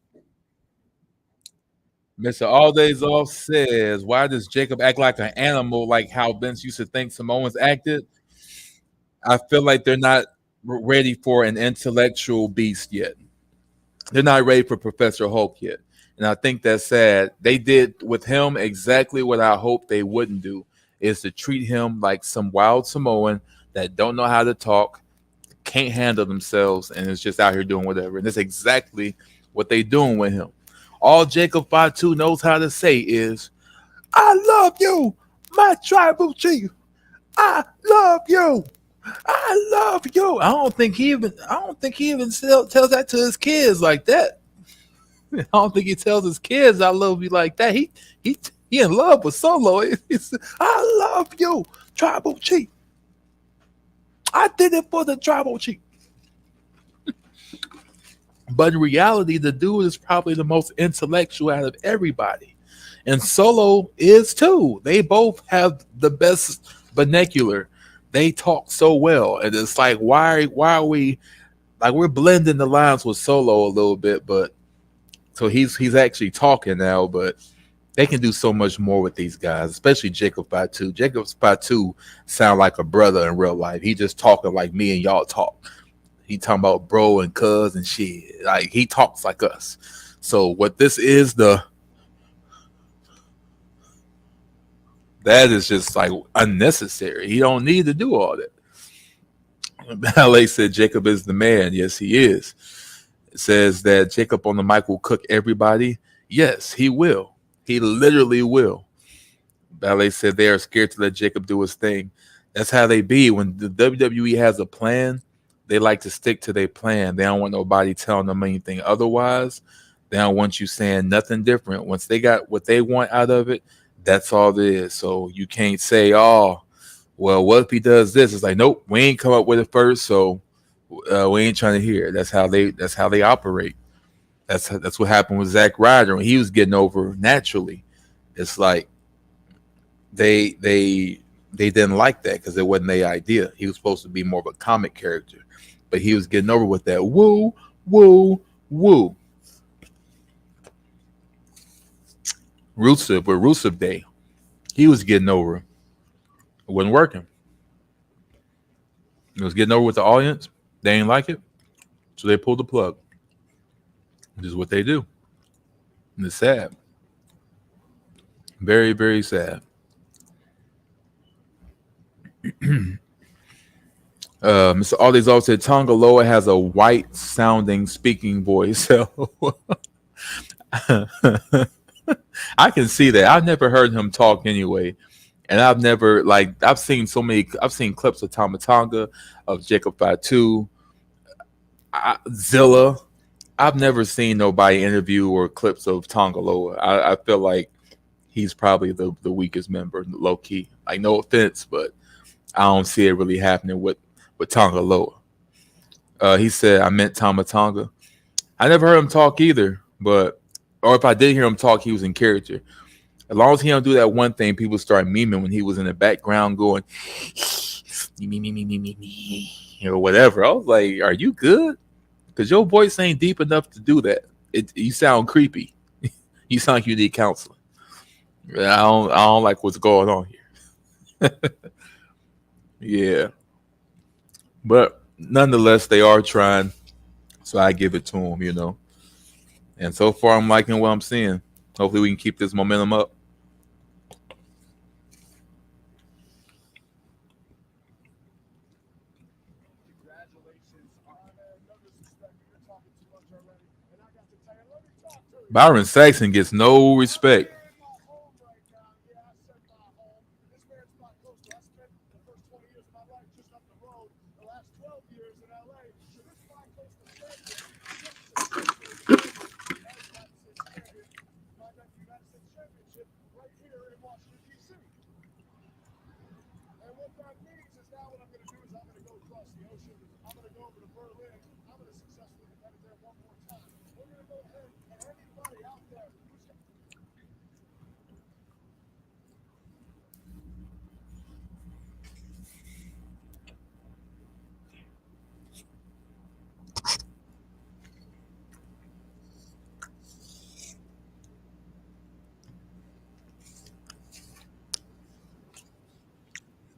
A: Mr. All Days Off says, why does Jacob act like an animal like how Vince used to think Samoans acted? I feel like they're not ready for an intellectual beast yet. They're not ready for Professor Hulk yet. And I think that's sad. They did with him exactly what I hoped they wouldn't do, is to treat him like some wild Samoan that don't know how to talk, can't handle themselves, and is just out here doing whatever. And that's exactly what they doing with him. All Jacob Fatu knows how to say is, I love you, my tribal chief. I love you. I love you. I don't think he even tells that to his kids like that. I don't think he tells his kids I love you like that. He in love with Solo. I love you, tribal chief. I did it for the tribal chief. But in reality, the dude is probably the most intellectual out of everybody. And Solo is too. They both have the best vernacular. They talk so well. And it's like, why are we like we're blending the lines with Solo a little bit, but so he's actually talking now, but they can do so much more with these guys, especially Jacob Fatu. Jacob Fatu sound like a brother in real life. He just talking like me and y'all talk. He talking about bro and cuz and shit. Like he talks like us. So what this is that is just like unnecessary. He don't need to do all that. Ballet said Jacob is the man. Yes, he is. It says that Jacob on the mic will cook everybody. Yes, he will. He literally will. Ballet said they are scared to let Jacob do his thing. That's how they be. When the WWE has a plan, they like to stick to their plan. They don't want nobody telling them anything otherwise. They don't want you saying nothing different. Once they got what they want out of it, that's all it is. So you can't say, oh, well, what if he does this? It's like, nope, we ain't come up with it first, so we ain't trying to hear it. That's how they operate. That's what happened with Zack Ryder when he was getting over naturally. It's like they didn't like that because it wasn't their idea. He was supposed to be more of a comic character, but he was getting over with that woo, woo, woo. Rusev Day, he was getting over. It wasn't working. It was getting over with the audience. They ain't like it, so they pulled the plug. This is what they do. And it's sad. Very, very sad. Mr. Aldi's also said Tonga Loa has a white sounding speaking voice. I can see that. I've never heard him talk anyway. And I've seen I've seen clips of Tama Tonga, of Jacob Fatu, Zilla. I've never seen nobody interview or clips of Tonga Loa. I feel like he's probably the weakest member, low key. Like, no offense, but I don't see it really happening with Tonga Loa. He said, I meant Tama Tonga. I never heard him talk either, or if I did hear him talk, he was in character. As long as he don't do that one thing, people start memeing when he was in the background going, or whatever. I was like, are you good? Because your voice ain't deep enough to do that. You sound creepy. You sound like you need counseling. I don't like what's going on here. Yeah. But nonetheless, they are trying. So I give it to them. And so far, I'm liking what I'm seeing. Hopefully, we can keep this momentum up. Byron Saxon gets no respect.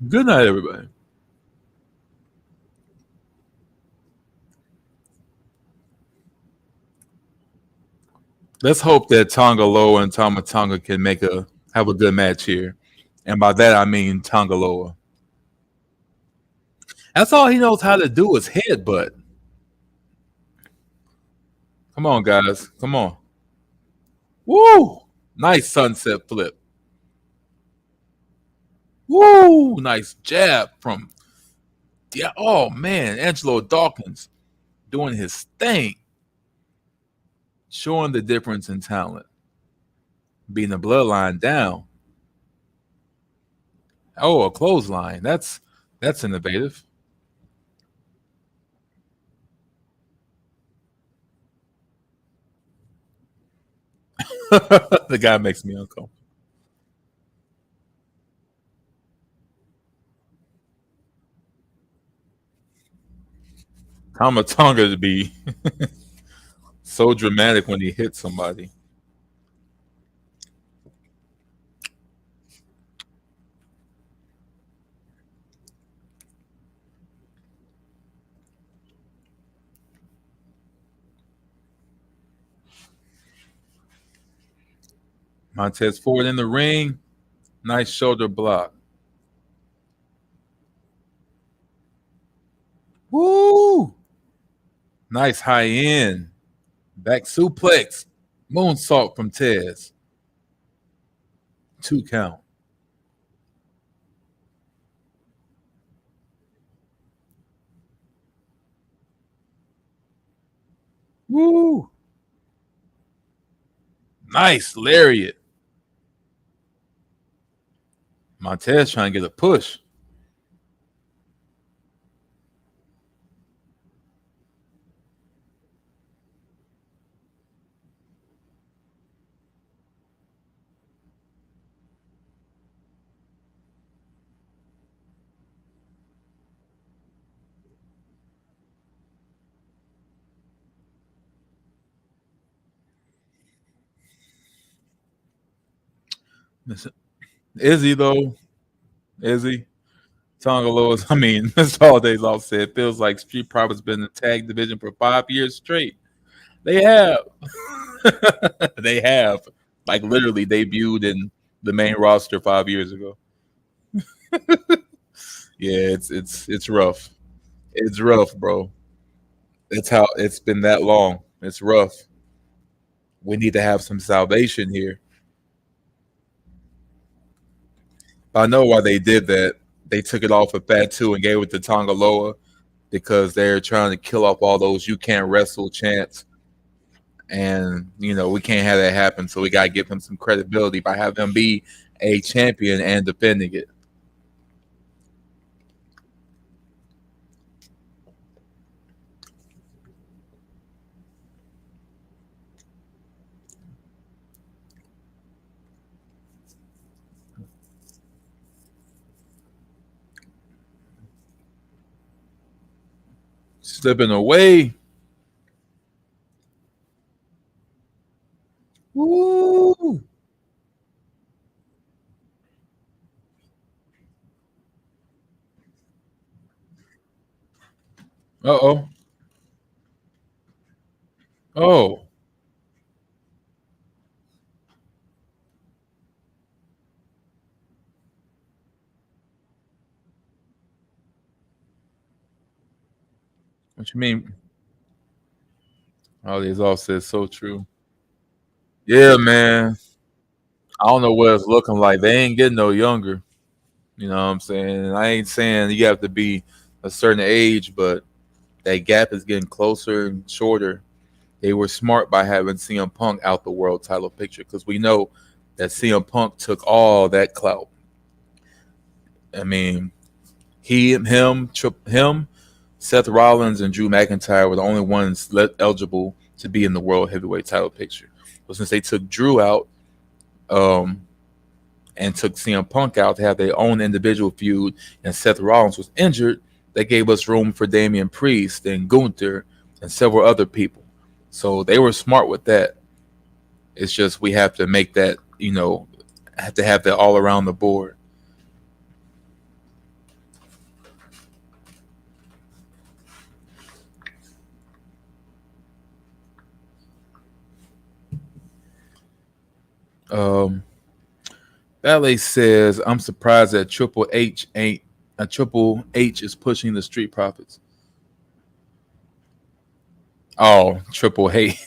A: Good night, everybody. Let's hope that Tonga Loa and Tama Tonga can have a good match here. And by that I mean Tonga Loa. That's all he knows how to do is headbutt. Come on, guys. Come on. Woo! Nice sunset flip. Woo! Nice jab from oh man, Angelo Dawkins doing his thing. Showing the difference in talent. Being the bloodline down. Oh, a clothesline. That's innovative. The guy makes me uncomfortable. Tama Tonga to be so dramatic when he hits somebody. Montez Ford in the ring. Nice shoulder block. Woo! Nice high end. Back suplex. Moonsault from Tez. 2 count. Woo! Nice lariat. Montez trying to get a push. Is he though? Is he? Tonga Lois. I mean, Mr. Holiday's all said. Feels like Street Profits been in the tag division for 5 years straight. They have. They have. Like literally debuted in the main roster 5 years ago. Yeah, it's rough. It's rough, bro. It's how it's been that long. It's rough. We need to have some salvation here. But I know why they did that. They took it off of Fatu and gave it to Tongaloa because they're trying to kill off all those "you can't wrestle" chants, and we can't have that happen. So we gotta give him some credibility by having him be a champion and defending it. Slipping away. Woo! Uh oh. Oh, what you mean? All these all said so true. Yeah, man. I don't know what it's looking like. They ain't getting no younger. You know what I'm saying? I ain't saying you have to be a certain age, but that gap is getting closer and shorter. They were smart by having CM Punk out the world title picture because we know that CM Punk took all that clout. I mean, him, Seth Rollins, and Drew McIntyre were the only ones eligible to be in the world heavyweight title picture. But since they took Drew out, um, and took CM Punk out to have their own individual feud, and Seth Rollins was injured, they gave us room for Damian Priest and Gunther and several other people. So they were smart with that. It's just we have to make that, have to have that all around the board. Um, Ballet says, "I'm surprised that Triple H is pushing the Street Profits." Oh, Triple H.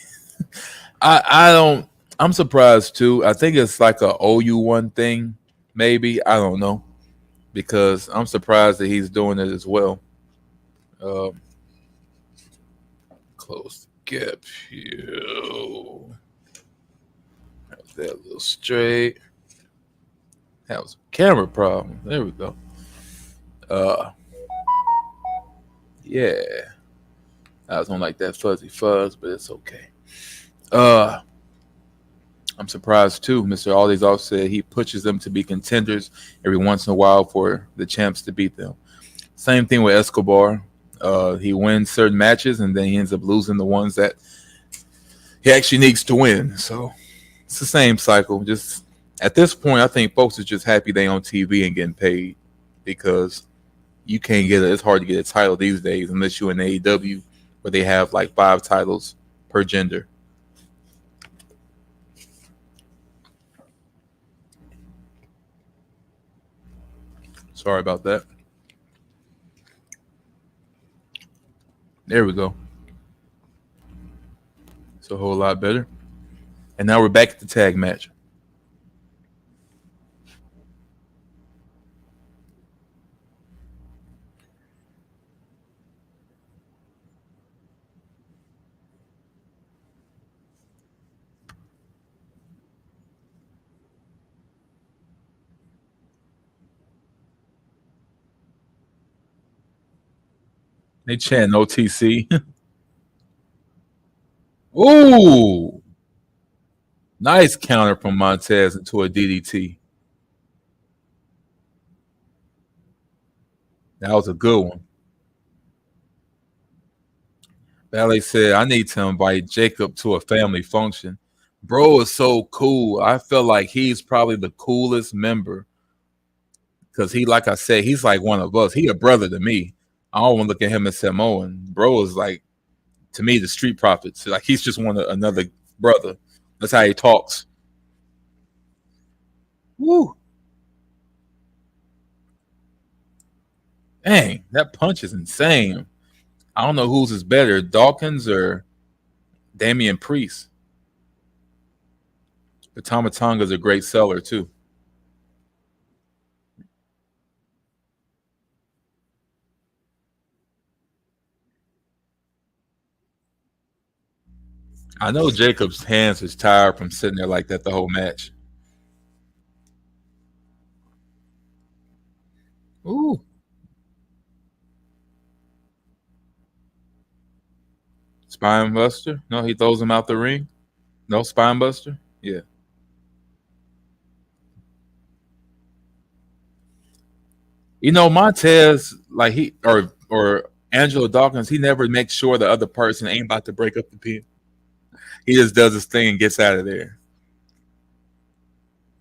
A: I don't. I'm surprised too. I think it's like a OU1 thing, maybe. I don't know because I'm surprised that he's doing it as well. Um, Close the gap here. Have that a little straight. That was a camera problem. There we go. Uh, yeah. I was on like that fuzzy fuzz, but it's okay. Uh, I'm surprised too. Mr. Aldi's also said he pushes them to be contenders every once in a while for the champs to beat them. Same thing with Escobar. He wins certain matches and then he ends up losing the ones that he actually needs to win. So it's the same cycle. Just at this point, I think folks are just happy they on TV and getting paid because you can't get it. It's hard to get a title these days unless you're in AEW where they have like 5 titles per gender. Sorry about that. There we go. It's a whole lot better. And now we're back at the tag match. They chant OTC. Ooh, nice counter from Montez into a DDT. That was a good one. Ballet said, I need to invite Jacob to a family function. Bro is so cool. I feel like he's probably the coolest member because he, like I said, he's like one of us. He a brother to me. I don't want to look at him as Samoan. Bro is like, to me, the street profits. Like he's just another brother. That's how he talks. Woo. Dang, that punch is insane. I don't know whose is better, Dawkins or Damian Priest. But Tamatonga is a great seller too. I know Jacob's hands is tired from sitting there like that the whole match. Ooh, spine buster. No, he throws him out the ring. No spine buster. Yeah. You know, Montez, like he or Angelo Dawkins, he never makes sure the other person ain't about to break up the pin. He just does his thing and gets out of there.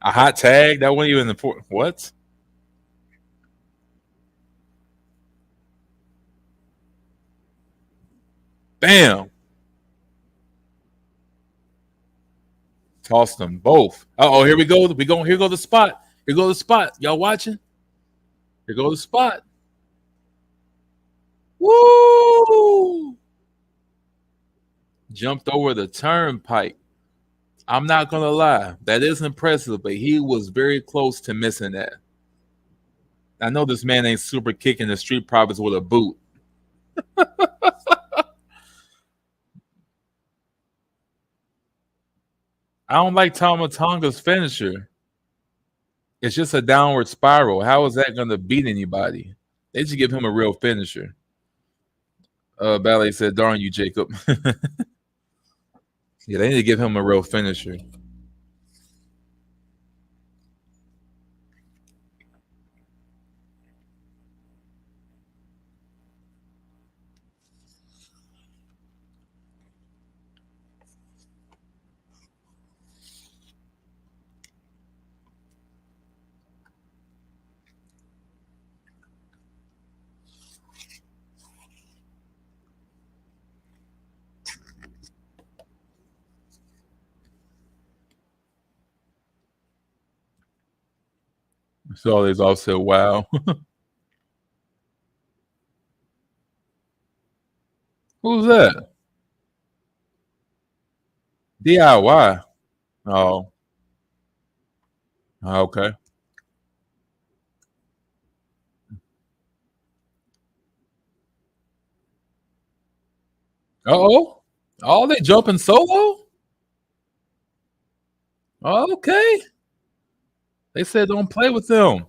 A: A hot tag that wasn't even important. What? Bam! Tossed them both. Oh, here we go. We go. Here go the spot. Here go the spot. Y'all watching? Here go the spot. Woo! Jumped over the turnpike. I'm not gonna lie, that is impressive, but he was very close to missing that. I know this man ain't super kicking the street profits with a boot. I don't like Tama Tonga's finisher. It's just a downward spiral. How is that gonna beat anybody? They should give him a real finisher. Ballet said, "Darn you, Jacob." Yeah, they need to give him a real finisher. So they all said, "Wow." Who's that? DIY. Oh, okay. Oh, oh, they jumping solo. Okay. They said don't play with them.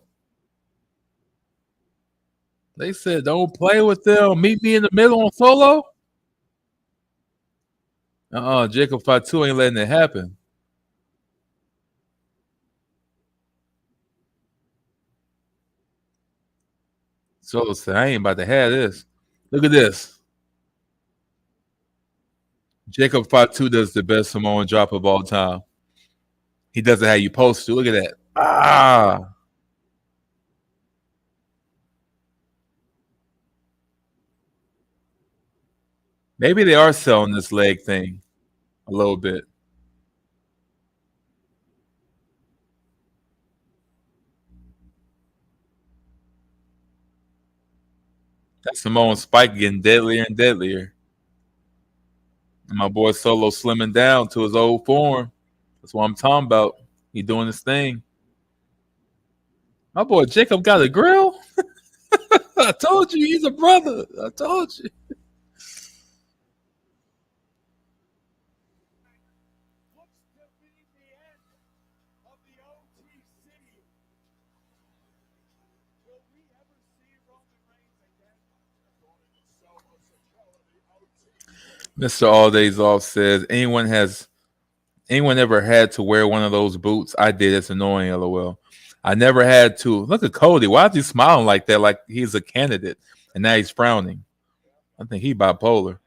A: They said don't play with them. Meet me in the middle on solo. Jacob Fatu ain't letting it happen. Solo said, I ain't about to have this. Look at this. Jacob Fatu does the best Samoan drop of all time. He does it how you supposed to. Look at that. Ah. Maybe they are selling this leg thing a little bit. That Samoan Spike getting deadlier and deadlier. And my boy Solo slimming down to his old form. That's what I'm talking about. He doing his thing. My boy Jacob got a grill. I told you he's a brother. I told you. Mr. All Days Off says anyone ever had to wear one of those boots? I did. It's annoying, lol. I never had to. Look at Cody. Why is he smiling like that? Like he's a candidate, and now he's frowning. I think he bipolar.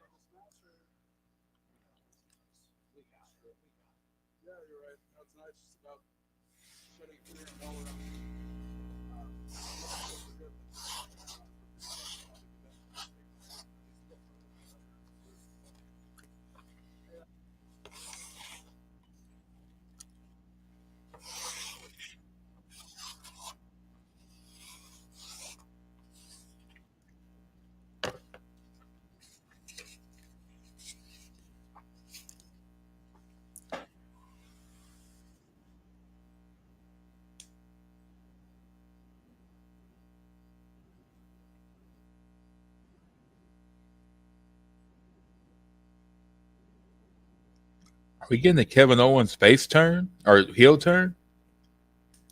A: Are we getting the Kevin Owens face turn or heel turn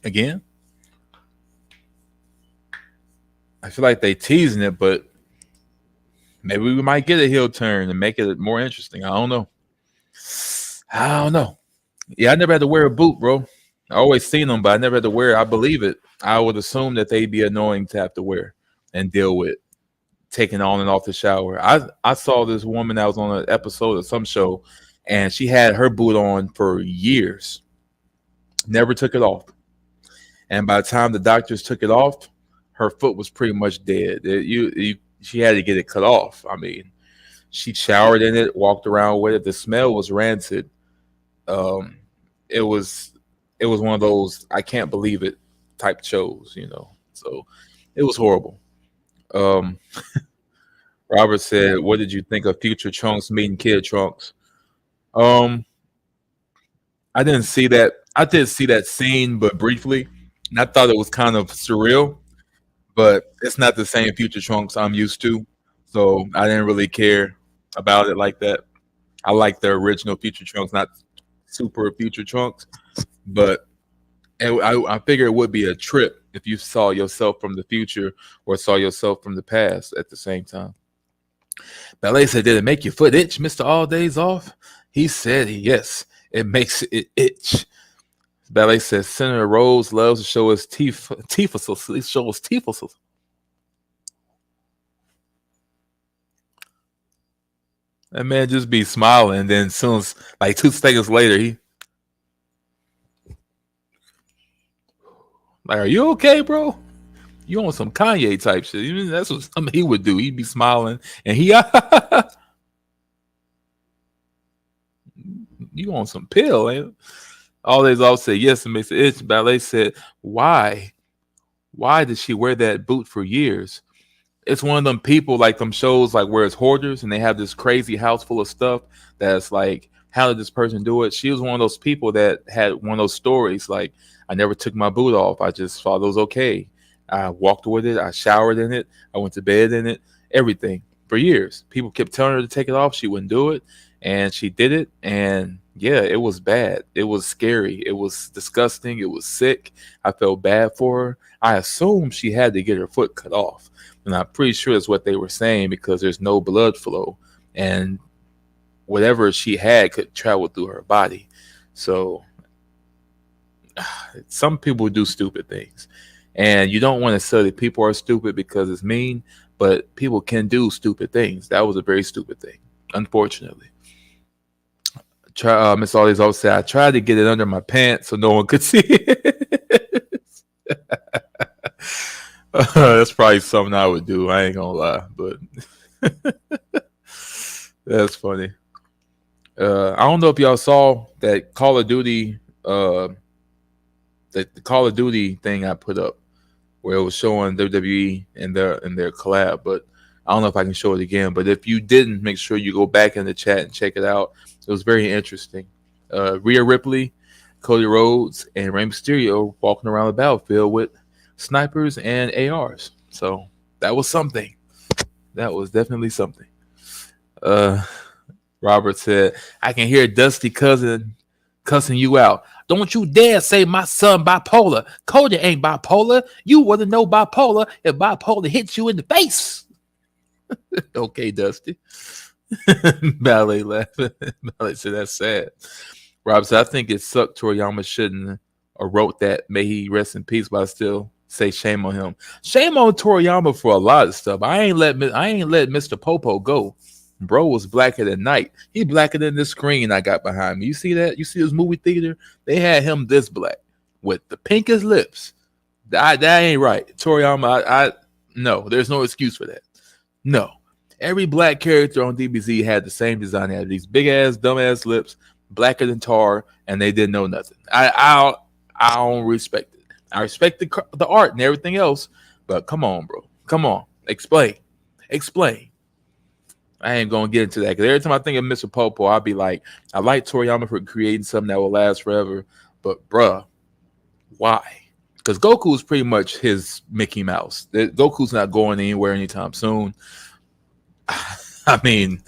A: again? I feel like they teasing it, but maybe we might get a heel turn and make it more interesting. I don't know. Yeah, I never had to wear a boot, bro. I always seen them, but I never had to wear it. I believe it. I would assume that they'd be annoying to have to wear and deal with taking on and off the shower. I saw this woman that was on an episode of some show, and she had her boot on for years, never took it off. And by the time the doctors took it off, her foot was pretty much dead. She had to get it cut off. I mean, she showered in it, walked around with it. The smell was rancid. Um, it was one of those I can't believe it type shows, you know. So it was horrible. Um, Robert said, "What did you think of Future Trunks meeting Kid Trunks?" Um, I didn't see that. I did see that scene, but briefly, and I thought it was kind of surreal. But it's not the same Future Trunks I'm used to, so I didn't really care about it like that. I like the original Future Trunks, not Super Future Trunks, but I figure it would be a trip if you saw yourself from the future or saw yourself from the past at the same time. Ballet said, "Did it make your foot itch, Mister All Days Off?" He said, "Yes, it makes it itch." Ballet says Senator Rose loves to show his teeth. He shows teeth. That man just be smiling, and then soon as like 2 seconds later, he like, "Are you okay, bro? You on some Kanye type shit?" Even that's what something he would do. He'd be smiling, and he, you on some pill, ain't it? All Days Off said yes, it makes it itch. Ballet said, "Why? Why did she wear that boot for years?" It's one of them people like them shows like where it's hoarders and they have this crazy house full of stuff that's like, how did this person do it? She was one of those people that had one of those stories like, I never took my boot off. I just thought it was okay. I walked with it. I showered in it. I went to bed in it. Everything for years. People kept telling her to take it off. She wouldn't do it. And she did it. And yeah, it was bad. It was scary. It was disgusting. It was sick. I felt bad for her. I assumed she had to get her foot cut off. And I'm pretty sure that's what they were saying because there's no blood flow. And whatever she had could travel through her body. So some people do stupid things. And you don't want to say that people are stupid because it's mean, but people can do stupid things. That was a very stupid thing, unfortunately. Miss Always always said, I tried to get it under my pants so no one could see it. That's probably something I would do. I ain't gonna lie, but that's funny. I don't know if y'all saw that Call of Duty, the Call of Duty thing I put up, where it was showing WWE and their collab. But I don't know if I can show it again. But if you didn't, make sure you go back in the chat and check it out. It was very interesting. Rhea Ripley, Cody Rhodes, and Rey Mysterio walking around the battlefield with snipers and ARs. So that was something. That was definitely something. Robert said, I can hear Dusty cousin cussing you out. Don't you dare say my son bipolar. Cody ain't bipolar. You wouldn't know bipolar if bipolar hits you in the face. Okay, Dusty. Ballet laughing. Ballet said that's sad. Rob said, I think it sucked Toriyama shouldn't have wrote that. May he rest in peace, but I still say shame on him. Shame on Toriyama for a lot of stuff. I ain't let Mr. Popo go. Bro was blacker than night. He blacker than the screen I got behind me. You see that? You see this movie theater? They had him this black with the pinkest lips. That ain't right. Toriyama, no, there's no excuse for that. No. Every black character on DBZ had the same design. They had these big ass, dumb ass lips, blacker than tar, and they didn't know nothing. I don't respect it. I respect the art and everything else, but come on, bro. Come on. Explain. I ain't gonna get into that because every time I think of Mr. Popo, I'll be like, I like Toriyama for creating something that will last forever, but bruh, why? Because Goku is pretty much his Mickey Mouse. Goku's not going anywhere anytime soon. I mean,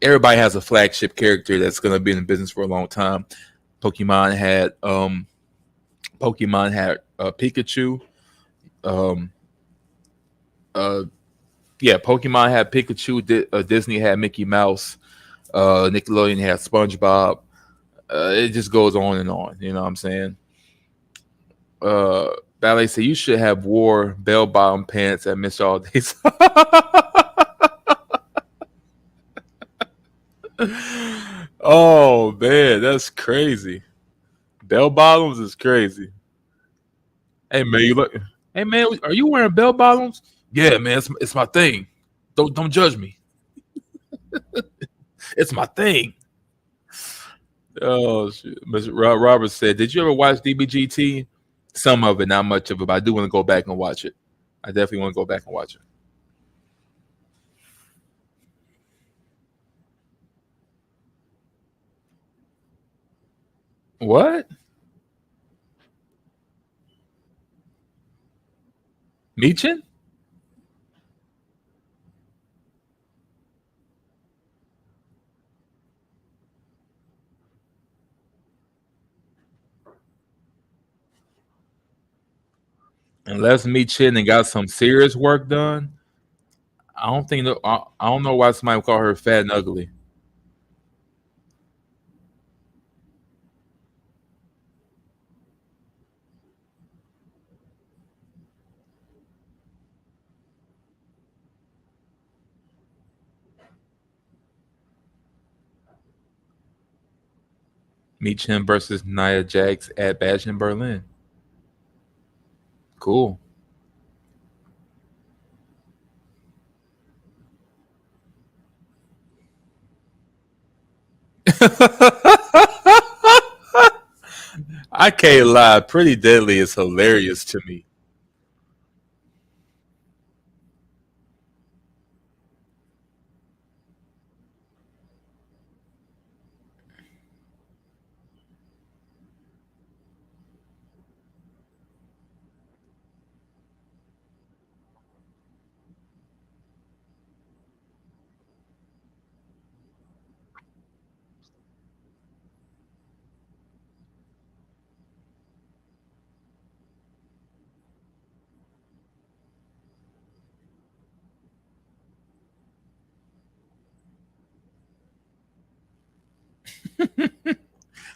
A: everybody has a flagship character that's going to be in the business for a long time. Pokemon had Pikachu. Um, Pokemon had Pikachu. Disney had Mickey Mouse. Nickelodeon had SpongeBob. It just goes on and on. You know what I'm saying? Ballet said you should have wore bell bottom pants at Miss All Days. Oh man, that's crazy. Bell bottoms is crazy. Hey man, you look. Hey man, are you wearing bell bottoms? Yeah, man, it's my thing. Don't judge me. It's my thing. Oh shit. Mr. Robert said, "Did you ever watch DBGT? Some of it, not much of it, but I do want to go back and watch it. I definitely want to go back and watch it." What? Meechin? Unless Meechin and got some serious work done, I don't think. I don't know why somebody would call her fat and ugly. Meechin versus Nia Jax at Bash in Berlin. Cool. I can't lie. Pretty Deadly is hilarious to me.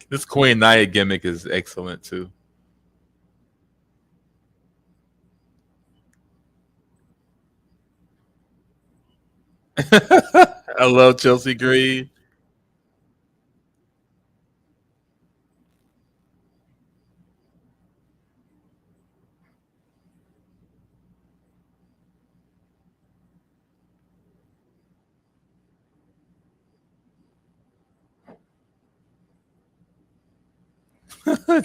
A: This Queen Nia gimmick is excellent too. I love Chelsea Green.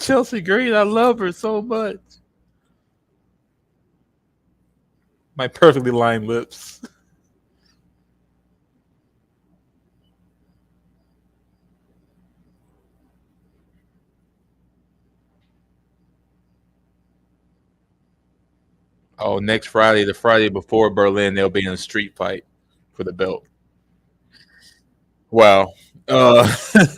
A: Chelsea Green, I love her so much. My perfectly lined lips. Oh, next Friday, the Friday before Berlin, they'll be in a street fight for the belt. Wow. Uh,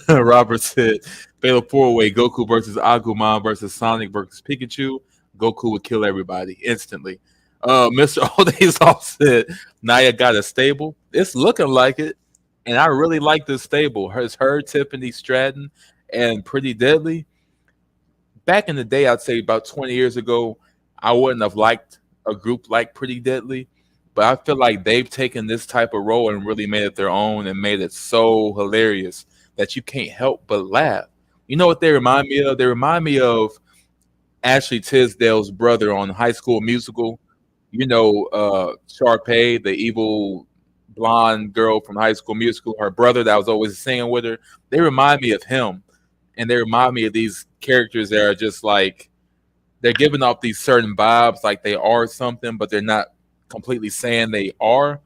A: Robert said, Fatal Four Way Goku versus Agumon versus Sonic versus Pikachu. Goku would kill everybody instantly. Mr. Oldays said, Naya got a stable. It's looking like it. And I really like this stable. Her, Tiffany Stratton, and Pretty Deadly. Back in the day, I'd say about 20 years ago, I wouldn't have liked a group like Pretty Deadly, but I feel like they've taken this type of role and really made it their own and made it so hilarious that you can't help but laugh. You know what they remind me of? They remind me of Ashley Tisdale's brother on High School Musical. You know, Sharpay, the evil blonde girl from High School Musical, her brother that was always singing with her. They remind me of him, and they remind me of these characters that are just like they're giving off these certain vibes, like they are something, but they're not completely saying they are.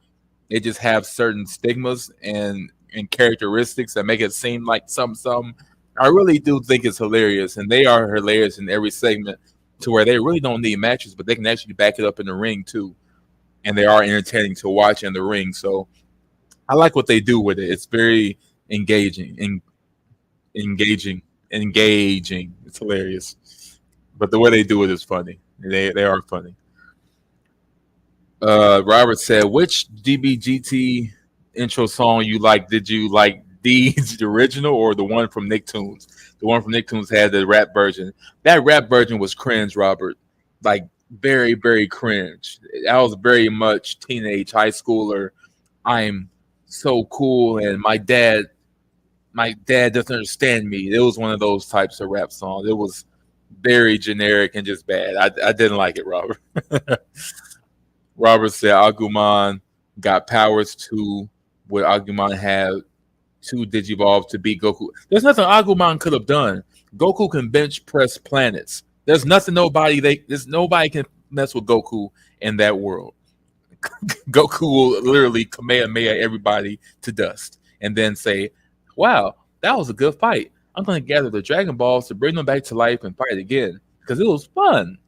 A: They just have certain stigmas and characteristics that make it seem like something. I really do think it's hilarious, and they are hilarious in every segment to where they really don't need matches, but they can actually back it up in the ring too, and they are entertaining to watch in the ring. So I like what they do with it. It's very engaging, engaging, engaging. It's hilarious. But the way they do it is funny. They are funny. Robert said, "Which DBGT intro song you like? Did you like the original or the one from Nicktoons? The one from Nicktoons had the rap version. That rap version was cringe, Robert. Like very, very cringe. That was very much teenage high schooler. I'm so cool, and my dad doesn't understand me. It was one of those types of rap songs. It was very generic and just bad. I didn't like it, Robert." Robert said Agumon got powers too. Would Agumon have two Digivolve to beat Goku? There's nothing Agumon could have done. Goku can bench press planets. There's nobody can mess with Goku in that world. Goku will literally Kamehameha everybody to dust and then say, "Wow, that was a good fight. I'm going to gather the Dragon Balls to bring them back to life and fight again because it was fun."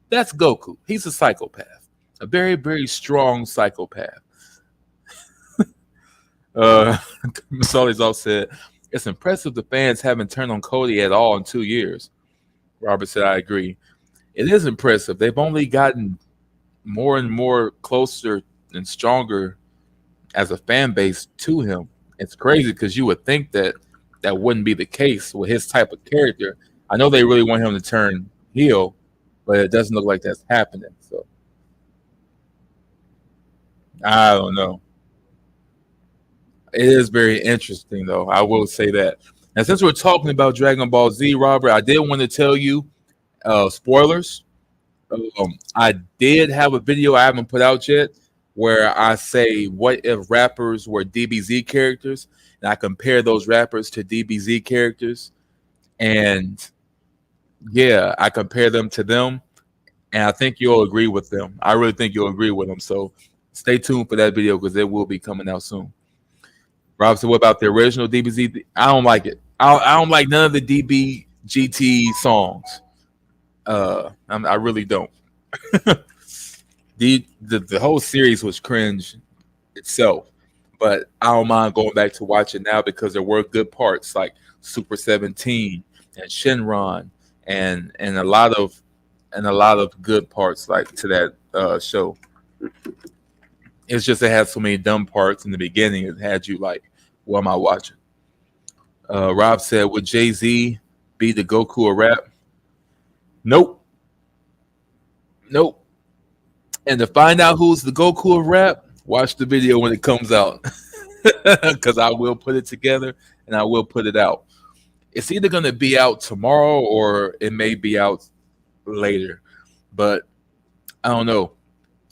A: That's Goku. He's a psychopath, a very, very strong psychopath. Sully's all said, "It's impressive the fans haven't turned on Cody at all in 2 years." Robert said, "I agree. It is impressive. They've only gotten more and more closer and stronger as a fan base to him. It's crazy because you would think that that wouldn't be the case with his type of character. I know they really want him to turn heel, but it doesn't look like that's happening. So I don't know. It is very interesting, though. I will say that. And since we're talking about Dragon Ball Z, Robert, I did want to tell you spoilers. I did have a video I haven't put out yet where I say what if rappers were DBZ characters, and I compare those rappers to DBZ characters, and yeah, I compare them to them, and I think you'll agree with them. I really think you'll agree with them. So stay tuned for that video because it will be coming out soon. Rob said, "What about the original DBZ? I don't like it. I don't like none of the DBGT songs. I really don't. The whole series was cringe itself, but I don't mind going back to watch it now because there were good parts like Super 17 and Shenron and a lot of good parts like to that show. It's just it had so many dumb parts in the beginning. It had you like, what am I watching?" Rob said, "Would Jay-Z be the Goku of rap?" Nope. Nope. And to find out who's the Goku of rap, watch the video when it comes out. Because I will put it together and I will put it out. It's either going to be out tomorrow or it may be out later. But I don't know.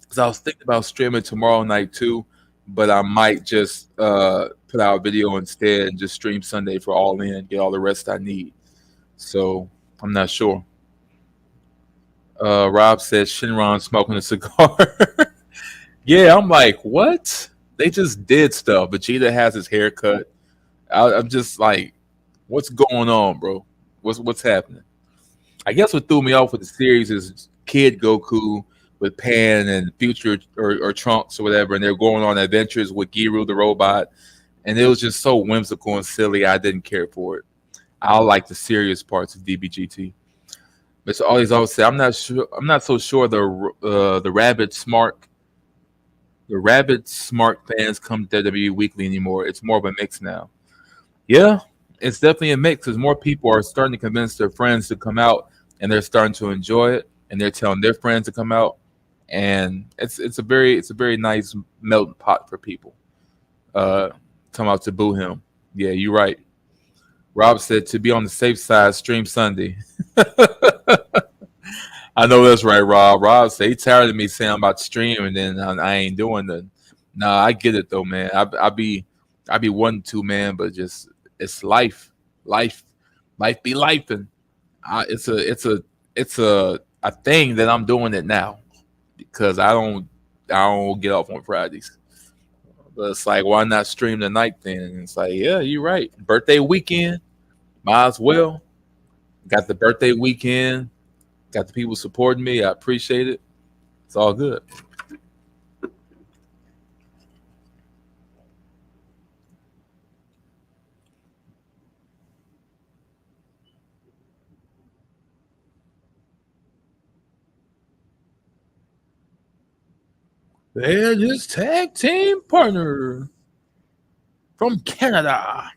A: Because I was thinking about streaming tomorrow night too. But I might just put out a video instead and just stream Sunday for All In, get all the rest I need. So I'm not sure. Rob says Shinron smoking a cigar. Yeah, I'm like, what? They just did stuff. Vegeta has his hair cut. I'm just like, what's going on, bro? What's happening? I guess what threw me off with the series is Kid Goku with Pan and Future or Trunks or whatever, and they're going on adventures with Giru the robot, and it was just so whimsical and silly. I didn't care for it. I like the serious parts of DBGT. Mr. Always said, I'm not sure. I'm not so sure the rabid smart fans come to WWE Weekly anymore. It's more of a mix now. Yeah, it's definitely a mix because more people are starting to convince their friends to come out, and they're starting to enjoy it, and they're telling their friends to come out, and it's a very nice melting pot for people. Come out to boo him. Yeah, you're right. Rob said to be on the safe side, stream Sunday. I know that's right, Rob. Rob said he tired of me saying I'm about to stream and then I ain't doing nothing. Nah, I get it though, man. I be wanting to, man, but just it's life be life, and it's a thing that I'm doing it now because I don't get off on Fridays. But it's like, why not stream the night then? And it's like, yeah, you're right. Birthday weekend, might as well. Got the birthday weekend. Got the people supporting me. I appreciate it. It's all good. And his tag team partner from Canada,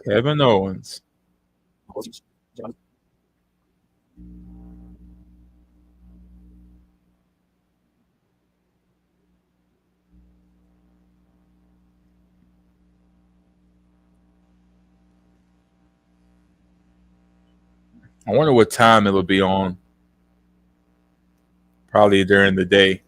A: Kevin Owens. I wonder what time it'll be on. Probably during the day.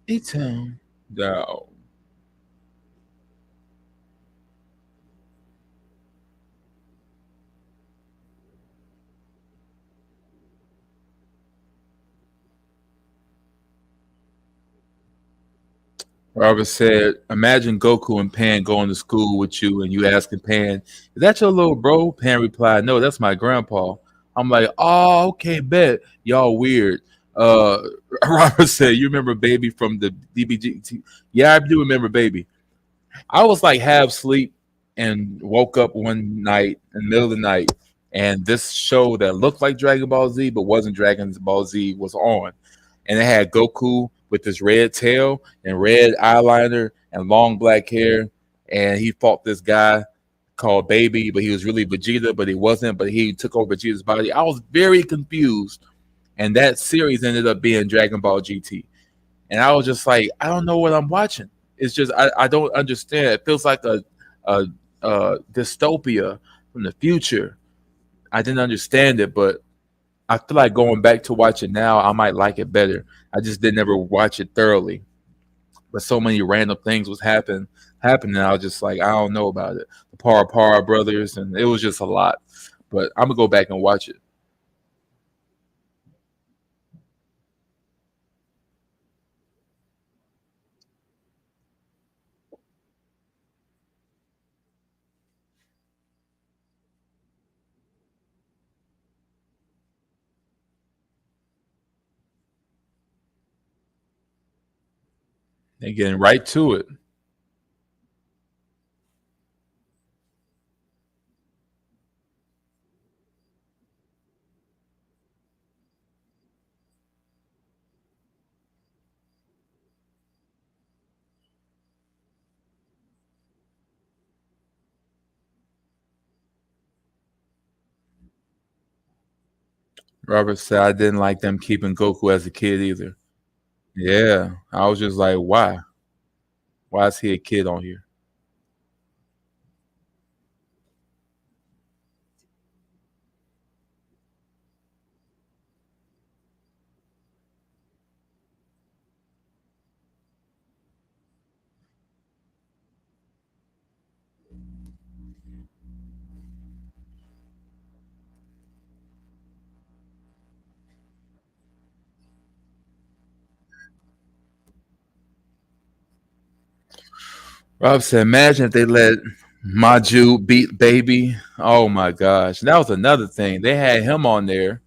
A: A-Town. No. Robert said, imagine Goku and Pan going to school with you and you asking Pan, is that your little bro? Pan replied, no, that's my grandpa. I'm like, oh, okay, bet. Y'all weird. Uh, Robert said, you remember Baby from the DBG? Yeah, I do remember Baby. I was like half asleep and woke up one night in the middle of the night, and this show that looked like Dragon Ball Z but wasn't Dragon Ball Z was on, and it had Goku with his red tail and red eyeliner and long black hair, and he fought this guy called Baby, but he was really Vegeta, but he wasn't. But he took over Vegeta's body. I was very confused, and that series ended up being Dragon Ball GT. And I was just like, I don't know what I'm watching. It's just I don't understand. It feels like a, a dystopia from the future. I didn't understand it, but I feel like going back to watch it now, I might like it better. I just didn't ever watch it thoroughly. But so many random things was happening. I was just like, I don't know about it. The Para brothers, and it was just a lot. But I'm gonna go back and watch it. And getting right to it. Robert said I didn't like them keeping Goku as a kid either. Yeah, I was just like, why? Why is he a kid on here? Rob said, imagine if they let Maju beat Baby. Oh my gosh. That was another thing. They had him on there,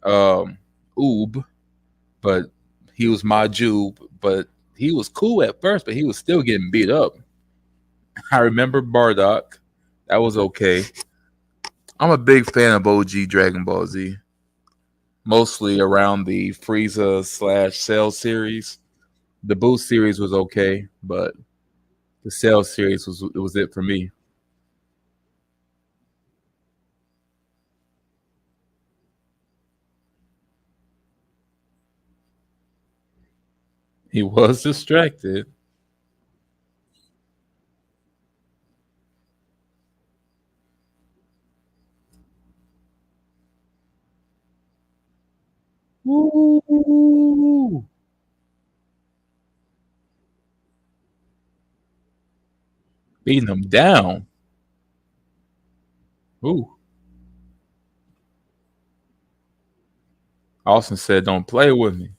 A: um, Oob, but he was Maju, but he was cool at first, but he was still getting beat up. I remember Bardock. That was okay. I'm a big fan of OG Dragon Ball Z, mostly around the Frieza slash Cell series. The Boost series was okay, but the Cell series was it for me. He was distracted. Woo! Beating him down. Ooh. Austin said, don't play with me.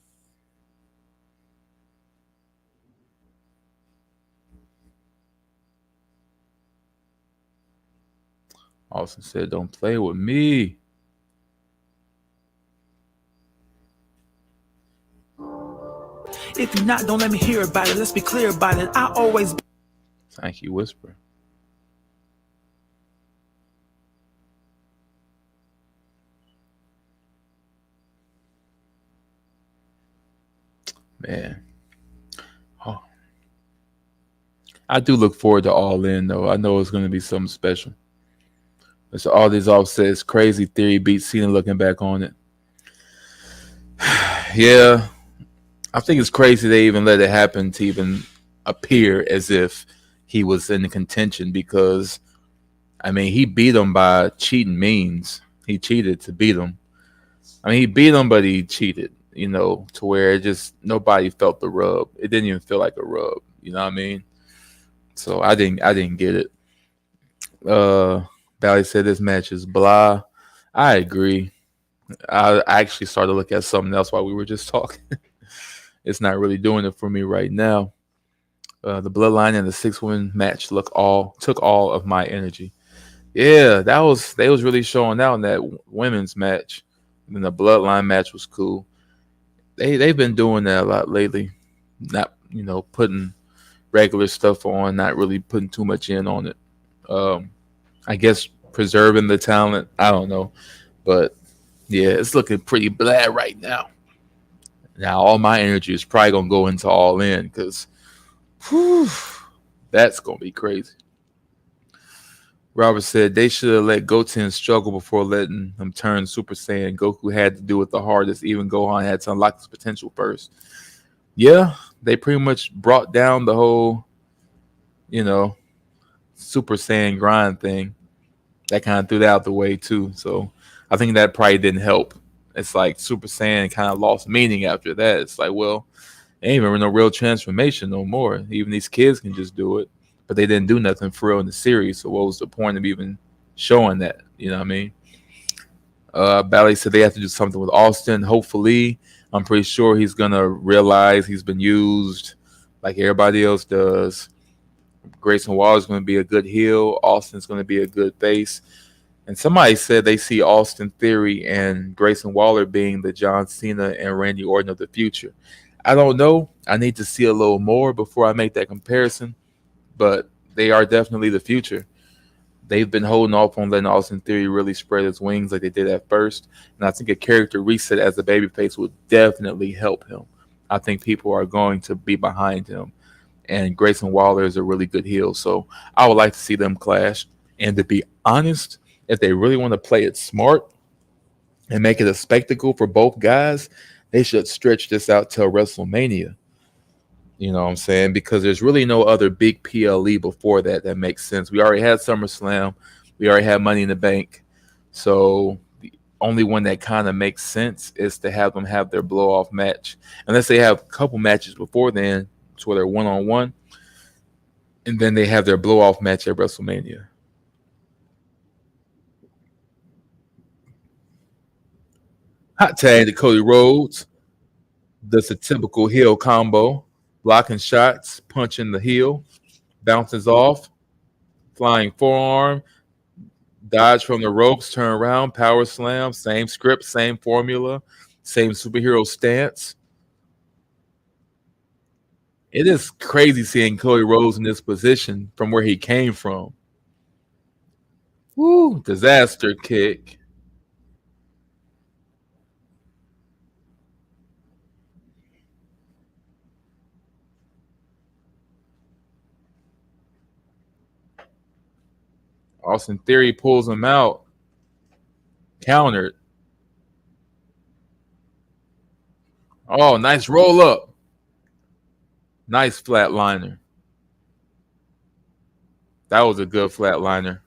A: Austin said, don't play with me.
B: If you're not, don't let me hear about it. Let's be clear about it. I always.
A: Thank you, Whisper. Man. Oh. I do look forward to All In, though. I know it's going to be something special. It's all these offsets. Crazy Theory beats Cena looking back on it. Yeah. I think it's crazy they even let it happen to even appear as if he was in the contention because, I mean, he beat him by cheating means. He cheated to beat him. I mean, he beat him, but he cheated, to where it just nobody felt the rub. It didn't even feel like a rub. You know what I mean? So I didn't get it. Valley said this match is blah. I agree. I actually started to look at something else while we were just talking. It's not really doing it for me right now. The Bloodline and the 6-win match took all of my energy. Yeah, they was really showing out in that women's match. And then the Bloodline match was cool. They've been doing that a lot lately. Not putting regular stuff on, not really putting too much in on it. I guess preserving the talent. I don't know, but yeah, it's looking pretty blah right now. Now all my energy is probably gonna go into All In because that's gonna be crazy. Robert said they should have let Goten struggle before letting him turn Super Saiyan. Goku had to do it the hardest. Even Gohan had to unlock his potential first. Yeah, they pretty much brought down the whole, Super Saiyan grind thing. That kind of threw that out the way too. So I think that probably didn't help. It's like Super Saiyan kind of lost meaning after that. It's like, well, there ain't even no real transformation no more. Even these kids can just do it. But they didn't do nothing for real in the series. So what was the point of even showing that? You know what I mean? Bally said they have to do something with Austin. Hopefully, I'm pretty sure he's going to realize he's been used like everybody else does. Grayson Waller is going to be a good heel. Austin's going to be a good face. And somebody said they see Austin Theory and Grayson Waller being the John Cena and Randy Orton of the future. I don't know. I need to see a little more before I make that comparison. But they are definitely the future. They've been holding off on letting Austin Theory really spread his wings like they did at first. And I think a character reset as a babyface would definitely help him. I think people are going to be behind him. And Grayson Waller is a really good heel. So I would like to see them clash. And to be honest, if they really want to play it smart and make it a spectacle for both guys, they should stretch this out till WrestleMania. You know what I'm saying? Because there's really no other big PLE before that makes sense. We already had SummerSlam. We already had Money in the Bank. So the only one that kind of makes sense is to have them have their blow-off match. Unless they have a couple matches before then, where they're one-on-one. And then they have their blow-off match at WrestleMania. Hot tag to Cody Rhodes. Does a typical heel combo. Blocking shots, punching the heel, bounces off, flying forearm, dodge from the ropes, turn around, power slam, same script, same formula, same superhero stance. It is crazy seeing Cody Rhodes in this position from where he came from. Woo, disaster kick. Austin Theory pulls him out. Countered. Oh, nice roll up. Nice flatliner. That was a good flatliner.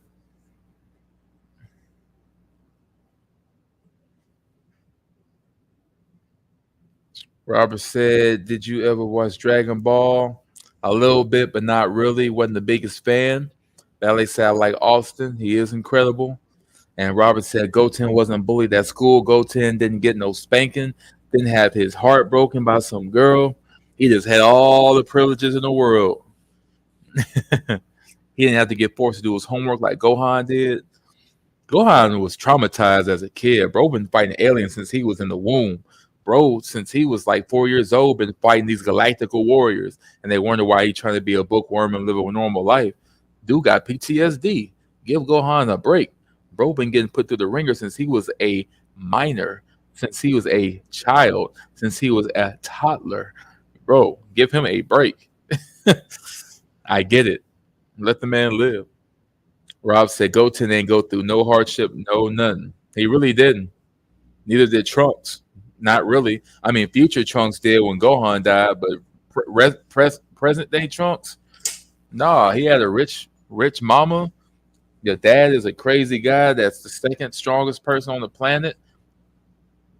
A: Robert said, did you ever watch Dragon Ball? A little bit, but not really. Wasn't the biggest fan. Ballet said, I like Austin. He is incredible. And Robert said, Goten wasn't bullied at school. Goten didn't get no spanking. Didn't have his heart broken by some girl. He just had all the privileges in the world. He didn't have to get forced to do his homework like Gohan did. Gohan was traumatized as a kid. Bro been fighting aliens since he was in the womb. bro, since he was like 4 years old, been fighting these galactical warriors, and they wonder why he's trying to be a bookworm and live a normal life. Dude got PTSD. Give Gohan a break. Bro been getting put through the ringer since he was a minor, since he was a child, since he was a toddler. Bro, give him a break. I get it. Let the man live. Rob said Goten ain't go through no hardship, no nothing. He really didn't. Neither did Trunks. Not really. I mean, future Trunks did when Gohan died, but present day Trunks, nah, he had a rich mama. Your dad is a crazy guy that's the second strongest person on the planet,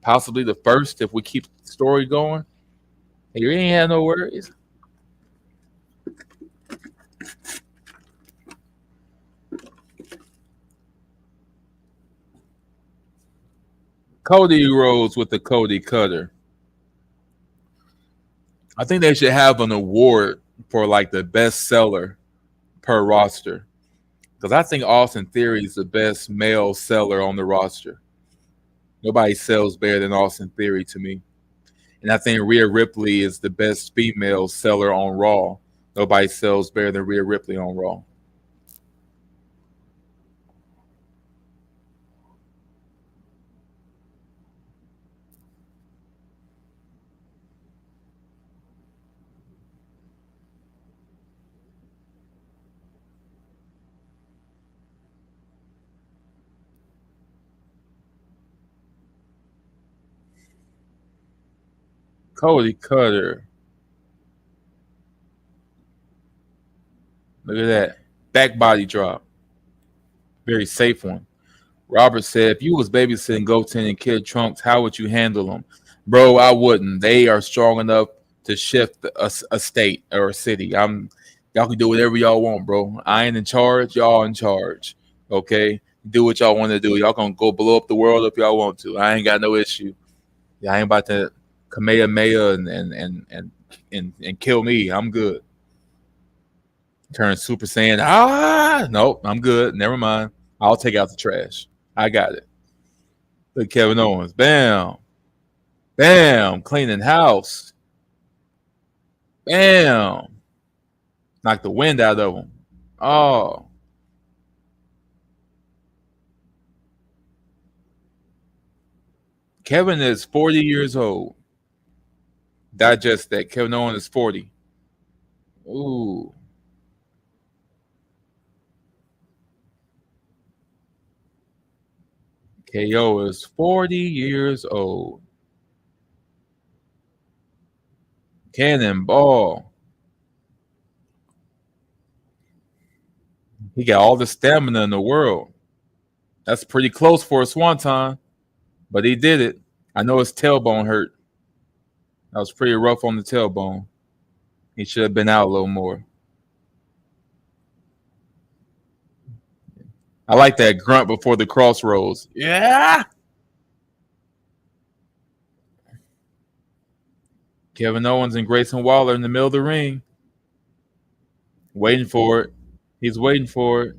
A: possibly the first if we keep the story going. He ain't had no worries. Cody Rhodes with the Cody Cutter. I think they should have an award for like the best seller per roster. Because I think Austin Theory is the best male seller on the roster. Nobody sells better than Austin Theory to me. And I think Rhea Ripley is the best female seller on Raw. Nobody sells better than Rhea Ripley on Raw. Cody Cutter. Look at that. Back body drop. Very safe one. Robert said, if you was babysitting Goten and Kid Trunks, how would you handle them? Bro, I wouldn't. They are strong enough to shift a state or a city. Y'all can do whatever y'all want, bro. I ain't in charge. Y'all in charge. Okay? Do what y'all want to do. Y'all gonna go blow up the world if y'all want to. I ain't got no issue. I ain't about to Kamehameha and kill me. I'm good. Turn Super Saiyan. Nope, I'm good. Never mind. I'll take out the trash. I got it. Look, Kevin Owens. Bam. Bam. Cleaning house. Bam. Knock the wind out of him. Oh. Kevin is 40 years old. Digest that. Kevin Owens is 40. Ooh. KO is 40 years old. Cannonball. He got all the stamina in the world. That's pretty close for a swanton, but he did it. I know his tailbone hurt. That was pretty rough on the tailbone. He should have been out a little more. I like that grunt before the crossroads. Yeah. Kevin Owens and Grayson Waller in the middle of the ring. Waiting for it. He's waiting for it.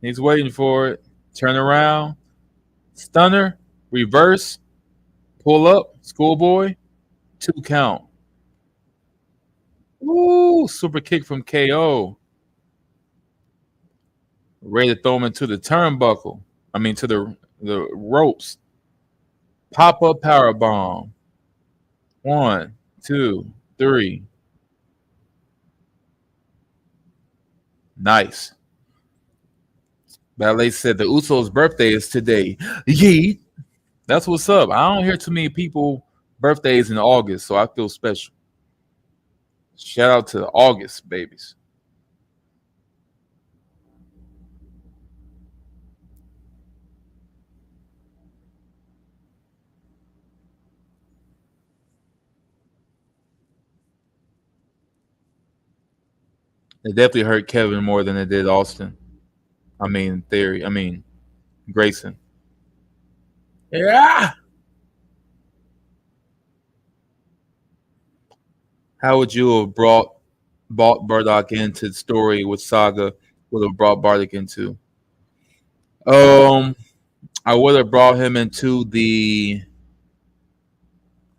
A: He's waiting for it. Turn around. Stunner. Reverse. Pull up. Schoolboy. 2 count. Ooh, super kick from KO. Ready to throw him into the turnbuckle. I mean, to the ropes. Pop-up power bomb. 1, 2, 3. Nice. Ballet said the Usos' birthday is today. Yeet. That's what's up. I don't hear too many people birthdays in August, so I feel special. Shout out to the August babies. It definitely hurt Kevin more than it did Austin. I mean, Theory. I mean, Grayson. Yeah. How would you have brought Bardock into the story with Saga? Would have brought Bardock into? I would have brought him into the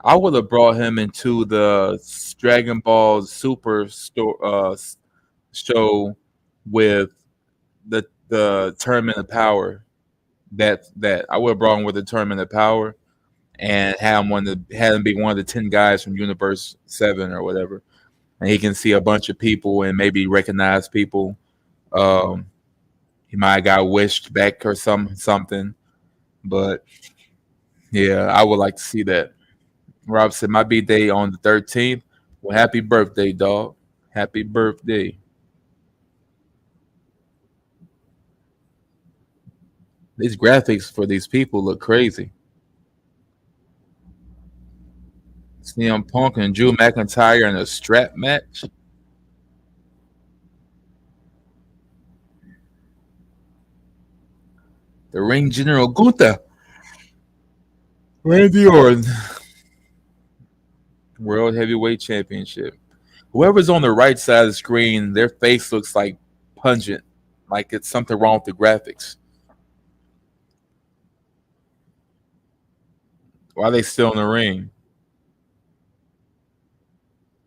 A: I would have brought him into the Dragon Ball Super show with the Tournament of Power. That I would have brought him with the Tournament of Power and had him be one of the 10 guys from Universe 7 or whatever, and he can see a bunch of people and maybe recognize people. Um, he might have got wished back or something, but yeah, I would like to see that. Rob said my birthday on the 13th. Well, happy birthday, dog. Happy birthday. These graphics for these people look crazy. CM Punk and Drew McIntyre in a strap match. The ring general Gunther. Randy Orton. World Heavyweight Championship. Whoever's on the right side of the screen, their face looks like pungent, like it's something wrong with the graphics. Why are they still in the ring?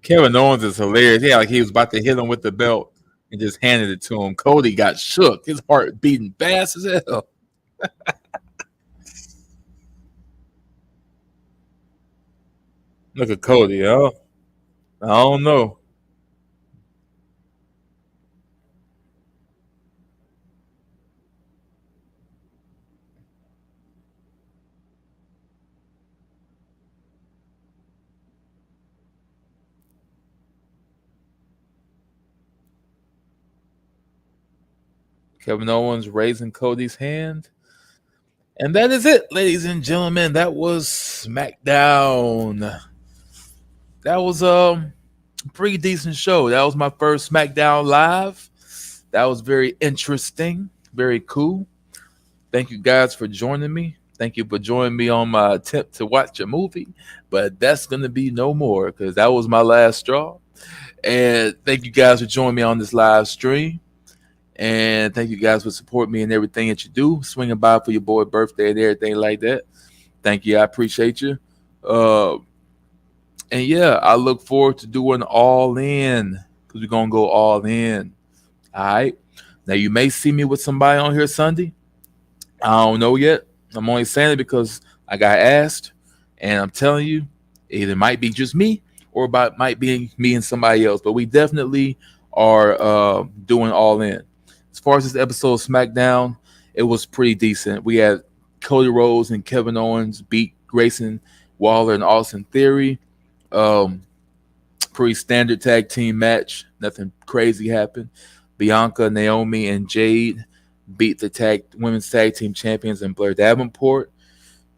A: Kevin Owens is hilarious. Yeah, like he was about to hit him with the belt and just handed it to him. Cody got shook. His heart beating fast as hell. Look at Cody, yo. I don't know. Kevin Owens raising Cody's hand. And that is it, ladies and gentlemen. That was SmackDown. That was a pretty decent show. That was my first SmackDown live. That was very interesting, very cool. Thank you guys for joining me. Thank you for joining me on my attempt to watch a movie, but that's going to be no more because that was my last straw. And thank you guys for joining me on this live stream. And thank you guys for supporting me and everything that you do. Swinging by for your boy birthday and everything like that. Thank you. I appreciate you. And yeah, I look forward to doing All In because we're going to go all in. All right. Now, you may see me with somebody on here Sunday. I don't know yet. I'm only saying it because I got asked. And I'm telling you, it might be just me or might be me and somebody else. But we definitely are doing All In. As far as this episode of SmackDown, it was pretty decent. We had Cody Rhodes and Kevin Owens beat Grayson Waller and Austin Theory. Pretty standard tag team match. Nothing crazy happened. Bianca, Naomi, and Jade beat the women's tag team champions and Blair Davenport.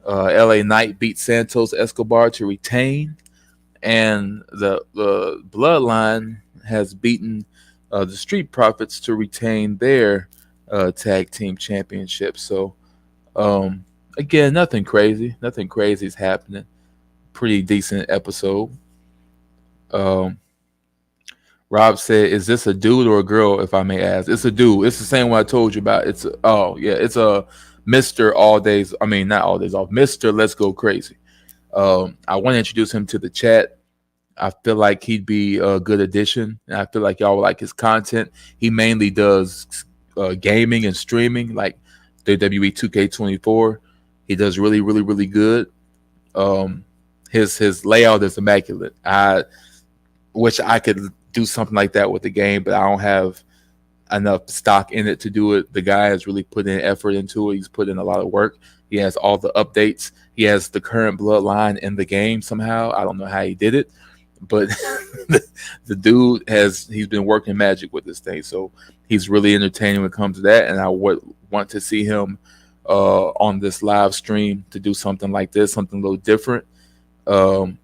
A: LA Knight beat Santos Escobar to retain. And the Bloodline has beaten the Street Profits to retain their tag team championship. So, again, nothing crazy. Nothing crazy is happening. Pretty decent episode. Rob said, "Is this a dude or a girl? If I may ask." It's a dude. It's the same one I told you about. It's a Mr. All Days. I mean, not All Days Off. Mr. Let's Go Crazy. I want to introduce him to the chat. I feel like he'd be a good addition, and I feel like y'all would like his content. He mainly does gaming and streaming, like WWE 2K24. He does really, really, really good. His layout is immaculate. I wish I could do something like that with the game, but I don't have enough stock in it to do it. The guy has really put in effort into it. He's put in a lot of work. He has all the updates. He has the current bloodline in the game somehow. I don't know how he did it, but the dude he's been working magic with this thing. So he's really entertaining when it comes to that. And I would want to see him on this live stream to do something like this, something a little different. And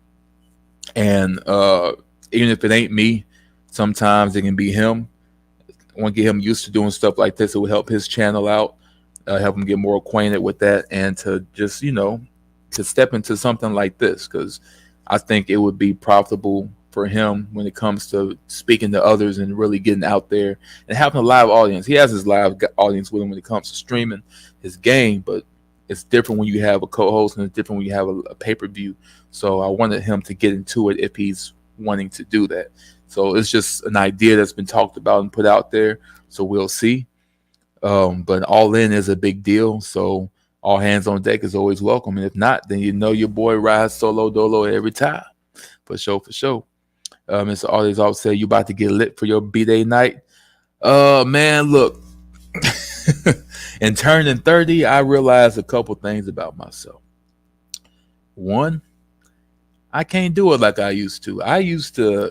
A: even if it ain't me, sometimes it can be him. I want to get him used to doing stuff like this. It will help his channel out, help him get more acquainted with that, and to just, to step into something like this, because I think it would be profitable for him when it comes to speaking to others and really getting out there and having a live audience. He has his live audience with him when it comes to streaming his game, but it's different when you have a co-host and it's different when you have a pay-per-view. So I wanted him to get into it if he's wanting to do that. So it's just an idea that's been talked about and put out there. So we'll see. But All In is a big deal. So all hands on deck is always welcome. And if not, then you know your boy rides solo dolo every time. For sure, for sure. Mr. Artist always say you about to get lit for your B-Day night. Man, look. And turning 30, I realized a couple things about myself. One, I can't do it like I used to. I used to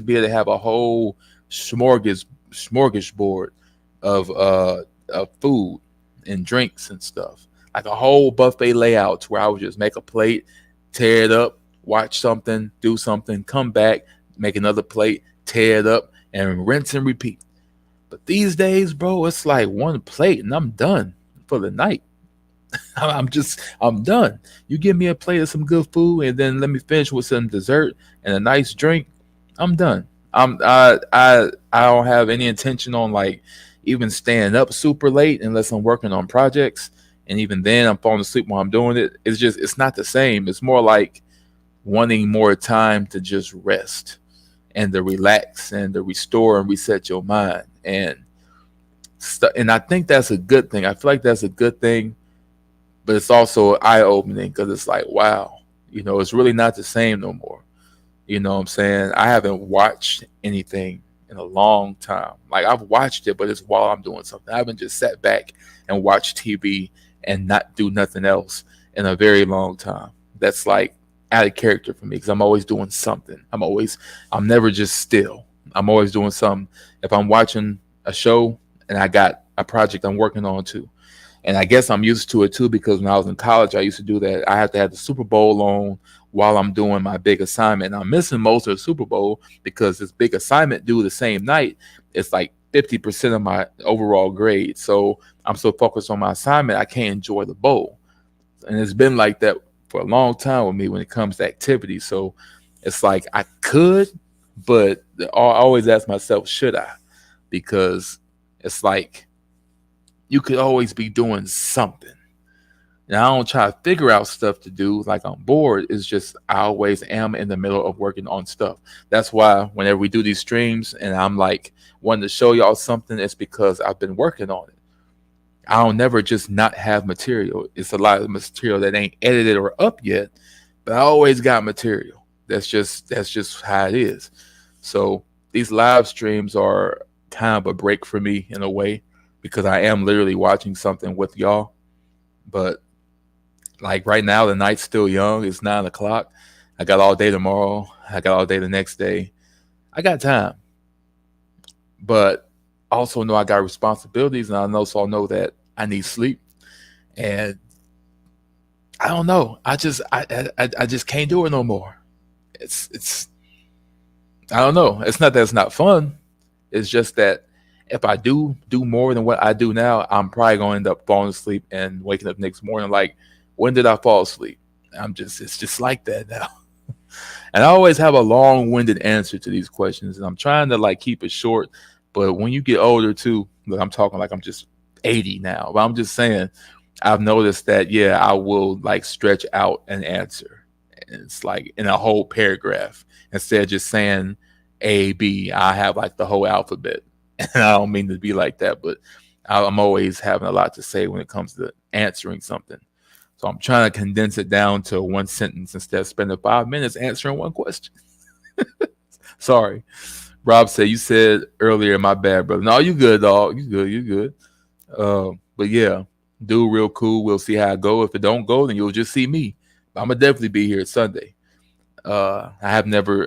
A: be able to have a whole smorgasbord of food and drinks and stuff. Like a whole buffet layout where I would just make a plate, tear it up, watch something, do something, come back, make another plate, tear it up, and rinse and repeat. But these days, bro, it's like one plate and I'm done for the night. I'm done. You give me a plate of some good food and then let me finish with some dessert and a nice drink. I'm done. I don't have any intention on like even staying up super late unless I'm working on projects. And even then I'm falling asleep while I'm doing it. It's not the same. It's more like wanting more time to just rest and to relax and to restore and reset your mind. And I think that's a good thing. I feel like that's a good thing, but it's also eye-opening because it's like, wow, it's really not the same no more. You know what I'm saying? I haven't watched anything in a long time. Like I've watched it, but it's while I'm doing something. I haven't just sat back and watched TV and not do nothing else in a very long time. That's like out of character for me because I'm always doing something. I'm never just still. I'm always doing something. If I'm watching a show and I got a project I'm working on too. And I guess I'm used to it too because when I was in college, I used to do that. I have to have the Super Bowl on while I'm doing my big assignment. And I'm missing most of the Super Bowl because this big assignment due the same night, it's like 50% of my overall grade. So I'm so focused on my assignment, I can't enjoy the bowl. And it's been like that for a long time with me when it comes to activities. So it's like I could, but I always ask myself, should I? Because it's like you could always be doing something. And I don't try to figure out stuff to do like I'm bored. It's just I always am in the middle of working on stuff. That's why whenever we do these streams and I'm like wanting to show y'all something, it's because I've been working on it. I don't never just not have material. It's a lot of material that ain't edited or up yet, but I always got material. That's just how it is. So these live streams are kind of a break for me in a way because I am literally watching something with y'all. But like right now, the night's still young. It's 9 o'clock. I got all day tomorrow. I got all day the next day. I got time. But I also know I got responsibilities, and I know that I need sleep. And I don't know. I just can't do it no more. It's I don't know. It's not that it's not fun. It's just that if I do more than what I do now, I'm probably going to end up falling asleep and waking up next morning like, when did I fall asleep? It's just like that now. And I always have a long-winded answer to these questions, and I'm trying to like keep it short. But when you get older too, look, I'm talking like I'm just 80 now, but I'm just saying, I've noticed that, yeah, I will like stretch out an answer. And it's like in a whole paragraph instead of just saying A, B, I have like the whole alphabet. And I don't mean to be like that, but I'm always having a lot to say when it comes to answering something. So I'm trying to condense it down to one sentence instead of spending 5 minutes answering one question. Sorry. Rob said, you said earlier, my bad, brother. No, you good, dog. You good. But yeah, do real cool. We'll see how it go. If it don't go, then you'll just see me. I'm gonna definitely be here Sunday. I've never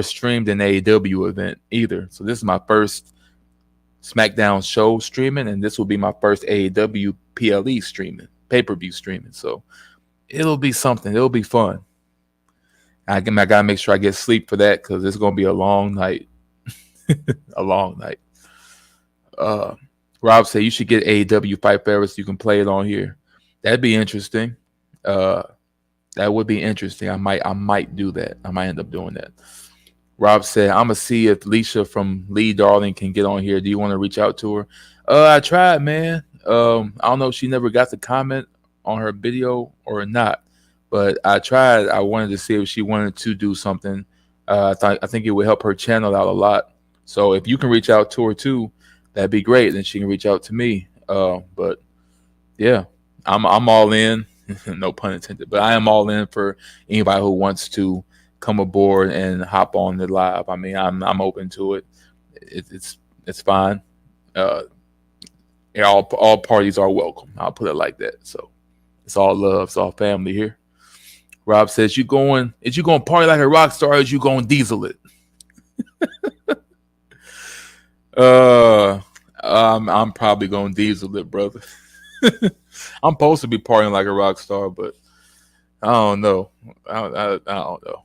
A: streamed an AEW event either. So this is my first SmackDown show streaming, and this will be my first AEW PLE streaming, pay-per-view streaming. So it'll be something. It'll be fun. I gotta make sure I get sleep for that because it's gonna be a long night. A long night. Rob said you should get AEW Fight Forever so you can play it on here. That'd be interesting. That would be interesting. I might do that. I might end up doing that. Rob said, I'm gonna see if Leisha from Lee Darling can get on here. Do you want to reach out to her? I tried, man. I don't know if she never got the comment on her video or not, but I tried. I wanted to see if she wanted to do something. I think it would help her channel out a lot. So if you can reach out to her too, that'd be great. Then she can reach out to me. But yeah, I'm all in. No pun intended, but I am all in for anybody who wants to come aboard and hop on the live. I mean, I'm open to it. It's fine. Uh, yeah, all parties are welcome. I'll put it like that. So it's all love. It's all family here. Rob says, is you going to party like a rock star, or is you going to diesel it? I'm probably going to diesel it, brother. I'm supposed to be partying like a rock star, but I don't know. I don't know.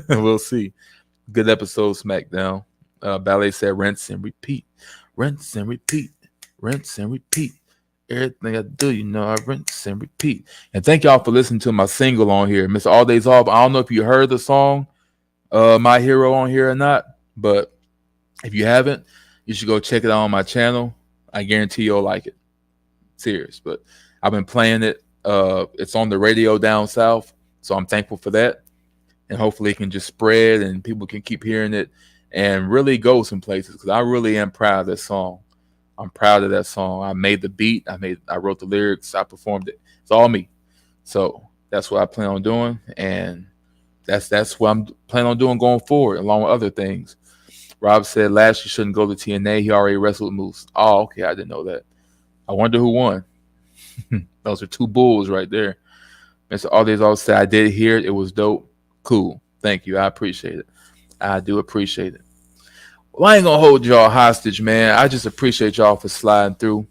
A: We'll see. Good episode, SmackDown. Ballet said, rinse and repeat. Rinse and repeat. Rinse and repeat. Everything I do, I rinse and repeat. And thank y'all for listening to my single on here, Mr. All Days Off. I don't know if you heard the song, My Hero, on here or not, but if you haven't, you should go check it out on my channel. I guarantee you'll like it. Serious. But I've been playing it. It's on the radio down south, so I'm thankful for that. And hopefully it can just spread and people can keep hearing it and really go some places, because I really am proud of this song. I'm proud of that song. I made the beat. I wrote the lyrics. I performed it. It's all me. So that's what I plan on doing, and that's what I'm planning on doing going forward, along with other things. Rob said Lashley shouldn't go to TNA. He already wrestled Moose. Oh, okay. I didn't know that. I wonder who won. Those are two bulls right there. Mr. All Days All said, I did hear it. It was dope. Cool. Thank you. I appreciate it. I do appreciate it. Well, I ain't gonna hold y'all hostage, man. I just appreciate y'all for sliding through.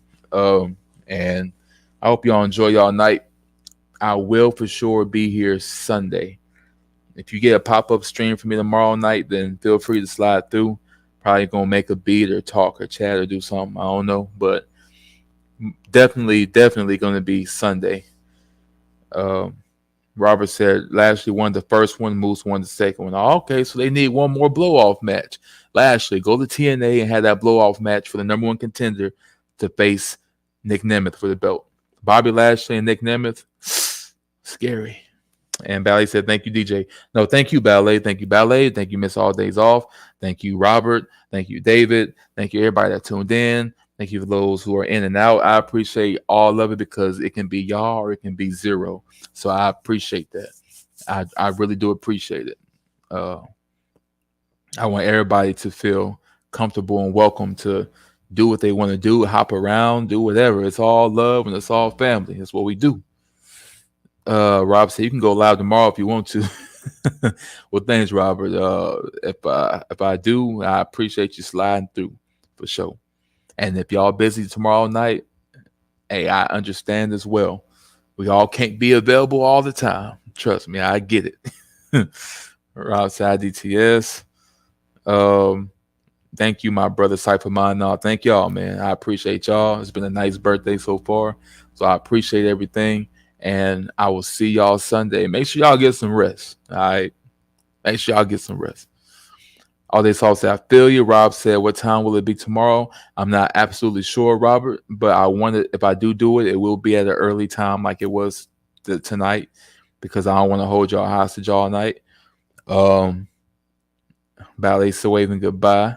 A: And I hope y'all enjoy y'all night. I will for sure be here Sunday. If you get a pop-up stream for me tomorrow night, then feel free to slide through. Probably gonna make a beat or talk or chat or do something. I don't know, but definitely gonna be Sunday. Robert said Lashley won the first one, Moose won the second one. Oh, okay, so they need one more blow-off match. Lashley, go to TNA and have that blow-off match for the number one contender to face Nick Nemeth for the belt. Bobby Lashley and Nick Nemeth, scary. And Ballet said, thank you, DJ. No, thank you, Ballet. Thank you, Ballet. Thank you, Miss All Days Off. Thank you, Robert. Thank you, David. Thank you, everybody that tuned in. Thank you for those who are in and out. I appreciate all of it, because it can be y'all or it can be zero. So I appreciate that. I really do appreciate it. I want everybody to feel comfortable and welcome to do what they want to do, hop around, do whatever. It's all love and it's all family. That's what we do. Rob said you can go live tomorrow if you want to. Well, thanks, Robert. If I do, I appreciate you sliding through for sure. And if y'all busy tomorrow night, hey, I understand as well. We all can't be available all the time. Trust me, I get it. Rob said DTS. Thank you, my brother Cypher Mine. Thank y'all, man. I appreciate y'all. It's been a nice birthday so far. So I appreciate everything. And I will see y'all Sunday. Make sure y'all get some rest. All right. Make sure y'all get some rest. All this all said, I feel you. Rob said, what time will it be tomorrow? I'm not absolutely sure, Robert, but I wanted, if I do it, it will be at an early time like it was tonight, because I don't want to hold y'all hostage all night. Ballet still waving goodbye.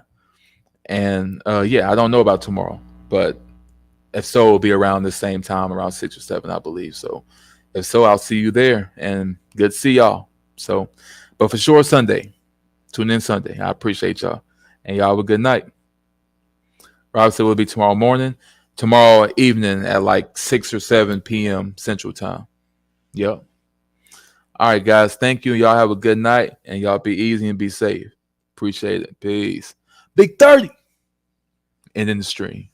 A: And yeah, I don't know about tomorrow, but if so, it'll be around the same time, around 6 or 7, I believe. So if so, I'll see you there, and good to see y'all. So, but for sure, Sunday. Tune in Sunday. I appreciate y'all. And y'all have a good night. Rob said it'll be tomorrow morning. Tomorrow evening at like 6 or 7 p.m. Central Time. Yep. All right, guys. Thank you. Y'all have a good night. And y'all be easy and be safe. Appreciate it. Peace. Big 30. And in the stream.